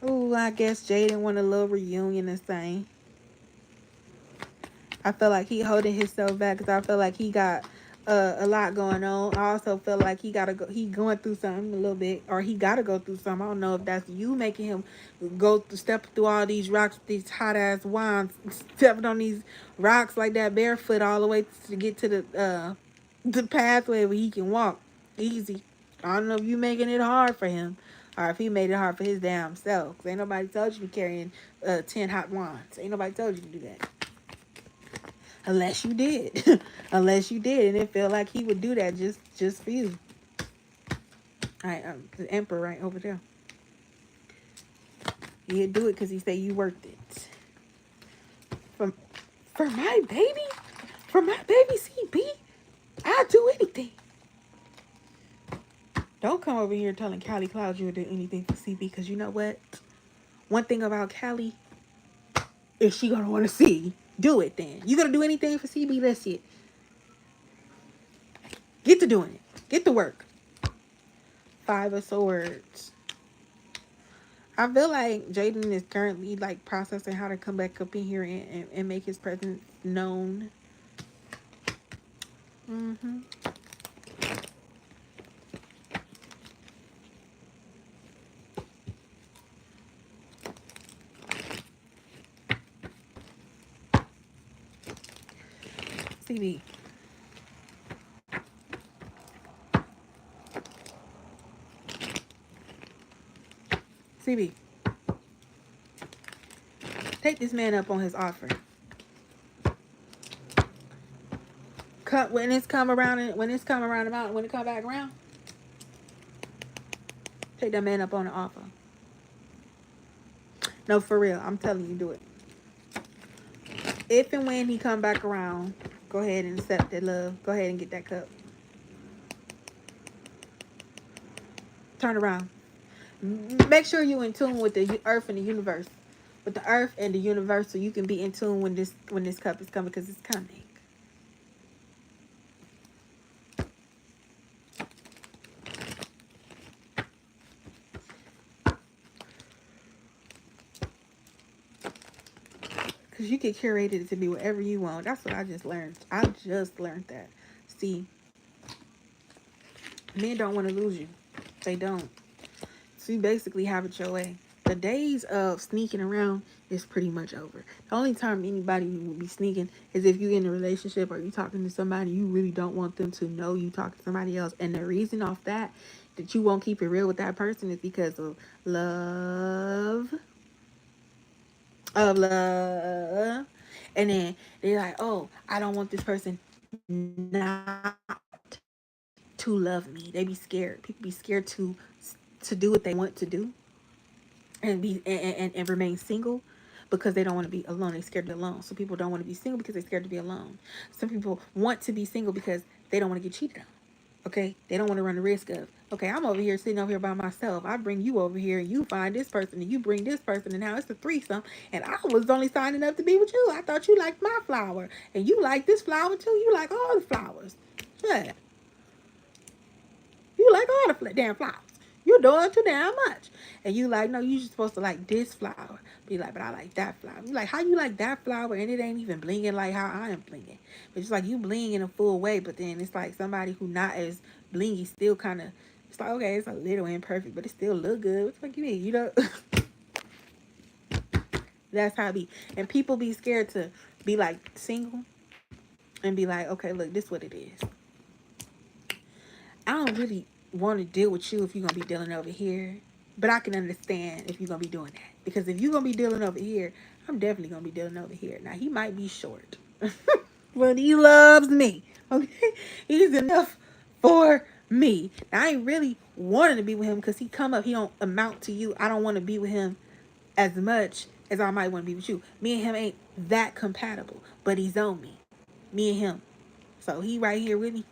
S1: Ooh, I guess Jaden want a little reunion or something. I feel like he holding himself back because I feel like he got a lot going on. I also feel like he going through something a little bit, or he gotta go through something. I don't know if that's you making him step through all these rocks, these hot ass wands, stepping on these rocks like that barefoot all the way to get to the pathway where he can walk easy. I don't know if you making it hard for him, or if he made it hard for his damn self. 'Cause ain't nobody told you to be carrying 10 hot wands. Ain't nobody told you to do that. Unless you did. Unless you did. And it felt like he would do that just for you. Alright, the Emperor right over there. He'd do it because he say you worth it. For my baby? For my baby CB? I'll do anything. Don't come over here telling Callie Clouds you would do anything for CB, because you know what? One thing about Callie, if she gonna want to see, do it then. You gonna do anything for CB? Let's see it. Get to doing it. Get to work. 5 of Swords. I feel like Jaden is currently like processing how to come back up in here and make his presence known. CB. CB. Take this man up on his offer. When it come back around, take that man up on the offer. No, for real. I'm telling you, do it. If and when he come back around, go ahead and accept that love. Go ahead and get that cup. Turn around. Make sure you're in tune with the earth and the universe. With the earth and the universe, so you can be in tune when this cup is coming, because it's coming. Because you can curate it to be whatever you want. That's what I just learned. I just learned that. See, men don't want to lose you. They don't. So you basically have it your way. The days of sneaking around is pretty much over. The only time anybody will be sneaking is if you're in a relationship or you're talking to somebody you really don't want them to know you talking to somebody else. And the reason off that you won't keep it real with that person is because of love. And then they're like, oh, I don't want this person not to love me. They be scared. People be scared to do what they want to do and remain single because they don't want to be alone. They're scared to be alone. So people don't want to be single because they're scared to be alone. Some people want to be single because they don't want to get cheated on. Okay, they don't want to run the risk of, okay, I'm over here sitting over here by myself. I bring you over here and you find this person and you bring this person and now it's a threesome. And I was only signing up to be with you. I thought you liked my flower and you like this flower too. You like all the flowers. Yeah, you like all the damn flowers. You're doing too damn much. And you like, no, you just supposed to like this flower. Be like, but I like that flower. You like, how you like that flower and it ain't even blinging like how I am blinging. It's like you bling in a full way, but then it's like somebody who not as blingy still kind of, it's like, okay, it's a little imperfect, but it still look good. What the fuck you mean? You know? That's how it be. And people be scared to be like single and be like, okay, look, this what it is. I don't really want to deal with you if you're going to be dealing over here. But I can understand if you're going to be doing that. Because if you're going to be dealing over here, I'm definitely going to be dealing over here. Now, he might be short. But he loves me. Okay? He's enough for me. Now, I ain't really wanting to be with him because he come up. He don't amount to you. I don't want to be with him as much as I might want to be with you. Me and him ain't that compatible. But he's on me. Me and him. So he right here with me.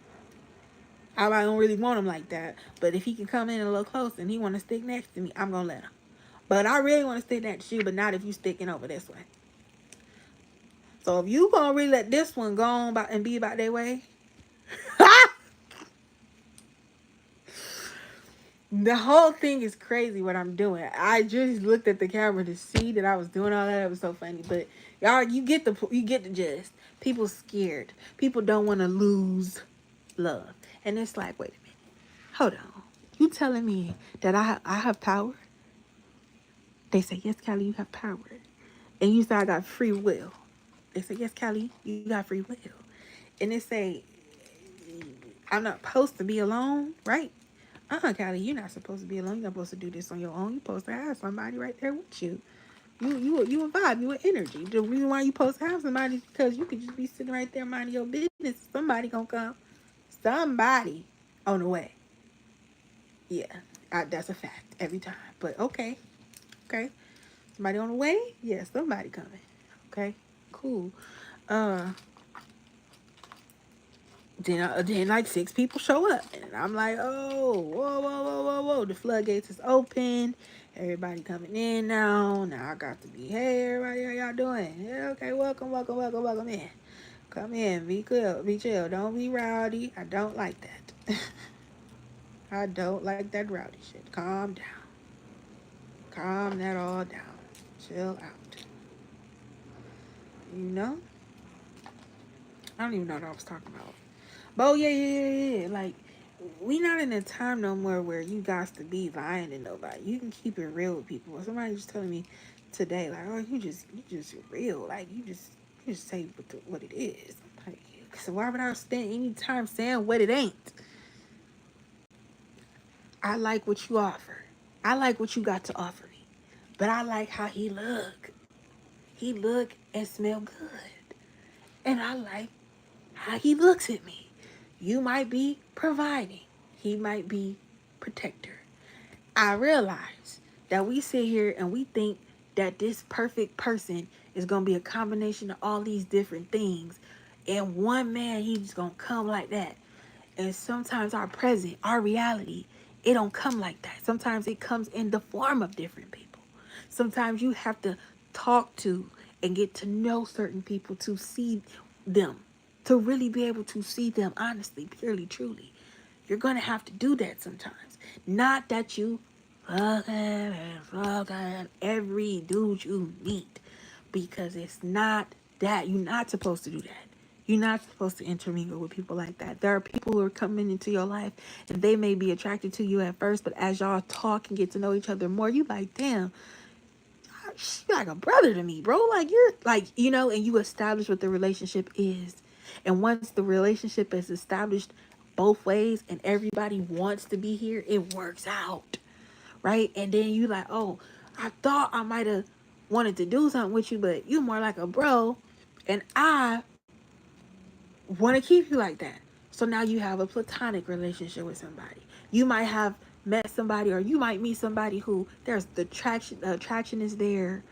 S1: I don't really want him like that. But if he can come in a little closer and he want to stick next to me, I'm going to let him. But I really want to stick next to you, but not if you sticking over this way. So if you going to really let this one go on and be about their way, the whole thing is crazy what I'm doing. I just looked at the camera to see that I was doing all that. It was so funny. But y'all, you get the gist. People scared. People don't want to lose love. And it's like, wait a minute. Hold on. You telling me that I have power? They say, yes, Callie, you have power. And you say, I got free will. They say, yes, Callie, you got free will. And they say, I'm not supposed to be alone, right? Callie, you're not supposed to be alone. You're not supposed to do this on your own. You're supposed to have somebody right there with you. You a vibe. You an energy. The reason why you supposed to have somebody is because you could just be sitting right there minding your business. Somebody gonna come. Somebody on the way. Yeah, that's a fact every time. But okay. Somebody on the way? Yeah, somebody coming. Okay, cool. Then like 6 people show up, and I'm like, oh, whoa. The floodgates is open. Everybody coming in now. Now I got to be, hey, everybody, how y'all doing? Yeah, okay, welcome in. Come in, be good, be chill. Don't be rowdy. I don't like that. I don't like that rowdy shit. Calm down. Calm that all down. Chill out. You know? I don't even know what I was talking about. But oh, yeah. Like, we not in a time no more where you got to be lying to nobody. You can keep it real with people. Somebody just telling me today, like, oh, you just real. Like, you just say what it is. Like, so why would I spend any time saying what it ain't? I like what you offer. I like what you got to offer me. But I like how he look. He look and smell good. And I like how he looks at me. You might be providing. He might be protector. I realize that we sit here and we think that this perfect person is going to be a combination of all these different things. And one man, he's going to come like that. And sometimes our present, our reality, it don't come like that. Sometimes it comes in the form of different people. Sometimes you have to talk to and get to know certain people to see them, to really be able to see them honestly, purely, truly. You're going to have to do that sometimes. Not that you fucking every dude you meet, because it's not that. You're not supposed to do that. You're not supposed to intermingle with people like that. There are people who are coming into your life and they may be attracted to you at first, but as y'all talk and get to know each other more, you like, damn, she's like a brother to me, bro. Like, you're like, and you establish what the relationship is. And once the relationship is established both ways and everybody wants to be here, it works out. Right? And then you like, oh, I thought I might have wanted to do something with you, but you're more like a bro. And I want to keep you like that. So now you have a platonic relationship with somebody. You might have met somebody, or you might meet somebody who there's the attraction is there,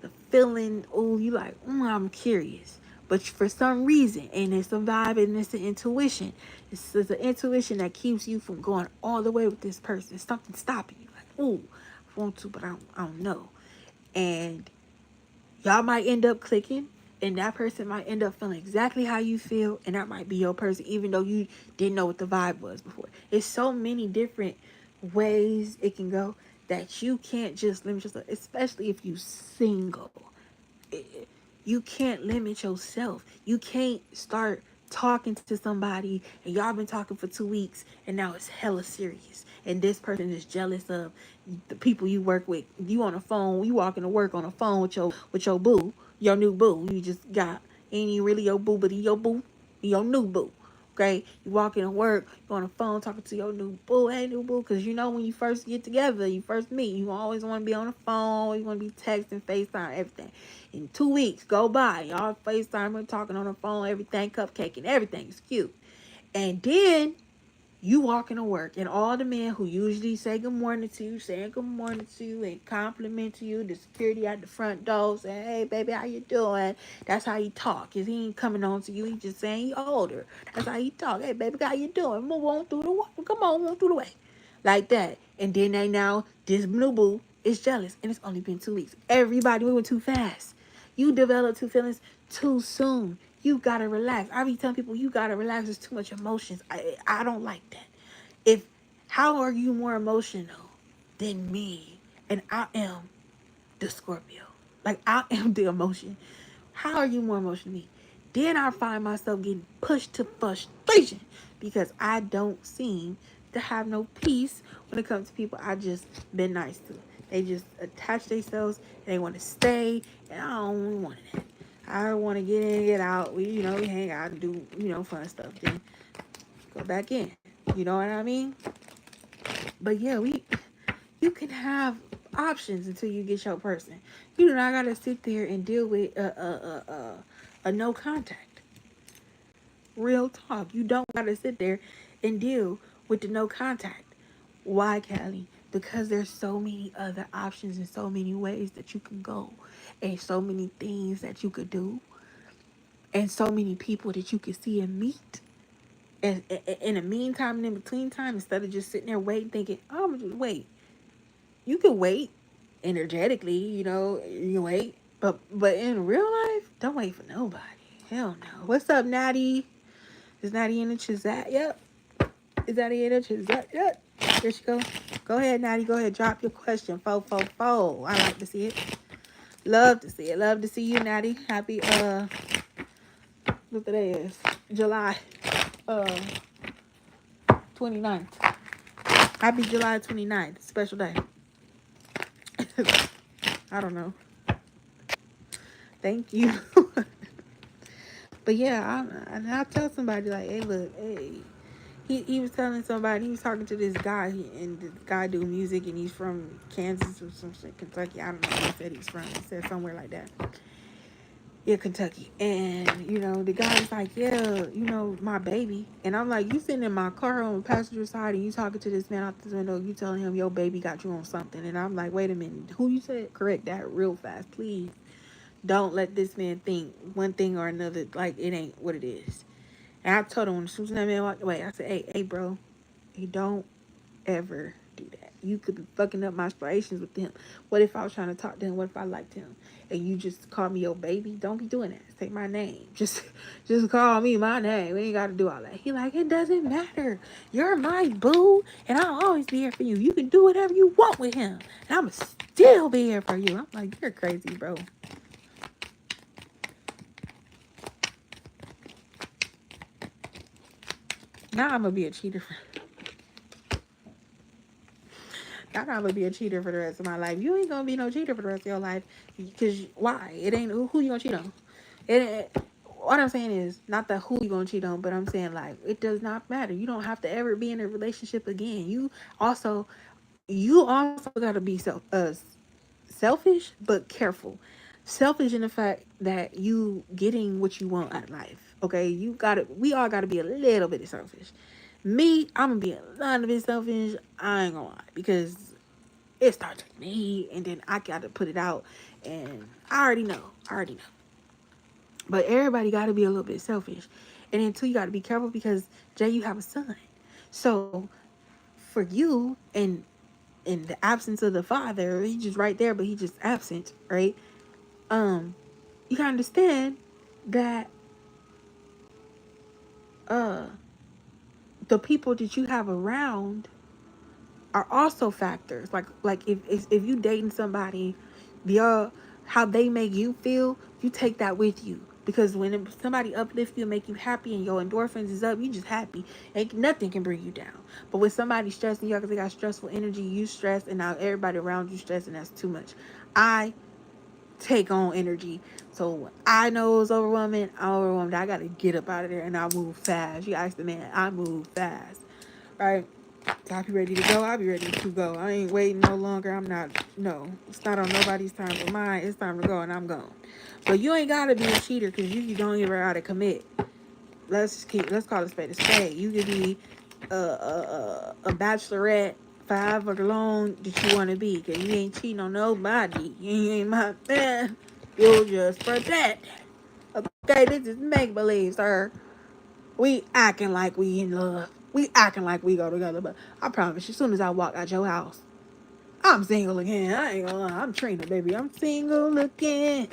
S1: the feeling, oh, you like, I'm curious. But for some reason, and it's a vibe and it's an intuition. It's an intuition that keeps you from going all the way with this person. It's something stopping you. Like, ooh, I want to, but I don't know. And y'all might end up clicking, and that person might end up feeling exactly how you feel, and that might be your person, even though you didn't know what the vibe was before. It's so many different ways it can go that you can't just limit yourself, especially if you single. You can't limit yourself. You can't start talking to somebody and y'all been talking for 2 weeks and now it's hella serious. And this person is jealous of the people you work with. You on the phone, you walking to work on the phone with your boo, your new boo. You just got ain't even really your boo, but he your boo, your new boo. Okay, you walking to work, you on the phone talking to your new boo, hey new boo, because you know when you first get together, you first meet, you always want to be on the phone, you want to be texting, FaceTime, everything. In 2 weeks go by, y'all FaceTime, talking on the phone, everything, cupcake and everything's cute. And then you walking to work, and all the men who usually say good morning to you, saying good morning to you and compliment to you, the security at the front door saying, hey baby, how you doing? That's how he talk. Cause he ain't coming on to you, he just saying he older. That's how he talk. Hey baby, how you doing? Move on through the way. Come on, move through the way. Like that. And then they now, this new boo is jealous, and it's only been 2 weeks. Everybody moving too fast. You develop two feelings too soon. You gotta relax. I be telling people you gotta relax. There's too much emotions. I don't like that. If How are you more emotional than me? And I am the Scorpio. Like I am the emotion. How are you more emotional than me? Then I find myself getting pushed to frustration because I don't seem to have no peace when it comes to people I just been nice to. They just attach themselves and they want to stay, and I don't want it. I want to get in, get out. We hang out and do, fun stuff. Then go back in. You know what I mean? But yeah, you can have options until you get your person. You do not gotta sit there and deal with a no contact. Real talk. You don't gotta sit there and deal with the no contact. Why, Callie? Because there's so many other options and so many ways that you can go, and so many things that you could do, and so many people that you could see and meet. And in the meantime and in between time, instead of just sitting there waiting, thinking, oh, I'm gonna just wait. You can wait energetically, you wait. But in real life, don't wait for nobody. Hell no. What's up, Natty? Is Natty in the chat? Yep. Is Natty in the chat? Yep. There she go. Go ahead, Natty. Go ahead. Drop your question. Fo. I like to see it. Love to see it. Love to see you, Natty. Happy what today is? July 29th. Happy July 29th. Special day. I don't know. Thank you. But yeah, I tell somebody like, hey, look, hey, he was telling somebody, he was talking to this guy, and this guy do music, and he's from Kansas or some shit, Kentucky. I don't know where he said he's from. He said somewhere like that. Yeah, Kentucky. And, the guy was like, yeah, my baby. And I'm like, you sitting in my car on the passenger side, and you talking to this man out the window, you telling him your baby got you on something. And I'm like, wait a minute, who you said? Correct that real fast, please. Don't let this man think one thing or another like it ain't what it is. And I told him, as soon as that man walked away, I said, hey, bro, you don't ever do that. You could be fucking up my aspirations with him. What if I was trying to talk to him? What if I liked him? And you just call me your baby? Don't be doing that. Say my name. Just call me my name. We ain't got to do all that. He like, it doesn't matter. You're my boo, and I'll always be here for you. You can do whatever you want with him, and I'ma still be here for you. I'm like, you're crazy, bro. Now I'm gonna be a cheater. Now I'm gonna be a cheater for the rest of my life. You ain't gonna be no cheater for the rest of your life. Because why? It ain't who you gonna cheat on. What I'm saying is not that who you gonna cheat on, but I'm saying like it does not matter. You don't have to ever be in a relationship again. You also gotta be selfish but careful. Selfish in the fact that you getting what you want out of life. Okay, we all gotta be a little bit selfish. Me, I'm gonna be a little bit selfish. I ain't gonna lie, because it starts with me, and then I gotta put it out, and I already know. But everybody got to be a little bit selfish. And then, two, you got to be careful because, Jay, you have a son. So, for you, and in the absence of the father, he's just right there, but he just absent, right? You can understand that the people that you have around are also factors. Like if you dating somebody, the how they make you feel, you take that with you. Because when somebody uplifts you and make you happy and your endorphins is up, you just happy. Ain't nothing can bring you down. But when somebody stressing you because they got stressful energy, you stress, and now everybody around you stress, and that's too much. I take on energy. So I know it's overwhelming. I'm overwhelmed. I gotta get up out of there and I move fast. You ask the man, I move fast. Right? So I'll be ready to go. I'll be ready to go. I ain't waiting no longer. I'm not, no. It's not on nobody's time but mine. It's time to go and I'm gone. But you ain't gotta be a cheater because you don't even gotta commit. Let's call it spade a spade. You could be a bachelorette forever long that you want to be, because you ain't cheating on nobody. You ain't my man. You just pretend. Okay, this is make believe, sir. We acting like we in love. We acting like we go together, but I promise you, as soon as I walk out your house, I'm single again. I ain't gonna lie. I'm Trina, baby. I'm single again.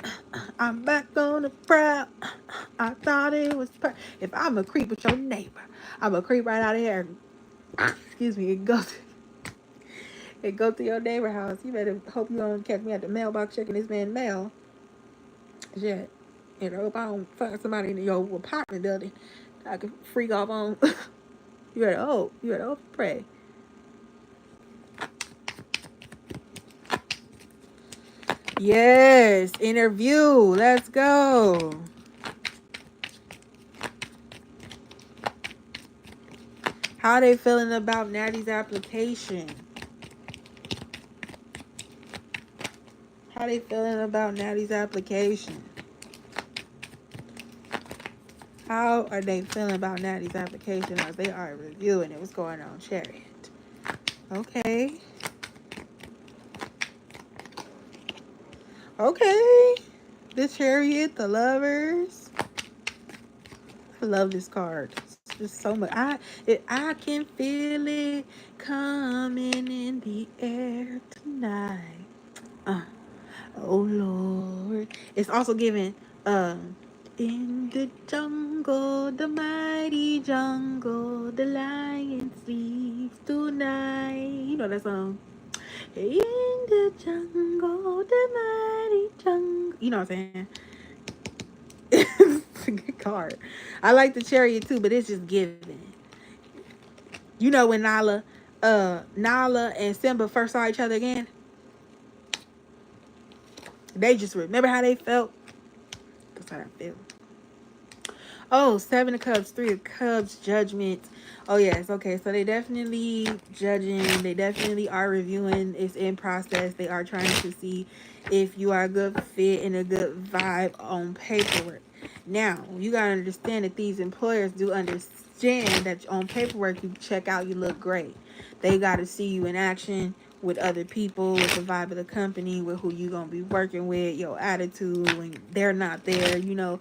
S1: I'm back on the prowl. I thought it was if I'm a creep with your neighbor, I'm a creep right out of here. Excuse me. It go to your neighbor house. You better hope you don't catch me at the mailbox checking this man's mail. Shit. You know, if I don't find somebody in your apartment building I can freak off on. You better hope. You better hope and pray. Yes, interview. Let's go. How they feeling about Natty's application? How they feeling about Natty's application? How are they feeling about Natty's application as they are reviewing it? What's going on, Chariot? Okay. Okay. The Chariot, the Lovers. I love this card. It's just so much. I can feel it coming in the air tonight. Oh Lord. It's also giving in the jungle, the mighty jungle, the lion sleeps tonight. You know that song. In the jungle, the mighty jungle. You know what I'm saying? It's a good card. I like the Chariot too, but it's just giving. You know when Nala and Simba first saw each other again? They just remember how they felt. That's how I feel. Oh, 7 of Cups, 3 of Cups, Judgment. Oh, yes. Okay, so they definitely judging. They definitely are reviewing. It's in process. They are trying to see if you are a good fit and a good vibe on paperwork. Now, you got to understand that these employers do understand that on paperwork, you check out, you look great. They got to see you in action with other people, with the vibe of the company, with who you going to be working with, your attitude, when they're not there, you know.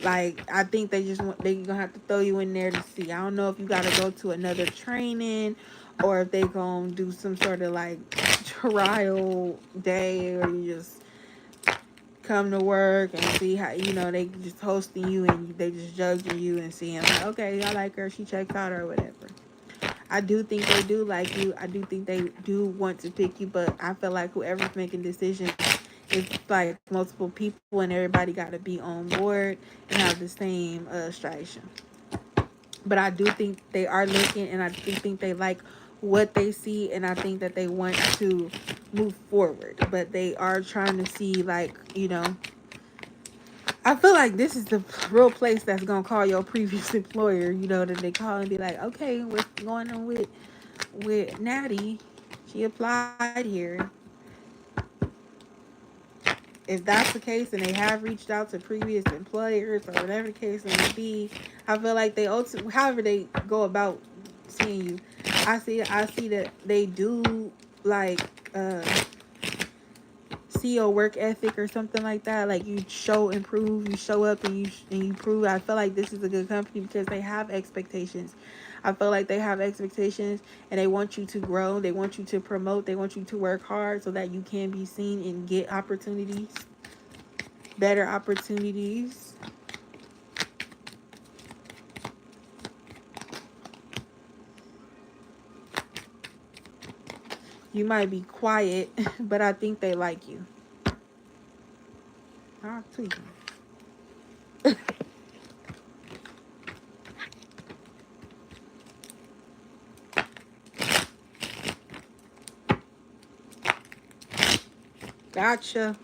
S1: Like, I think they gonna have to throw you in there to see. I don't know if you gotta go to another training or if they gonna do some sort of like trial day, or you just come to work and see how, you know, they just hosting you and they just judging you and seeing like, okay, I like her, she checks out or whatever. I do think they do like you. I do think they do want to pick you, but I feel like whoever's making decisions, it's like multiple people and everybody got to be on board and have the same strategy. But I do think they are looking, and I do think they like what they see, and I think that they want to move forward. But they are trying to see, like, you know, I feel like this is the real place that's going to call your previous employer, you know, that they call and be like, okay, what's going on with Natty? She applied here. If that's the case and they have reached out to previous employers or whatever the case may be, I feel like they also, however they go about seeing you, I see that they do like see your work ethic or something like that. Like you improve, you show up and you prove. I feel like this is a good company because they have expectations. I feel like they have expectations and they want you to grow. They want you to promote. They want you to work hard so that you can be seen and get opportunities, better opportunities. You might be quiet, but I think they like you. I'll tweet you. Gotcha.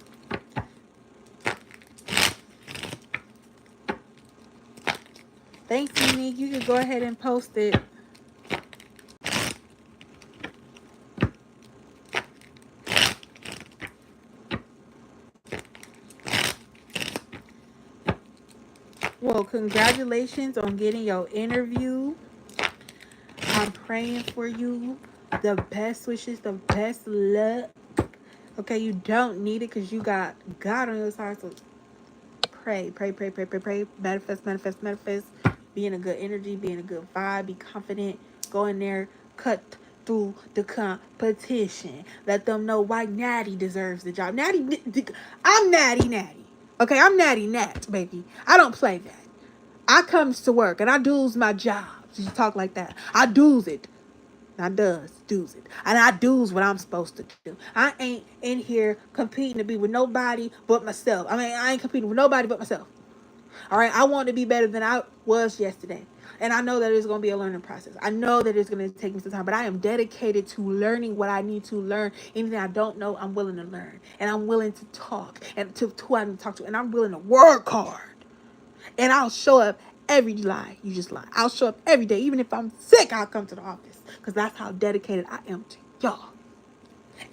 S1: Thanks, Unique. You can go ahead and post it. Well, congratulations on getting your interview. I'm praying for you. The best wishes, the best luck. Okay, you don't need it because you got God on your side. So pray, pray, pray, pray, pray, pray. Manifest, manifest, manifest. Be in a good energy, be in a good vibe, be confident. Go in there, cut through the competition. Let them know why Natty deserves the job. I'm Natty. Okay, I'm Natty Nat, baby. I don't play that. I comes to work and I does my job. You talk like that. I does it. I does it. And I does what I'm supposed to do. I ain't in here competing to be with nobody but myself. I mean, I ain't competing with nobody but myself. All right, I want to be better than I was yesterday. And I know that it's going to be a learning process. I know that it's going to take me some time, but I am dedicated to learning what I need to learn. Anything I don't know, I'm willing to learn. And I'm willing to talk and to who I need to talk to. And I'm willing to work hard. And I'll show up every lie. You just lie. I'll show up every day. Even if I'm sick, I'll come to the office. Because that's how dedicated I am to y'all.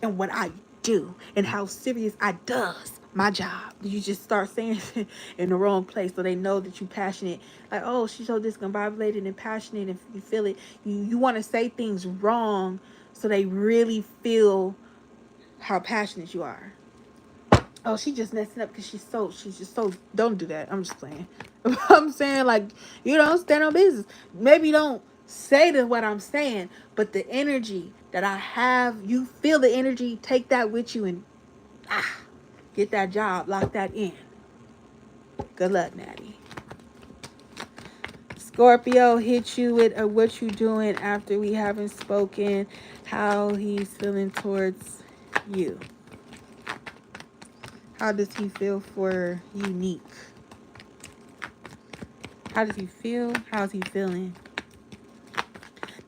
S1: And what I do. And how serious I does my job. You just start saying it in the wrong place so they know that you're passionate. Like, oh, she's so discombobulated and passionate and you feel it. You want to say things wrong so they really feel how passionate you are. Oh, she just messing up because she's just so, don't do that. I'm just playing. I'm saying, like, you don't stand on business. Maybe don't say to what I'm saying, but the energy that I have, you feel the energy, take that with you and get that job, lock that in. Good luck, Natty. Scorpio hit you with what you doing after we haven't spoken, how he's feeling towards you. How does he feel for Unique? How does he feel? How's he feeling?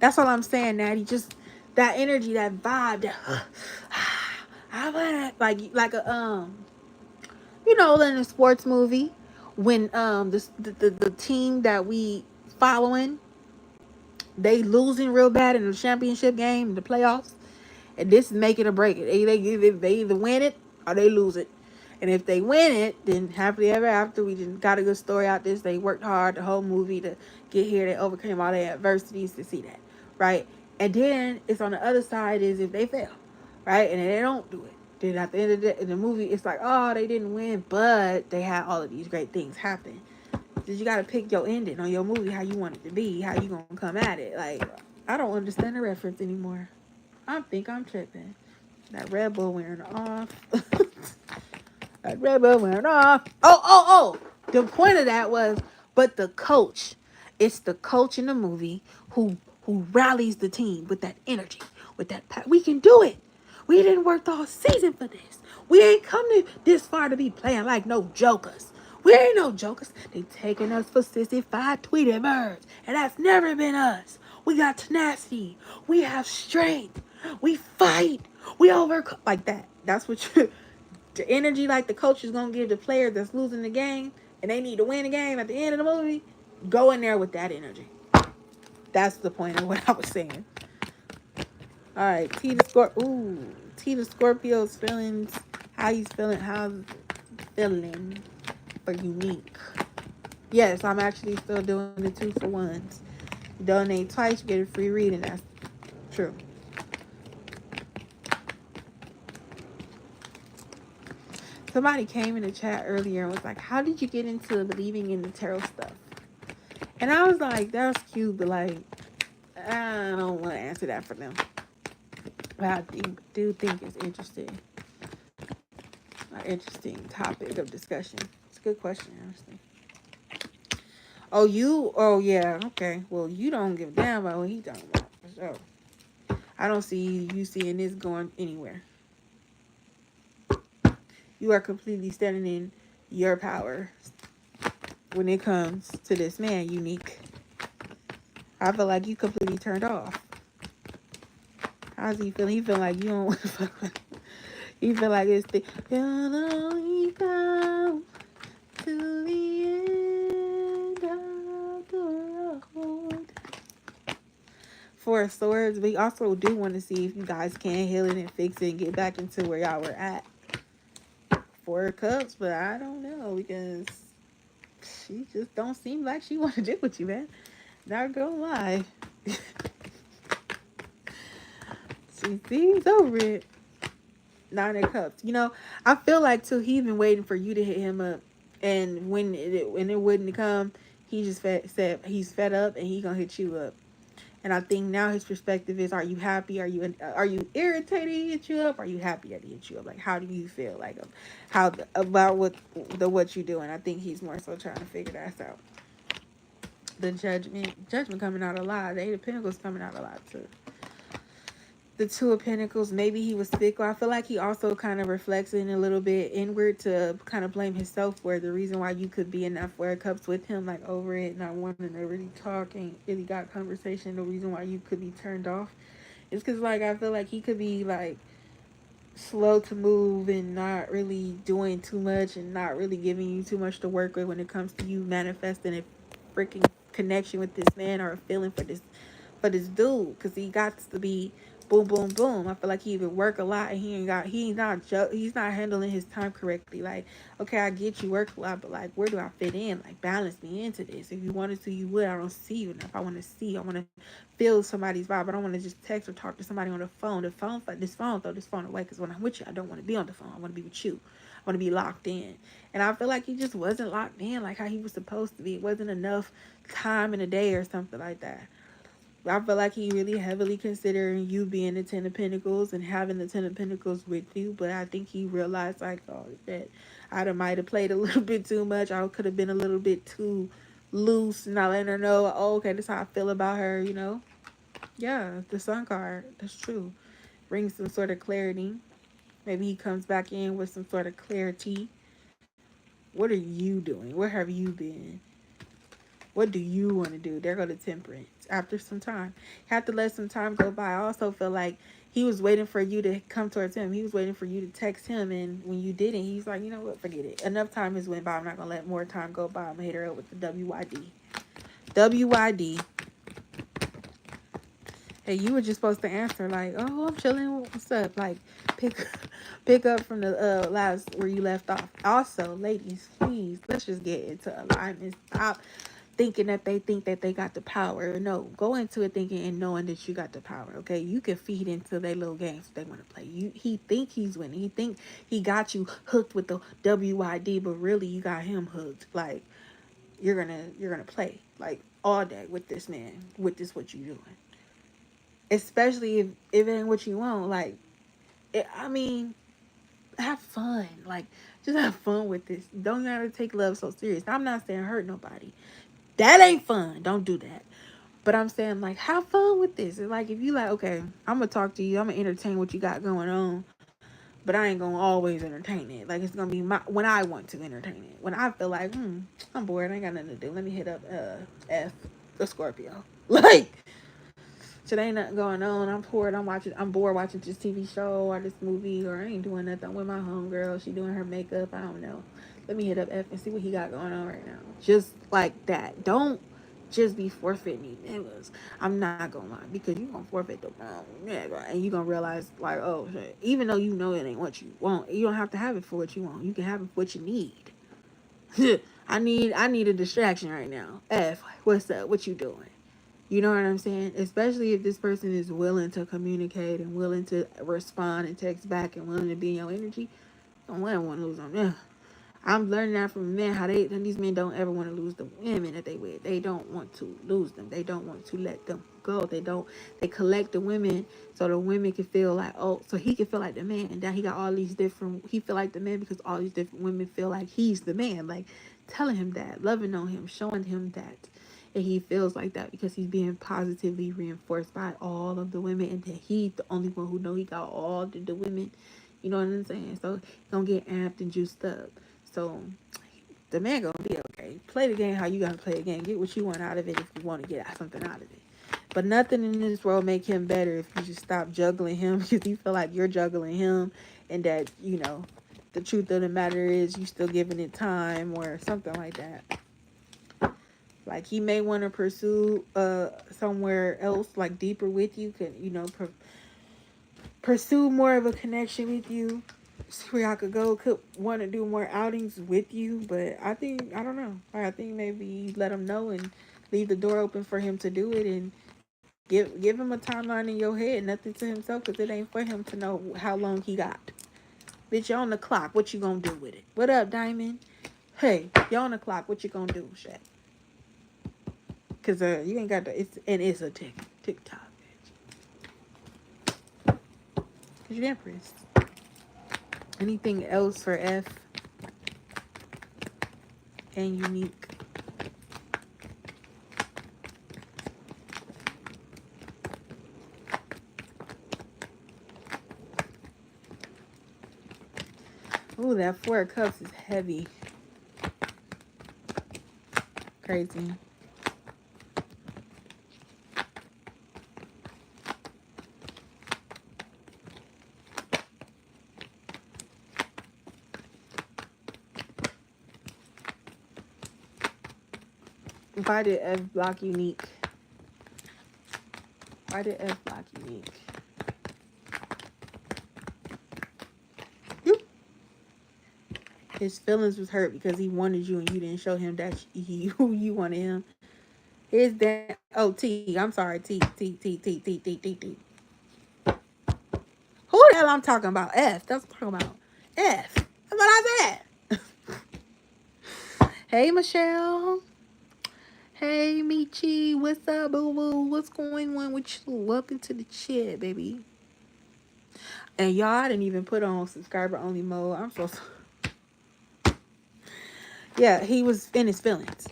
S1: That's all I'm saying, Natty. Just that energy, that vibe, that I want it. Like a you know, in a sports movie when the team that we following, they losing real bad in the championship game, in the playoffs, and this is make it or break it. They either win it or they lose it. And if they win it, then happily ever after. We just got a good story out this. They worked hard the whole movie to get here. They overcame all their adversities to see that, right? And then it's on the other side is if they fail, right? And they don't do it. Then at the end of the movie, it's like, oh, they didn't win, but they had all of these great things happen. So you got to pick your ending on your movie, how you want it to be, how you going to come at it. Like, I don't understand the reference anymore. I think I'm tripping. That Red Bull wearing off. That Red Bull wearing off. Oh. The point of that was, but the coach, it's the coach in the movie who rallies the team with that energy, with that we can do it. We didn't work the whole season for this. We ain't come this far to be playing like no jokers. We ain't no jokers. They taking us for sissified Tweety birds. And that's never been us. We got tenacity. We have strength. We fight. We overcome. Like that. That's what the energy like the coach is going to give the player that's losing the game and they need to win the game at the end of the movie. Go in there with that energy. That's the point of what I was saying. All right. T the Scorpio's feelings. How he's feeling. How's feeling for Unique. Yes, I'm actually still doing the 2-for-1s. Donate twice, you get a free reading. That's true. somebody came in the chat earlier and was like, how did you get into believing in the tarot stuff? And I was like, that was cute, but like, I don't want to answer that for them. But I do think it's interesting. An interesting topic of discussion. It's a good question, honestly. Oh yeah, okay. Well, you don't give a damn about what he talking about, for sure. I don't see you seeing this going anywhere. You are completely standing in your power when it comes to this man, Unique. I feel like you completely turned off. How's he feeling? He feel like you don't want to fuck with him. He feel like it's the only down to the end of the road. Four of Swords. We also do want to see if you guys can heal it and fix it and get back into where y'all were at. Four of Cups, but I don't know because she just don't seem like she want to deal with you, man. Not gonna lie. She seems over it. Nine of Cups. You know, I feel like too he's been waiting for you to hit him up, and when it wouldn't come, he just said he's fed up and he gonna hit you up. And I think now his perspective is: are you happy? Are you irritated he hit you up? Are you happy that he hit you up? Like, how do you feel like about what you're doing? I think he's more so trying to figure that out. The judgment coming out a lot. The Eight of Pentacles coming out a lot too. The Two of Pentacles, maybe he was fickle. I feel like he also kind of reflects in a little bit inward to kind of blame himself for the reason why you could be in that Four of Cups with him, like over it, not wanting to really talk and really got conversation. The reason why you could be turned off is because, like, I feel like he could be, like, slow to move and not really doing too much and not really giving you too much to work with when it comes to you manifesting a freaking connection with this man or a feeling for this dude, because he got to be boom boom boom. I feel like he even work a lot and he's not handling his time correctly. Like, okay, I get you work a lot, but like, where do I fit in? Like, balance me into this. If you wanted to, you would. I don't see you enough. I want to see. I want to feel somebody's vibe. I don't want to just text or talk to somebody on the phone. Throw this phone away, because when I'm with you, I don't want to be on the phone. I want to be with you. I want to be locked in. And I feel like he just wasn't locked in like how he was supposed to be. It wasn't enough time in a day or something like that. I feel like he really heavily considering you being the Ten of Pentacles and having the Ten of Pentacles with you. But I think he realized, like, oh, that I might have played a little bit too much. I could have been a little bit too loose, not letting her know, oh, okay, this is how I feel about her, you know? Yeah, the Sun card. That's true. Brings some sort of clarity. Maybe he comes back in with some sort of clarity. What are you doing? Where have you been? What do you want to do? There go the Temperance. After some time, you have to let some time go by. I also feel like he was waiting for you to come towards him. He was waiting for you to text him, and when you didn't, he's like, you know what, forget it. Enough time has went by. I'm not gonna let more time go by. I'm gonna hit her up with the WYD. WYD. Hey, you were just supposed to answer like, oh, I'm chilling. What's up? Like, pick up from the last where you left off. Also, ladies, please, let's just get into alignment. Stop thinking that they think that they got the power. No, go into it thinking and knowing that you got the power. Okay, you can feed into their little games they want to play. He think he's winning. He think he got you hooked with the WYD, but really you got him hooked. Like, you're gonna play like all day with this man. With this, what you doing? Especially if it ain't what you want. Like, I mean, have fun. Like, just have fun with this. Don't gotta take love so serious. I'm not saying hurt nobody. That ain't fun. Don't do that. But I'm saying, like, have fun with this. It's like, if you like, okay, I'm gonna talk to you. I'm gonna entertain what you got going on. But I ain't gonna always entertain it. Like, it's gonna be when I want to entertain it. When I feel like, I'm bored. I ain't got nothing to do. Let me hit up F, the Scorpio. Like, today nothing going on. I'm bored. I'm bored watching this TV show or this movie, or I ain't doing nothing with my homegirl. She doing her makeup. I don't know. Let me hit up F and see what he got going on right now. Just like that. Don't just be forfeiting these niggas. I'm not gonna lie, because you gonna forfeit the wrong nigga, and you gonna realize, like, oh shit. Even though you know it ain't what you want, you don't have to have it for what you want. You can have it for what you need. I need a distraction right now. F, what's up? What you doing? You know what I'm saying? Especially if this person is willing to communicate and willing to respond and text back and willing to be in your energy. Don't ever want to lose them. Yeah. I'm learning that from men, how these men don't ever want to lose the women that they with. They don't want to lose them. They don't want to let them go. They collect the women so the women can feel like, oh, so he can feel like the man. And now he got all these different, he feel like the man because all these different women feel like he's the man. Like telling him that, loving on him, showing him that. And he feels like that because he's being positively reinforced by all of the women. And that he's the only one who know he got all of the women. You know what I'm saying? So he's going to get amped and juiced up. So the man gonna be okay. Play the game how you gotta play the game. Get what you want out of it if you want to get something out of it. But nothing in this world make him better if you just stop juggling him because you feel like you're juggling him and that, you know, the truth of the matter is you still giving it time or something like that. Like he may want to pursue somewhere else, like deeper with you, could, you know, pursue more of a connection with you. Where I could go, could want to do more outings with you, but I don't know. I think maybe let him know and leave the door open for him to do it, and give him a timeline in your head, nothing to himself, because it ain't for him to know how long he got. Bitch, you on the clock. What you gonna do with it? What up, Diamond? Hey, you on the clock. What you gonna do, Shay? Cause you ain't got the it's a TikTok, bitch. Cause you Empress. Anything else for F and unique? Ooh, that 4 of Cups is heavy. Crazy. Why did F block unique? Why did F block unique? His feelings was hurt because he wanted you and you didn't show him that you wanted him. His dad. Oh, T. I'm sorry. T. Who the hell I'm talking about? F. That's what I'm talking about. F. That's what I said. Hey, Michelle. Hey, Michi. What's up, boo boo? What's going on with you? Welcome to the chat, baby. And y'all, I didn't even put on subscriber only mode. I'm so sorry. Yeah, he was in his feelings.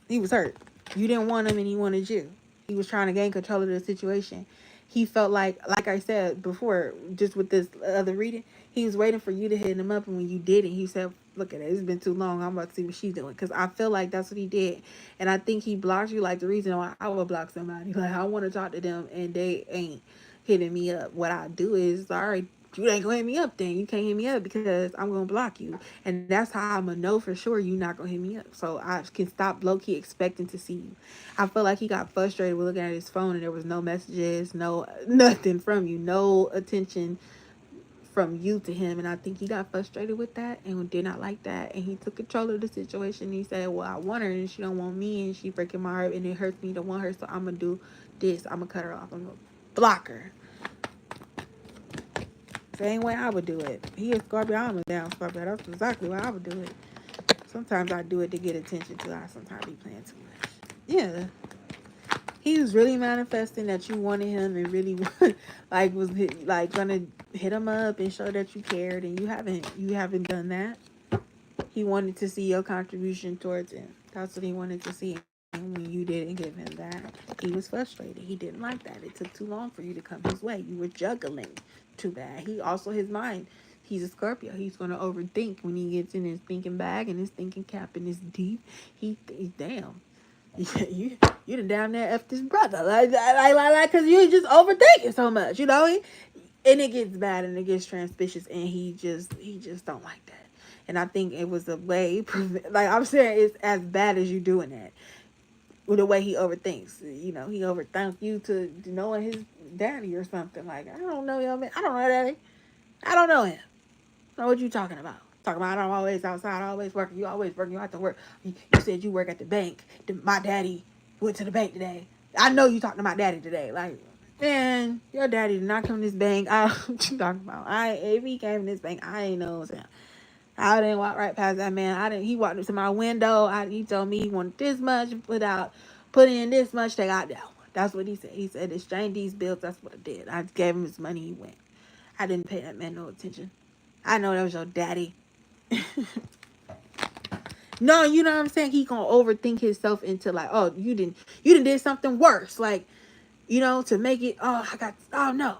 S1: He was hurt. You didn't want him and he wanted you. He was trying to gain control of the situation. He felt like I said before, just with this other reading, he was waiting for you to hit him up. And when you didn't, he said, look at it. It's been too long. I'm about to see what she's doing. Because I feel like that's what he did. And I think he blocked you like the reason why I would block somebody. Like, I want to talk to them and they ain't hitting me up. What I do is, all right, you ain't gonna hit me up then. You can't hit me up because I'm gonna block you. And that's how I'm gonna know for sure you not gonna hit me up. So I can stop low-key expecting to see you. I feel like he got frustrated with looking at his phone and there was no messages, nothing from you, no attention from you to him. And I think he got frustrated with that and did not like that. And he took control of the situation. He said, well, I want her and she don't want me and she breaking my heart and it hurts me to want her. So I'm gonna do this. I'm gonna cut her off. I'm gonna block her. Same way I would do it. He is Scorpio, I'm a down Scorpio. That's exactly why I would do it. Sometimes I do it to get attention too. I sometimes be playing too much. Yeah. He was really manifesting that you wanted him and really was like gonna hit him up and show that you cared, and you haven't done that. He wanted to see your contribution towards him. That's what he wanted to see. And when you didn't give him that, he was frustrated. He didn't like that. It took too long for you to come his way. You were juggling too bad. He also, his mind, he's a Scorpio. He's going to overthink when he gets in his thinking bag and his thinking cap and his deep. He's damn. You done down there F this brother. Like, because you just overthinking so much, you know? And it gets bad and it gets suspicious and he just don't like that. And I think it was a way, like I'm saying, it's as bad as you doing that. With the way he overthinks. You know, he overthinks you to knowing his daddy or something. Like, I don't know your man. I don't know daddy. I don't know him. I don't know what you talking about. Talking about I'm always outside, always working. You always working. You have to work. You said you work at the bank. My daddy went to the bank today. I know you talking to my daddy today. Like, man, your daddy did not come to this bank. I don't know what you talking about. If he came to this bank, I ain't know him. I didn't walk right past that man. He walked up to my window. He told me he wanted this much, put in this much, they got that one. That's what he said. He said, exchange these bills. That's what I did. I gave him his money. He went. I didn't pay that man no attention. I know that was your daddy. No, you know what I'm saying? He gonna overthink himself into like, oh, you didn't did something worse. Like, to make it, oh no.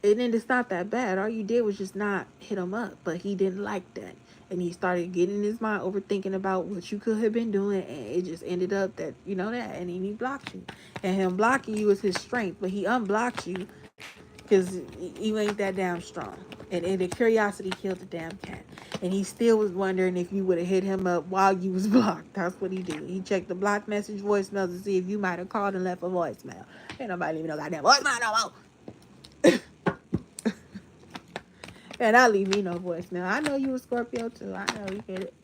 S1: And then it's not that bad. All you did was just not hit him up. But he didn't like that. And he started getting in his mind overthinking about what you could have been doing. And it just ended up that, that. And then he blocked you. And him blocking you is his strength. But he unblocked you because you ain't that damn strong. And the curiosity killed the damn cat. And he still was wondering if you would have hit him up while you was blocked. That's what he did. He checked the blocked message voicemails to see if you might have called and left a voicemail. Ain't nobody leaving no goddamn voicemail no more. And I leave me no voicemail. I know you a Scorpio too. I know you get it.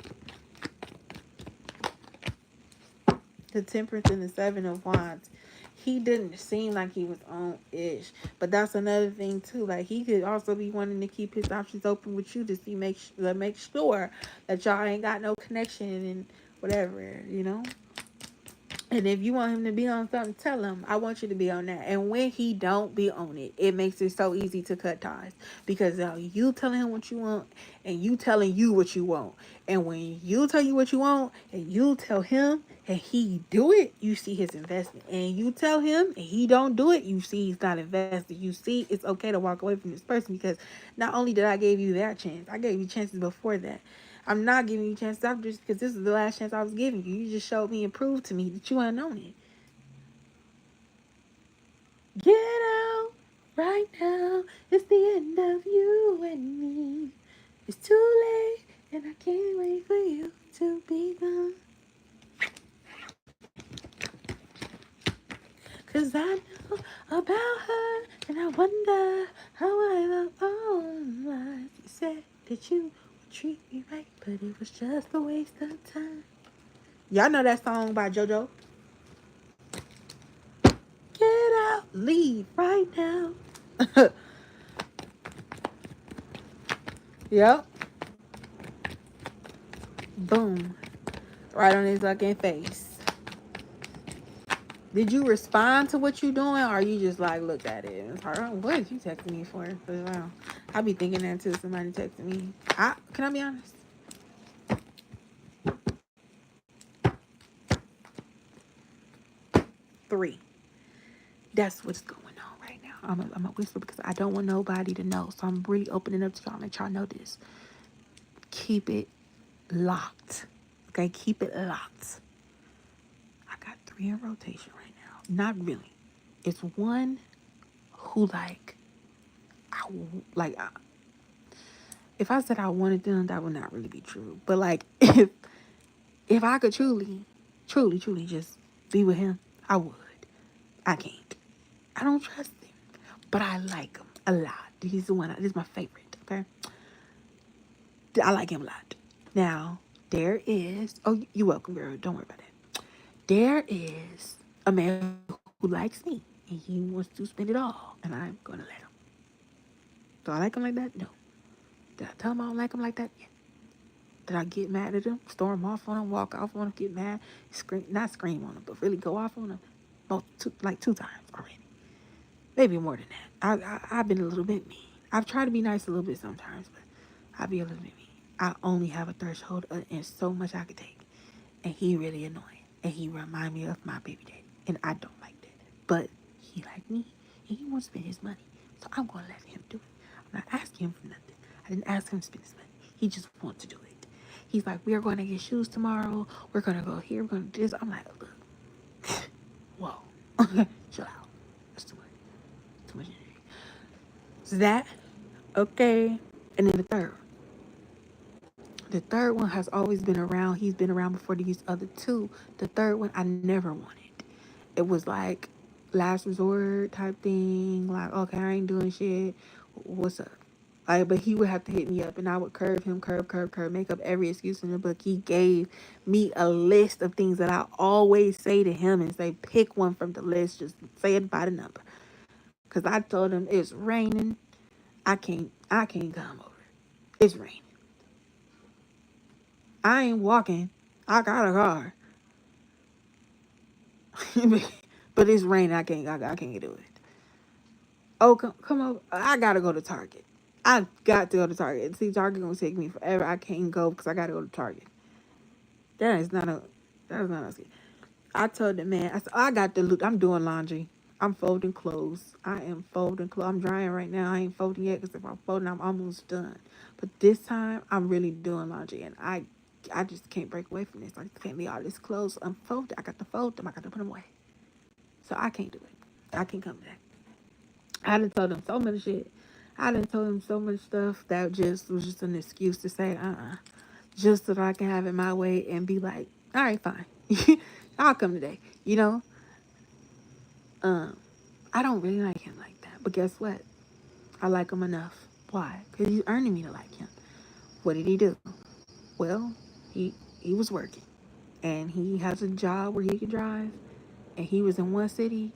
S1: The Temperance and the Seven of Wands. He didn't seem like he was on ish. But that's another thing too. Like he could also be wanting to keep his options open with you to make sure that y'all ain't got no connection and whatever, And if you want him to be on something, tell him, I want you to be on that. And when he don't be on it, it makes it so easy to cut ties. Because you telling him what you want and you telling you what you want. And when you tell you what you want and you tell him and he do it, you see his investment. And you tell him and he don't do it, you see he's not invested. You see it's okay to walk away from this person because not only did I give you that chance, I gave you chances before that. I'm not giving you chances after just because this is the last chance I was giving you. You just showed me and proved to me that you ain't on it. Get out right now. It's the end of you and me. It's too late and I can't wait for you to be gone. Cause I know about her and I wonder how I love all life. You said that you would treat me right, but it was just a waste of time. Y'all know that song by JoJo? Get out, leave right now. Yep. Boom. Right on his fucking face. Did you respond to what you doing, or you just like looked at it? It's hard. What is you texting me for? Wow. I be thinking that too. Somebody texting me. Can I be honest? Three. That's what's going on right now. I'm a whisper because I don't want nobody to know. So I'm really opening up to y'all and let y'all know this. Keep it locked. Okay, keep it locked. I got 3 in rotation right now. Not really. It's one who if I said I wanted them, that would not really be true. But like, if I could truly just be with him, I would. I can't. I don't trust him, but I like him a lot. He's the one. This is my favorite. Okay, I like him a lot. Now there is. Oh, you're welcome, girl. Don't worry about it. There is a man who likes me, and he wants to spend it all, and I'm gonna let him. Do I like him like that? No. Did I tell him I don't like him like that? Yeah. Did I get mad at him, storm off on him, walk off on him, get mad, not scream on him, but really go off on him? Like 2 times already. Maybe more than that. I've been a little bit mean. I've tried to be nice a little bit sometimes, but I'll be a little bit mean. I only have a threshold and so much I could take. And he really annoying. And he remind me of my baby daddy. And I don't like that. But he like me and he wants to spend his money. So I'm going to let him do it. I'm not asking him for nothing. I didn't ask him to spend his money. He just wants to do it. He's like, we are going to get shoes tomorrow. We're going to go here. We're going to do this. I'm like, look. Whoa. Chill out. That's too much. Too much energy. So that, okay. And then the third. The third one has always been around. He's been around before these other 2. The third one I never wanted. It was like last resort type thing. Like, okay, I ain't doing shit. What's up? Like, but he would have to hit me up and I would curve him, make up every excuse in the book. He gave me a list of things that I always say to him and say, pick one from the list. Just say it by the number. Because I told him it's raining. I can't come over. It's raining. I ain't walking. I got a car. But it's raining. I can't do it. Oh, come on. I gotta go to Target. I got to go to Target. See, Target gonna take me forever. I can't go because I gotta go to Target. That is not a. That is not a. I told the man. I said, I got the loot. I'm doing laundry. I'm folding clothes. I am folding clothes. I'm drying right now. I ain't folding yet because if I'm folding, I'm almost done. But this time, I'm really doing laundry, and I just can't break away from this. I can't leave all this clothes unfolded. I got to fold them. I got to put them away. So I can't do it. I can't come back. I done told him so much shit. I done told him so much stuff that just was just an excuse to say, just so that I can have it my way and be like, all right, fine. I'll come today. You know? I don't really like him like that. But guess what? I like him enough. Why? Because he's earning me to like him. What did he do? Well, he was working. And he has a job where he can drive. And he was in one city.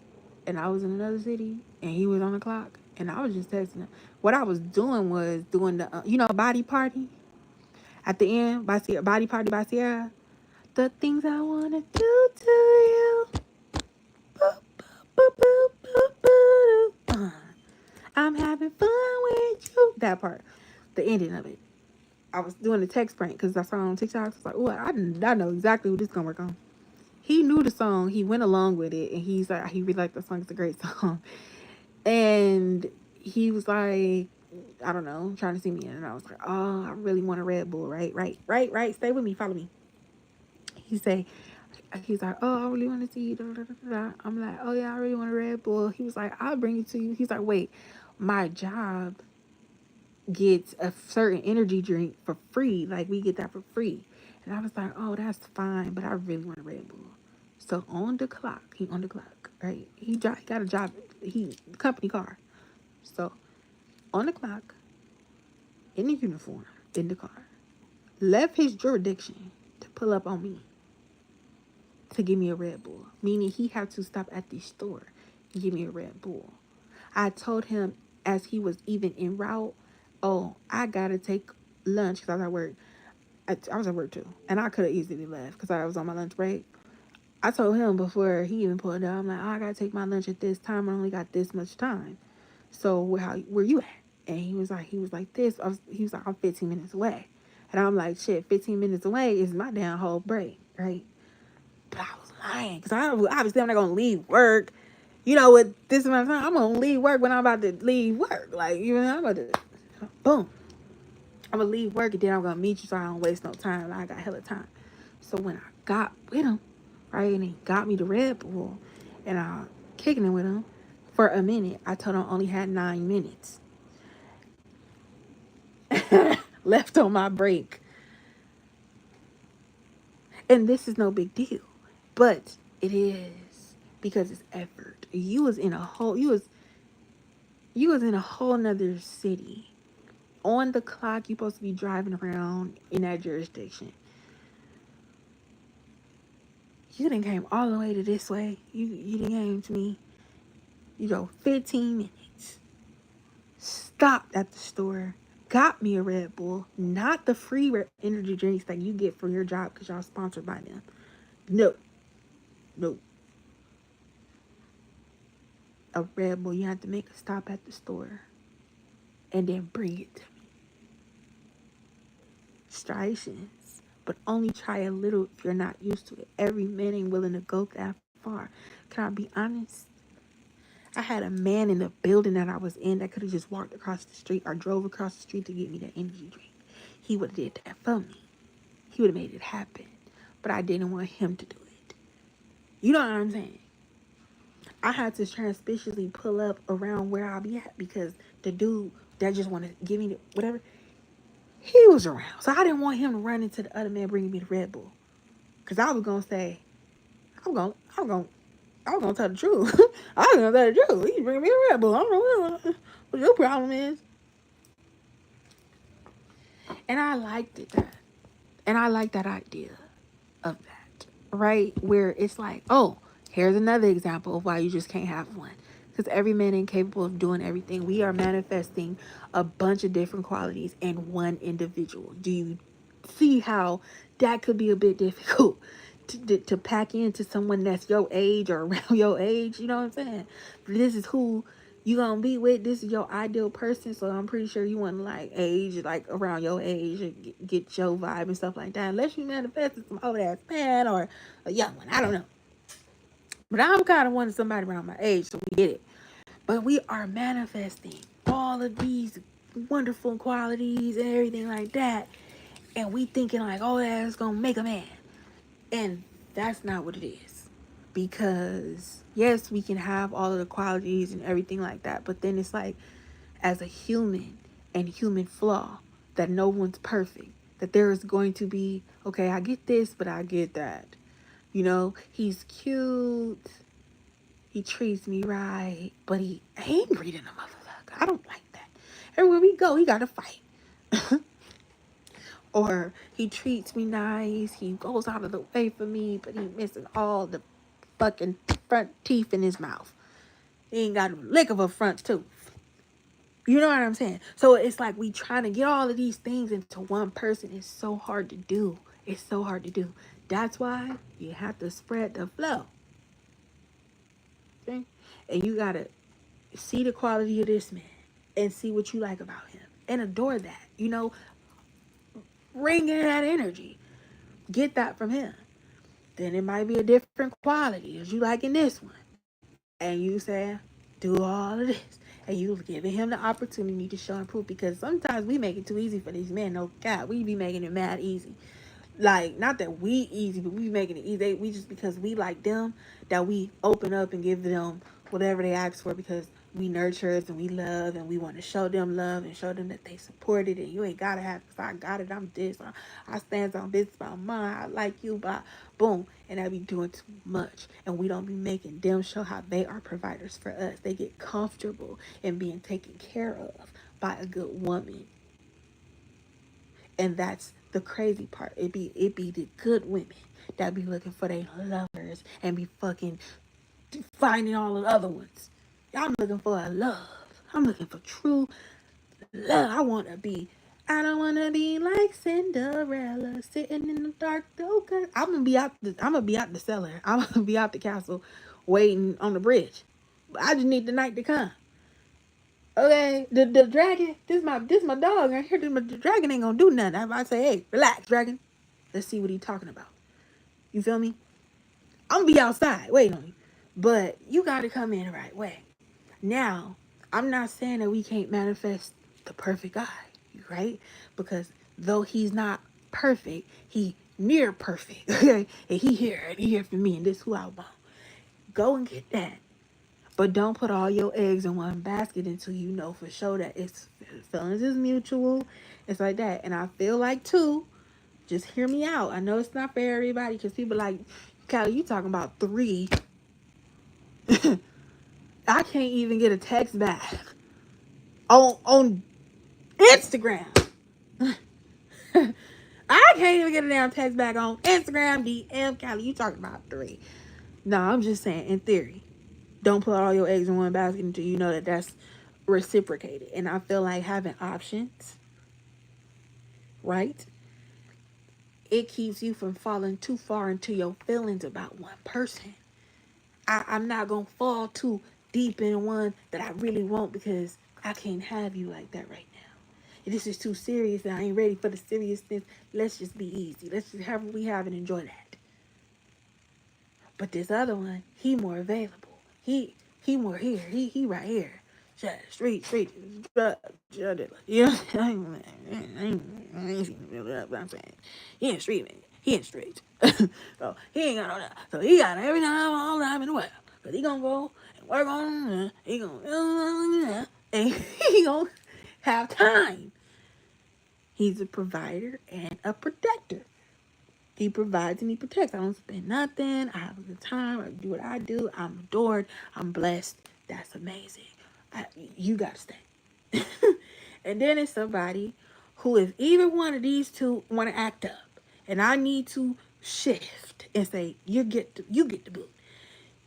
S1: And I was in another city. And he was on the clock. And I was just texting him. What I was doing was doing the, body party. At the end, body party by Sierra. The things I want to do to you. Boop, boop, boop, boop, boop, boop. I'm having fun with you. That part. The ending of it. I was doing the text prank because I saw it on TikTok. I was like, oh, I know exactly what this is going to work on. He knew the song. He went along with it. And he's like, he really liked the song. It's a great song. And he was like, I don't know, trying to see me in. And I was like, oh, I really want a Red Bull. Right. Stay with me. Follow me. He's like, oh, I really want to see you. Da, da, da, da. I'm like, oh, yeah, I really want a Red Bull. He was like, I'll bring it to you. He's like, wait, my job gets a certain energy drink for free. Like, we get that for free. And I was like, oh, that's fine, but I really want a Red Bull. So on the clock, right? He got a job, company car. So on the clock, in the uniform, in the car, left his jurisdiction to pull up on me to give me a Red Bull, meaning he had to stop at the store and give me a Red Bull. I told him as he was even en route, oh, I gotta take lunch because I was at work. I was at work too, and I could have easily left because I was on my lunch break. I told him before he even pulled up, I'm like, oh, I gotta take my lunch at this time. I only got this much time. So where you at? And he was like this. He was like, I'm 15 minutes away. And I'm like, shit, 15 minutes away is my damn whole break, right? But I was lying because obviously I'm not gonna leave work. With this amount of time, I'm gonna leave work when I'm about to leave work. Like, I'm about to, boom. I'm gonna leave work and then I'm gonna meet you so I don't waste no time. I got hella time. So when I got with him, right, and he got me the Red Bull, and I kicking it with him for a minute. I told him I only had 9 minutes left on my break, and this is no big deal, but it is because it's effort. You was in a whole nother city. On the clock, you're supposed to be driving around in that jurisdiction. You done came all the way to this way. You done came to me. 15 minutes. Stopped at the store. Got me a Red Bull. Not the free energy drinks that you get for your job because y'all sponsored by them. No. A Red Bull. You have to make a stop at the store. And then bring it to me. Striations. But only try a little if you're not used to it. Every man ain't willing to go that far. Can I be honest? I had a man in the building that I was in that could have just walked across the street or drove across the street to get me that energy drink. He would have did that for me. He would have made it happen. But I didn't want him to do it. You know what I'm saying? I had to transparently pull up around where I'll be at because the dude that just wanted to give me whatever, he was around. So I didn't want him to run into the other man bringing me the Red Bull. Because I was going to say, I was gonna tell the truth. I was gonna tell the truth. You bring me a Red Bull. I don't know what your problem is. And I liked it that. And I like that idea of that. Right? Where it's like, oh, here's another example of why you just can't have one. Because every man ain't capable of doing everything. We are manifesting a bunch of different qualities in one individual. Do you see how that could be a bit difficult to pack into someone that's your age or around your age. You know what I'm saying? This is who you gonna be with. This is your ideal person. So I'm pretty sure you want to like age, like around your age, and get your vibe and stuff like that. Unless you manifested some old ass man or a young one. I don't know. But I'm kind of wanting somebody around my age, so we get it. But we are manifesting all of these wonderful qualities and everything like that. And we thinking like, oh, that's going to make a man. And that's not what it is. Because, yes, we can have all of the qualities and everything like that. But then it's like, as a human and human flaw, that no one's perfect. That there is going to be, okay, I get this, but I get that. You know, he's cute. He treats me right, but he angry than a motherfucker. I don't like that. Everywhere we go, he got to fight. Or he treats me nice. He goes out of the way for me, but he missing all the fucking front teeth in his mouth. He ain't got a lick of a front tooth. You know what I'm saying? So it's like we trying to get all of these things into one person. It's so hard to do. It's so hard to do. That's why you have to spread the flow. Okay? And you got to see the quality of this man and see what you like about him and adore that. You know, bring in that energy. Get that from him. Then it might be a different quality as you like in this one. And you say, do all of this. And you giving him the opportunity to show and prove, because sometimes we make it too easy for these men. No, God, we be making it mad easy. Like, not that we easy, but we making it easy. We just, because we like them, that we open up and give them whatever they ask for, because we nurturers and we love and we want to show them love and show them that they support it. And you ain't gotta have, because I got it, I'm this, I stand on business about mine, I like you, but boom. And I be doing too much, and we don't be making them show how they are providers for us. They get comfortable in being taken care of by a good woman. And that's the crazy part. It be the good women that be looking for their lovers and be fucking finding all the other ones. I'm looking for a love. I'm looking for true love. I don't wanna be like Cinderella sitting in the dark. Okay, I'm gonna be out the cellar. I'm gonna be out the castle, waiting on the bridge. I just need the night to come. Okay, the dragon, this my dog right here. The dragon ain't gonna do nothing. I say, hey, relax, dragon. Let's see what he talking about. You feel me? I'm gonna be outside waiting on you, but you gotta come in the right way. Now, I'm not saying that we can't manifest the perfect guy, right? Because though he's not perfect, he near perfect. Okay, and he here for me, and this is who I want. Go and get that. But don't put all your eggs in one basket until you know for sure that it's feelings is mutual. It's like that. And I feel like too, just hear me out. I know it's not for everybody, because people like, Callie, you talking about 3. I can't even get a text back on Instagram. I can't even get a damn text back on Instagram, DM. Callie, you talking about 3. No, I'm just saying, in theory. Don't put all your eggs in one basket until you know that that's reciprocated. And I feel like having options, right? It keeps you from falling too far into your feelings about one person. I'm not going to fall too deep in one that I really want, because I can't have you like that right now. If this is too serious and I ain't ready for the seriousness, let's just be easy. Let's just have what we have and enjoy that. But this other one, he more available. He more here. He right here. Street, drug dealer. You know what I'm saying? He in street, man. He in streets. So he ain't got no that. So he got every time, all time in the world. But he gonna go and work on, he gonna, and he gonna have time. He's a provider and a protector. He provides and he protects. I don't spend nothing. I have a good time. I do what I do. I'm adored. I'm blessed. That's amazing. You got to stay. And then it's somebody who, if either one of these two want to act up, and I need to shift and say, you get the boot.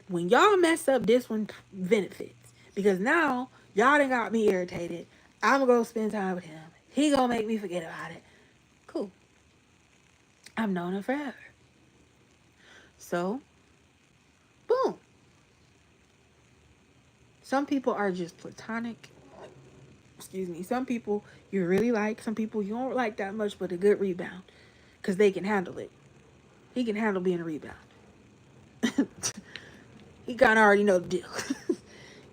S1: When y'all mess up, this one benefits. Because now, y'all done got me irritated. I'm going to go spend time with him. He going to make me forget about it. Cool. I've known her forever. So, boom. Some people are just platonic. Excuse me. Some people you really like. Some people you don't like that much, but a good rebound. Because they can handle it. He can handle being a rebound. He kind of already know the deal.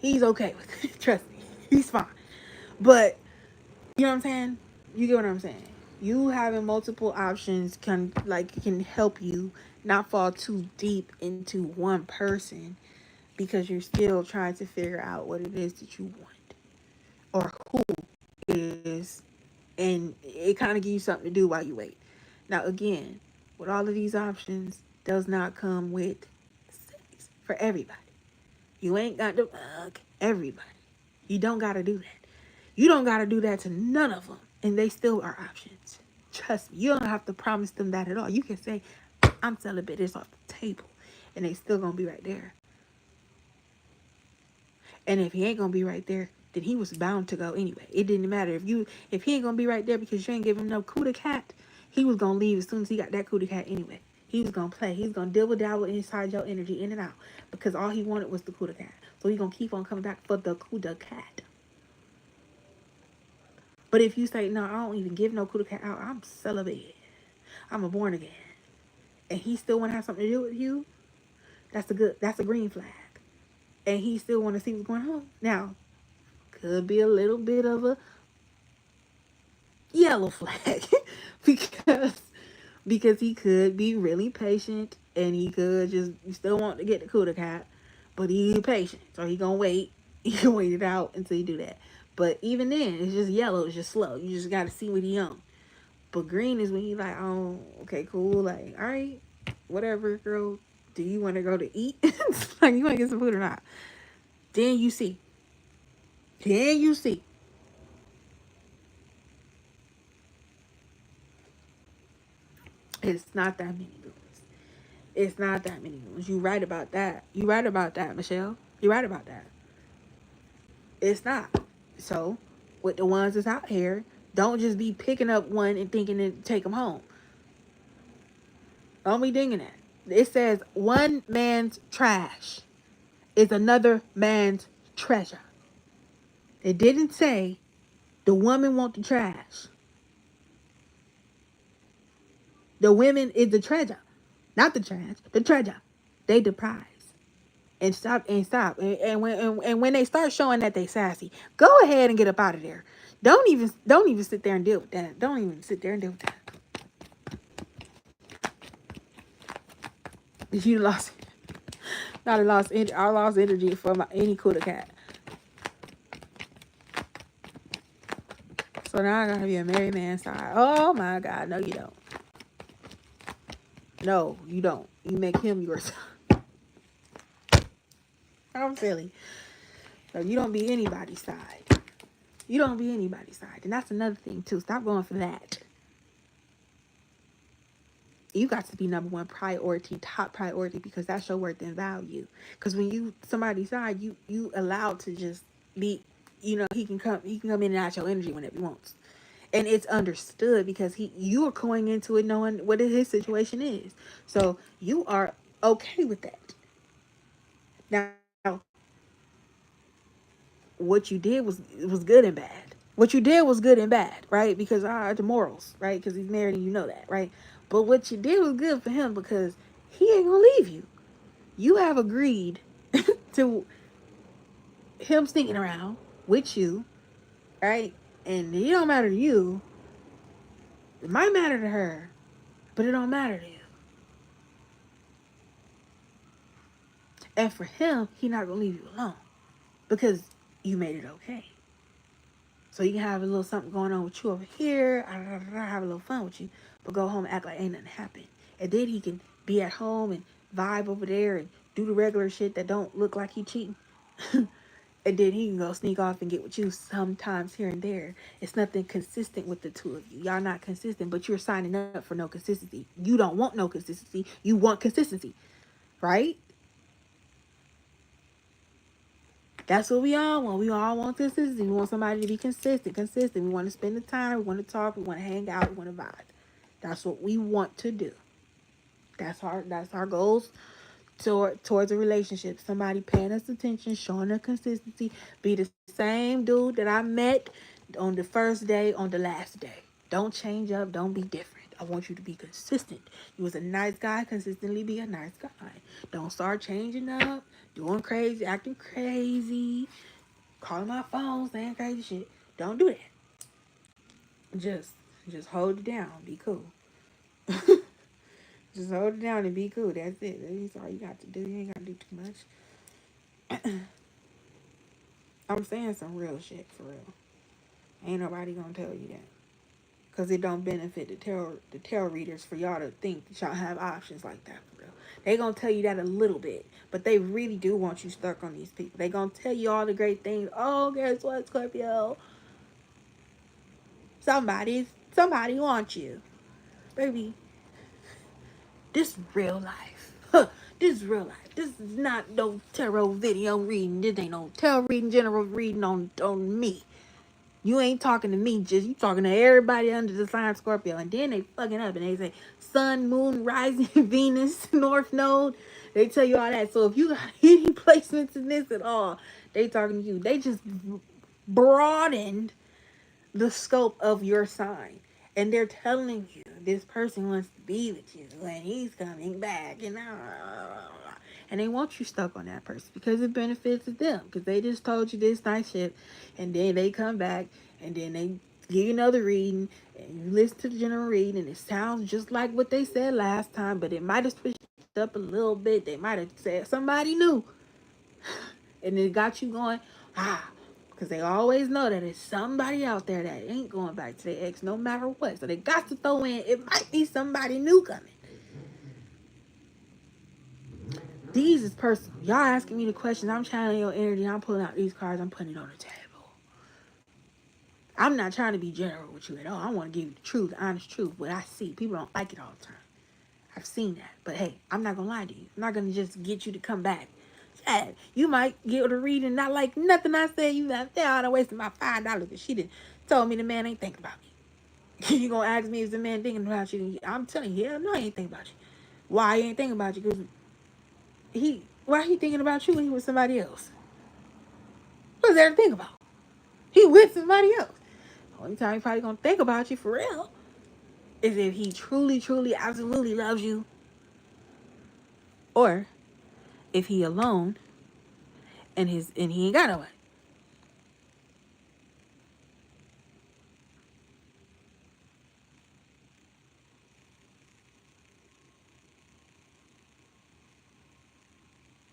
S1: He's okay with it. Trust me. He's fine. But, you know what I'm saying? You get what I'm saying? You having multiple options can help you not fall too deep into one person because you're still trying to figure out what it is that you want or who it is, and it kind of gives you something to do while you wait. Now, again, with all of these options, does not come with sex for everybody. You ain't got to fuck everybody. You don't got to do that. You don't got to do that to none of them, and they still are options. Trust me, you don't have to promise them that at all. You can say, I'm celibate, it's off the table, and they still gonna be right there. And if he ain't gonna be right there, then he was bound to go anyway. It didn't matter if he ain't gonna be right there because you ain't giving him no coup de cat. He was gonna leave as soon as he got that coup de cat anyway. He was gonna play. He's gonna dibble dabble inside your energy, in and out, because all he wanted was the coup de cat. So he's gonna keep on coming back for the coup de cat. But if you say, no, I don't even give no coup de cat out, I'm celibate, I'm a born again, and he still wanna have something to do with you, that's a green flag. And he still wanna see what's going on. Now, could be a little bit of a yellow flag because he could be really patient and he could just still want to get the coup de cat, but he's patient, so he gonna wait. He can wait it out until you do that. But even then, it's just yellow. It's just slow. You just gotta see what he on. But green is when he like, oh, okay, cool. Like, all right, whatever, girl. Do you want to go to eat? Like, you want to get some food or not? Then you see. Then you see. It's not that many dudes. It's not that many ones. You right about that. You right about that, Michelle. You right about that. It's not. So, with the ones that's out here, don't just be picking up one and thinking to take them home. Don't be thinking that. It says one man's trash is another man's treasure. It didn't say the woman want the trash. The women is the treasure. Not the trash, the treasure. They the prize. And when they start showing that they sassy, go ahead and get up out of there. Don't even sit there and deal with that. Don't even sit there and deal with that. You lost, not lost. I lost energy for any coup de cat. So now I gotta be a married man side. Oh my God, no you don't. No, you don't. You make him yours. I'm silly. So you don't be anybody's side. You don't be anybody's side. And that's another thing too. Stop going for that. You got to be number one priority, top priority, because that's your worth and value. Because when you somebody's side, you allowed to just be, he can come in and out your energy whenever he wants. And it's understood because you are going into it knowing what his situation is. So you are okay with that. Now, what you did was good and bad. What you did was good and bad, right? Because the morals, right? Because he's married and you know that, right? But what you did was good for him because he ain't gonna leave you. You have agreed to him sneaking around with you, right? And it don't matter to you. It might matter to her, but it don't matter to you. And for him, he not gonna leave you alone because you made it okay. So you can have a little something going on with you over here, have a little fun with you, but go home and act like ain't nothing happened. And then he can be at home and vibe over there and do the regular shit that don't look like he cheating. And then he can go sneak off and get with you sometimes here and there. It's nothing consistent with the two of you. Y'all not consistent, but you're signing up for no consistency. You don't want no consistency. You want consistency, right? That's what we all want. We all want consistency. We want somebody to be consistent. We want to spend the time. We want to talk. We want to hang out. We want to vibe. That's what we want to do. That's our goals towards a relationship. Somebody paying us attention, showing us consistency, be the same dude that I met on the first day, on the last day. Don't change up, don't be different. I want you to be consistent. You was a nice guy, consistently be a nice guy. Don't start changing up, doing crazy, acting crazy, calling my phone, saying crazy shit. Don't do that. Just hold it down. Be cool. Just hold it down and be cool. That's it. That's all you got to do. You ain't got to do too much. I'm saying some real shit for real. Ain't nobody gonna tell you that. Because it don't benefit the tarot readers for y'all to think that y'all have options like that for real. They gonna tell you that a little bit. But they really do want you stuck on these people. They gonna tell you all the great things. Oh, guess what, Scorpio? Somebody wants you. Baby, this is real life. This is real life. This is not no tarot video reading. This ain't no tarot reading, general reading on me. You ain't talking to me, just you talking to everybody under the sign Scorpio. And then they fucking up and they say sun, moon, rising, Venus, North Node. They tell you all that. So if you got any placements in this at all, they talking to you. They just broadened the scope of your sign. And they're telling you this person wants to be with you and he's coming back and they want you stuck on that person because it benefits them, because they just told you this nice shit and then they come back and then they give you another reading and you listen to the general reading and it sounds just like what they said last time, but it might have switched up a little bit. They might have said somebody new and it got you going, because they always know that there's somebody out there that ain't going back to their ex no matter what. So they got to throw in, it might be somebody new coming. These is personal. Y'all asking me the questions. I'm channeling your energy. I'm pulling out these cards. I'm putting it on the table. I'm not trying to be general with you at all. I want to give you the truth, the honest truth. What I see. People don't like it all the time. I've seen that. But hey, I'm not going to lie to you. I'm not going to just get you to come back. Yeah, you might get a reading not like nothing I said. You like, yeah, I wasted my $5 because she done told me the man ain't thinking about me. You gonna ask me if the man thinking about you? I'm telling you, hell no, he ain't thinking about you. Why he ain't thinking about you? Because why he thinking about you when he with somebody else? What's there to think about? He with somebody else. The only time he probably gonna think about you for real is if he truly, truly, absolutely loves you, or if he alone and he ain't got no one.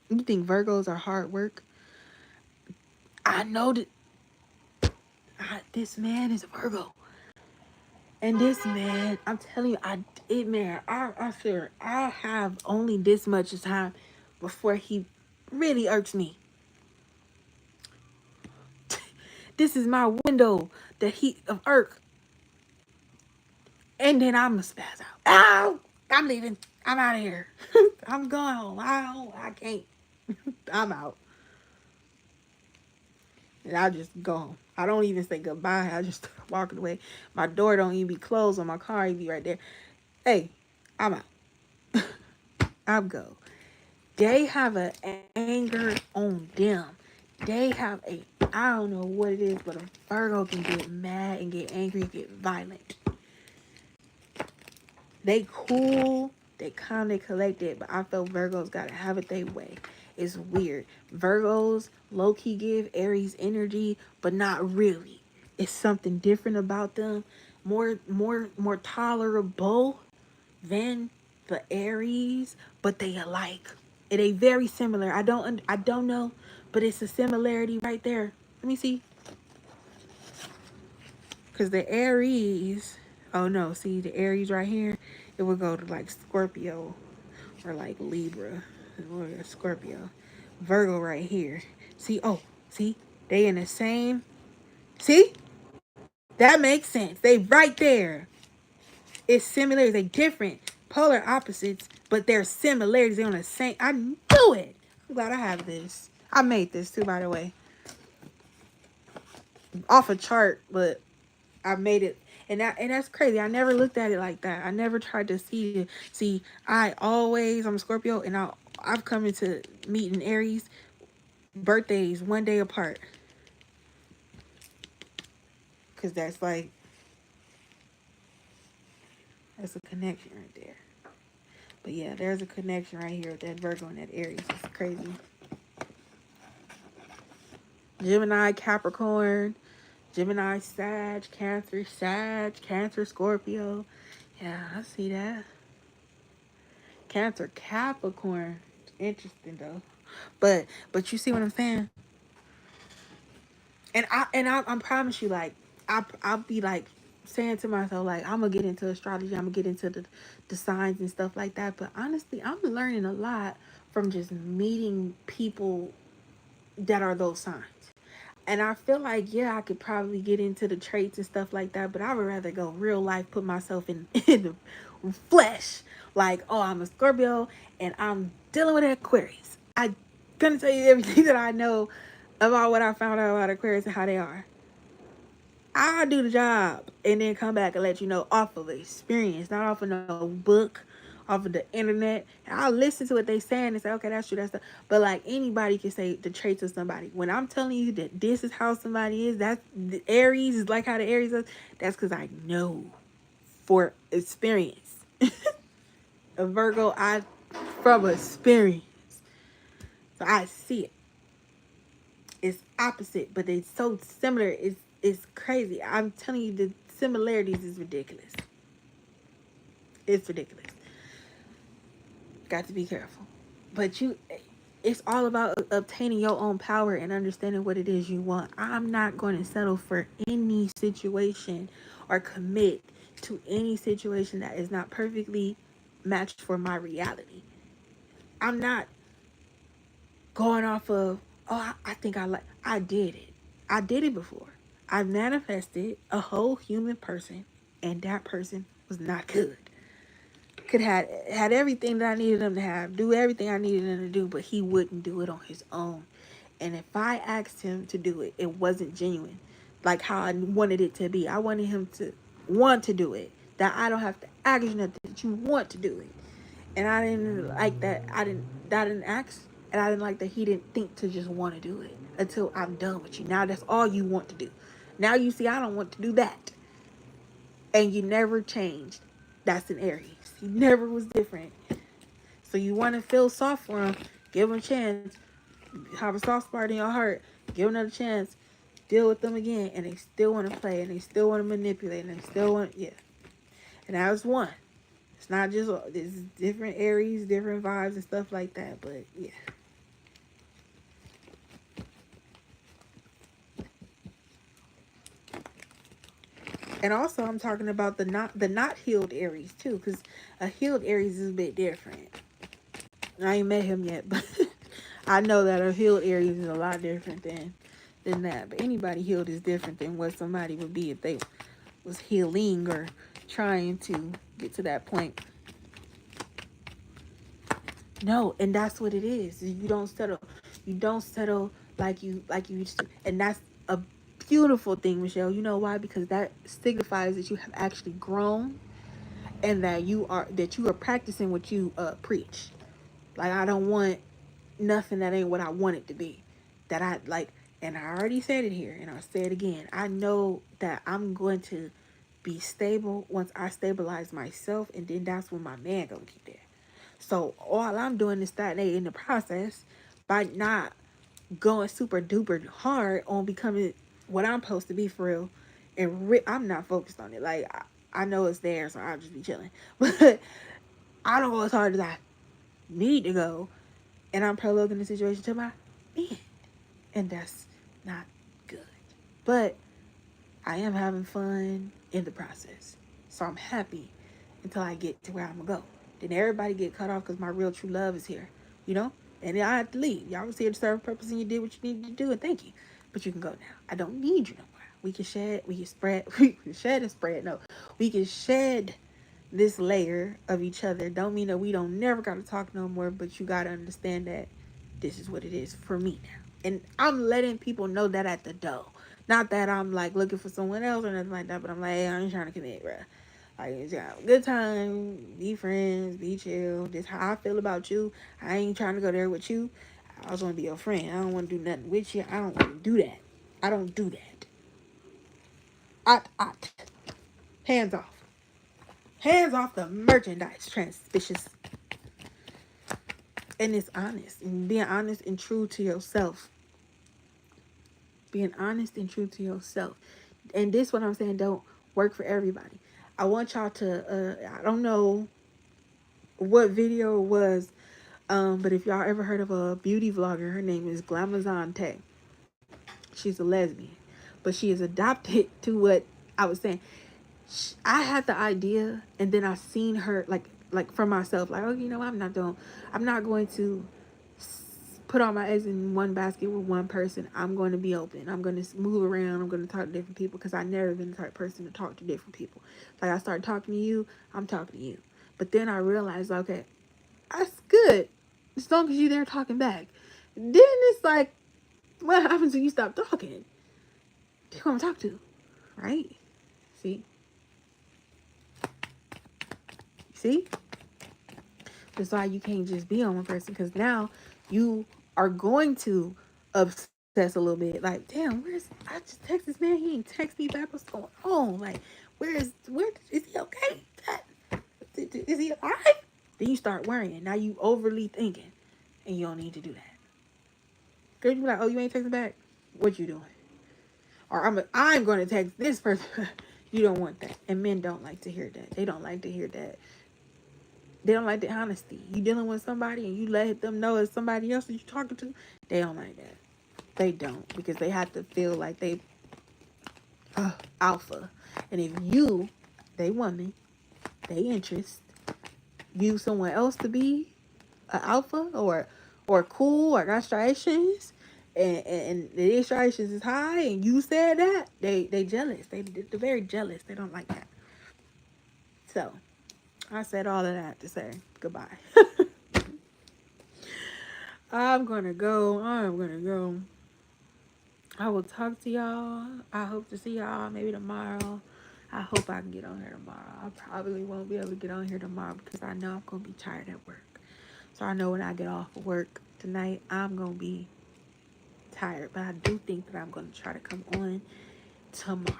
S1: You think Virgos are hard work? I know that this man is a Virgo. And this man, I'm telling you, I swear, I have only this much time before he really irks me. This is my window, the heat of irk. And then I'm going to spaz out. Ow! I'm leaving. I'm out of here. I'm going home. I can't. I'm out. And I just go home. I don't even say goodbye. I just start walking away. My door don't even be closed on my car. It be right there. Hey, I'm out. I'm go. They have an anger on them. They have I don't know what it is, but a Virgo can get mad and get angry and get violent. They cool, they calm, they collected, but I feel Virgos gotta have it their way. It's weird. Virgos low-key give Aries energy, but not really. It's something different about them. More tolerable than the Aries, but they alike. They very similar. I don't know, but it's a similarity right there. Let me see. Because the Aries, oh no, see the Aries right here, it would go to like Scorpio or like Libra or Scorpio. Virgo right here. See, see, they in the same. See, that makes sense. They right there. It's similar. They different, polar opposites, but they're similarities. They're on the same. I knew it. I'm glad I have this. I made this too, by the way, off a chart, but I made it. And that's crazy. I never looked at it like that. I never tried to see. I'm a Scorpio, and I've come into meeting Aries birthdays 1 day apart, because that's a connection right there. But yeah, there's a connection right here with that Virgo and that Aries. It's crazy. Gemini, Capricorn, Gemini, Sag, Cancer, Scorpio. Yeah, I see that. Cancer, Capricorn. Interesting though. But you see what I'm saying? And I promise you, like, I'll be like saying to myself, like, I'm gonna get into astrology, I'm gonna get into the signs and stuff like that. But honestly, I'm learning a lot from just meeting people that are those signs. And I feel like, yeah, I could probably get into the traits and stuff like that, but I would rather go real life, put myself in the flesh. Like, oh, I'm a Scorpio and I'm dealing with Aquarius. I'm gonna tell you everything that I know about what I found out about Aquarius and how they are. I'll do the job and then come back and let you know off of experience, not off of no book, off of the internet. And I'll listen to what they saying and say, okay, that's true, that's the. But like anybody can say the traits of somebody. When I'm telling you that this is how somebody is, that's the Aries is like how the Aries is. That's because I know for experience. A Virgo, I from experience, so I see it. It's opposite, but it's so similar. It's crazy. I'm telling you, the similarities is ridiculous. It's ridiculous. Got to be careful. But it's all about obtaining your own power and understanding what it is you want. I'm not going to settle for any situation or commit to any situation that is not perfectly matched for my reality. I'm not going off of, oh, I think I did it. I did it before. I manifested a whole human person, and that person was not good. Could had everything that I needed him to have, do everything I needed him to do, but he wouldn't do it on his own. And if I asked him to do it, it wasn't genuine, like how I wanted it to be. I wanted him to want to do it. That I don't have to ask you nothing. That you want to do it. And I didn't like that. I didn't ask, and I didn't like that he didn't think to just want to do it until I'm done with you. Now that's all you want to do. Now you see I don't want to do that, and you never changed. That's an Aries. He never was different. So you want to feel soft for him, give him a chance. Have a soft spot in your heart, give him another chance. Deal with them again, and they still want to play, and they still want to manipulate, and they still want, yeah. And that was one. It's not just, it's different Aries, different vibes and stuff like that, but yeah. And also, I'm talking about the not healed Aries too, because a healed Aries is a bit different. I ain't met him yet, but I know that a healed Aries is a lot different than that. But anybody healed is different than what somebody would be if they was healing or trying to get to that point. No, and that's what it is. You don't settle. You don't settle like you used to, and that's a beautiful thing, Michelle. You know why? Because that signifies that you have actually grown, and that you are practicing what you preach. Like, I don't want nothing that ain't what I want it to be. That I like, and I already said it here, and I'll say it again. I know that I'm going to be stable once I stabilize myself, and then that's when my man gonna be there. So all I'm doing is stagnating in the process by not going super duper hard on becoming what I'm supposed to be for real. And I'm not focused on it. Like, I know it's there, so I'll just be chilling. But I don't go as hard as I need to go, and I'm prologuing the situation to my end, and that's not good. But I am having fun in the process, so I'm happy until I get to where I'm gonna go. Then everybody get cut off because my real true love is here, you know. And then I have to leave. Y'all was here to serve a purpose, and you did what you needed to do, and thank you. But you can go now. I don't need you no more. We can shed, we can spread, we can shed and spread. No, we can shed this layer of each other. Don't mean that we don't never gotta talk no more, but you gotta understand that this is what it is for me now. And I'm letting people know that at the door. Not that I'm like looking for someone else or nothing like that, but I'm like, hey, I ain't trying to commit, bruh. Like, just have a good time, be friends, be chill. This how I feel about you. I ain't trying to go there with you. I just want to be your friend. I don't want to do nothing with you. I don't want to do that. I don't do that. Ot. Hands off. Hands off the merchandise, transvicious. And it's honest. And being honest and true to yourself. Being honest and true to yourself. And this what I'm saying don't work for everybody. I want y'all to, I don't know what video it was, but if y'all ever heard of a beauty vlogger, her name is Glamazante. She's a lesbian, but she is adopted to what I was saying. I had the idea, and then I seen her like for myself, like, oh, you know, I'm not going to put all my eggs in one basket with one person. I'm going to be open. I'm going to move around. I'm going to talk to different people because I've never been the type of person to talk to different people. Like, I started talking to you, I'm talking to you. But then I realized, okay, that's good as long as you're there talking back. Then it's like, what happens when you stop talking? Who I'm talking to, right? See? That's why you can't just be on one person, because now you are going to obsess a little bit. Like, damn, I just text this man, he ain't text me back. What's going on? Like, where is he okay? Is he alive? Then you start worrying. Now you overly thinking, and you don't need to do that. Girl, you be like, oh, you ain't texting back? What you doing? Or I'm going to text this person. You don't want that. And men don't like to hear that. They don't like to hear that. They don't like the honesty. You dealing with somebody and you let them know it's somebody else that you're talking to. They don't like that. They don't, because they have to feel like they alpha. And if they woman, they interest, you someone else to be an alpha or cool or got striations, and the striations is high, and you said that, they jealous. They're very jealous. They don't like that. So I said all of that to say goodbye. I'm gonna go. I will talk to y'all. I hope to see y'all maybe tomorrow. I hope I can get on here tomorrow. I probably won't be able to get on here tomorrow because I know I'm gonna be tired at work. So I know when I get off of work tonight, I'm gonna be tired. But I do think that I'm gonna try to come on tomorrow.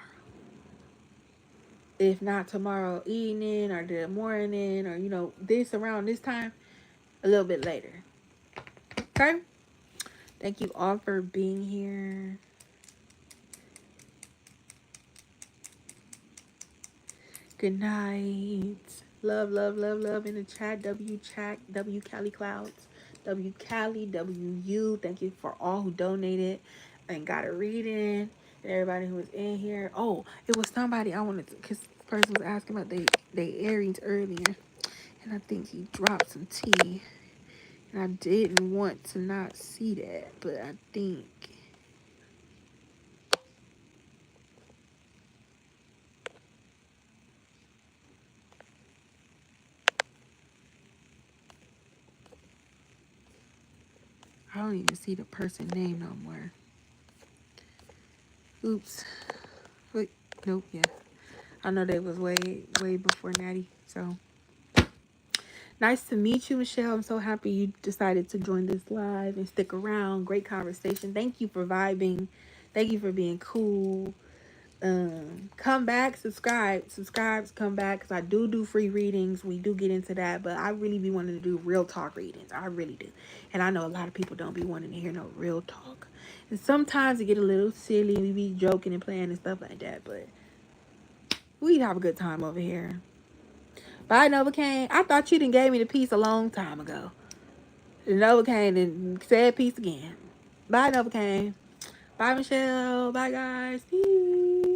S1: If not tomorrow evening or the morning, or this around this time, a little bit later. Okay? Thank you all for being here. Good night. Love, love, love, love in the chat. W Cali Clouds. W Cali, WU. Thank you for all who donated and got a reading. And everybody who was in here. Oh, it was somebody I wanted to, because the person was asking about they Aries earlier. And I think he dropped some tea. And I didn't want to not see that. But I think... I don't even see the person name no more. Oops. Wait, nope, yeah. I know that was way before Natty. So, nice to meet you, Michelle. I'm so happy you decided to join this live and stick around. Great conversation. Thank you for vibing. Thank you for being cool. Come back, subscribe, come back, because I do free readings. We do get into that, but I really be wanting to do real talk readings. I really do. And I know a lot of people don't be wanting to hear no real talk. And sometimes it get a little silly. We be joking and playing and stuff like that, but we have a good time over here. Bye, Novocaine. I thought you done gave me the piece a long time ago. Novocaine and said peace again. Bye, Novocaine. Bye, Michelle. Bye, guys. Peace.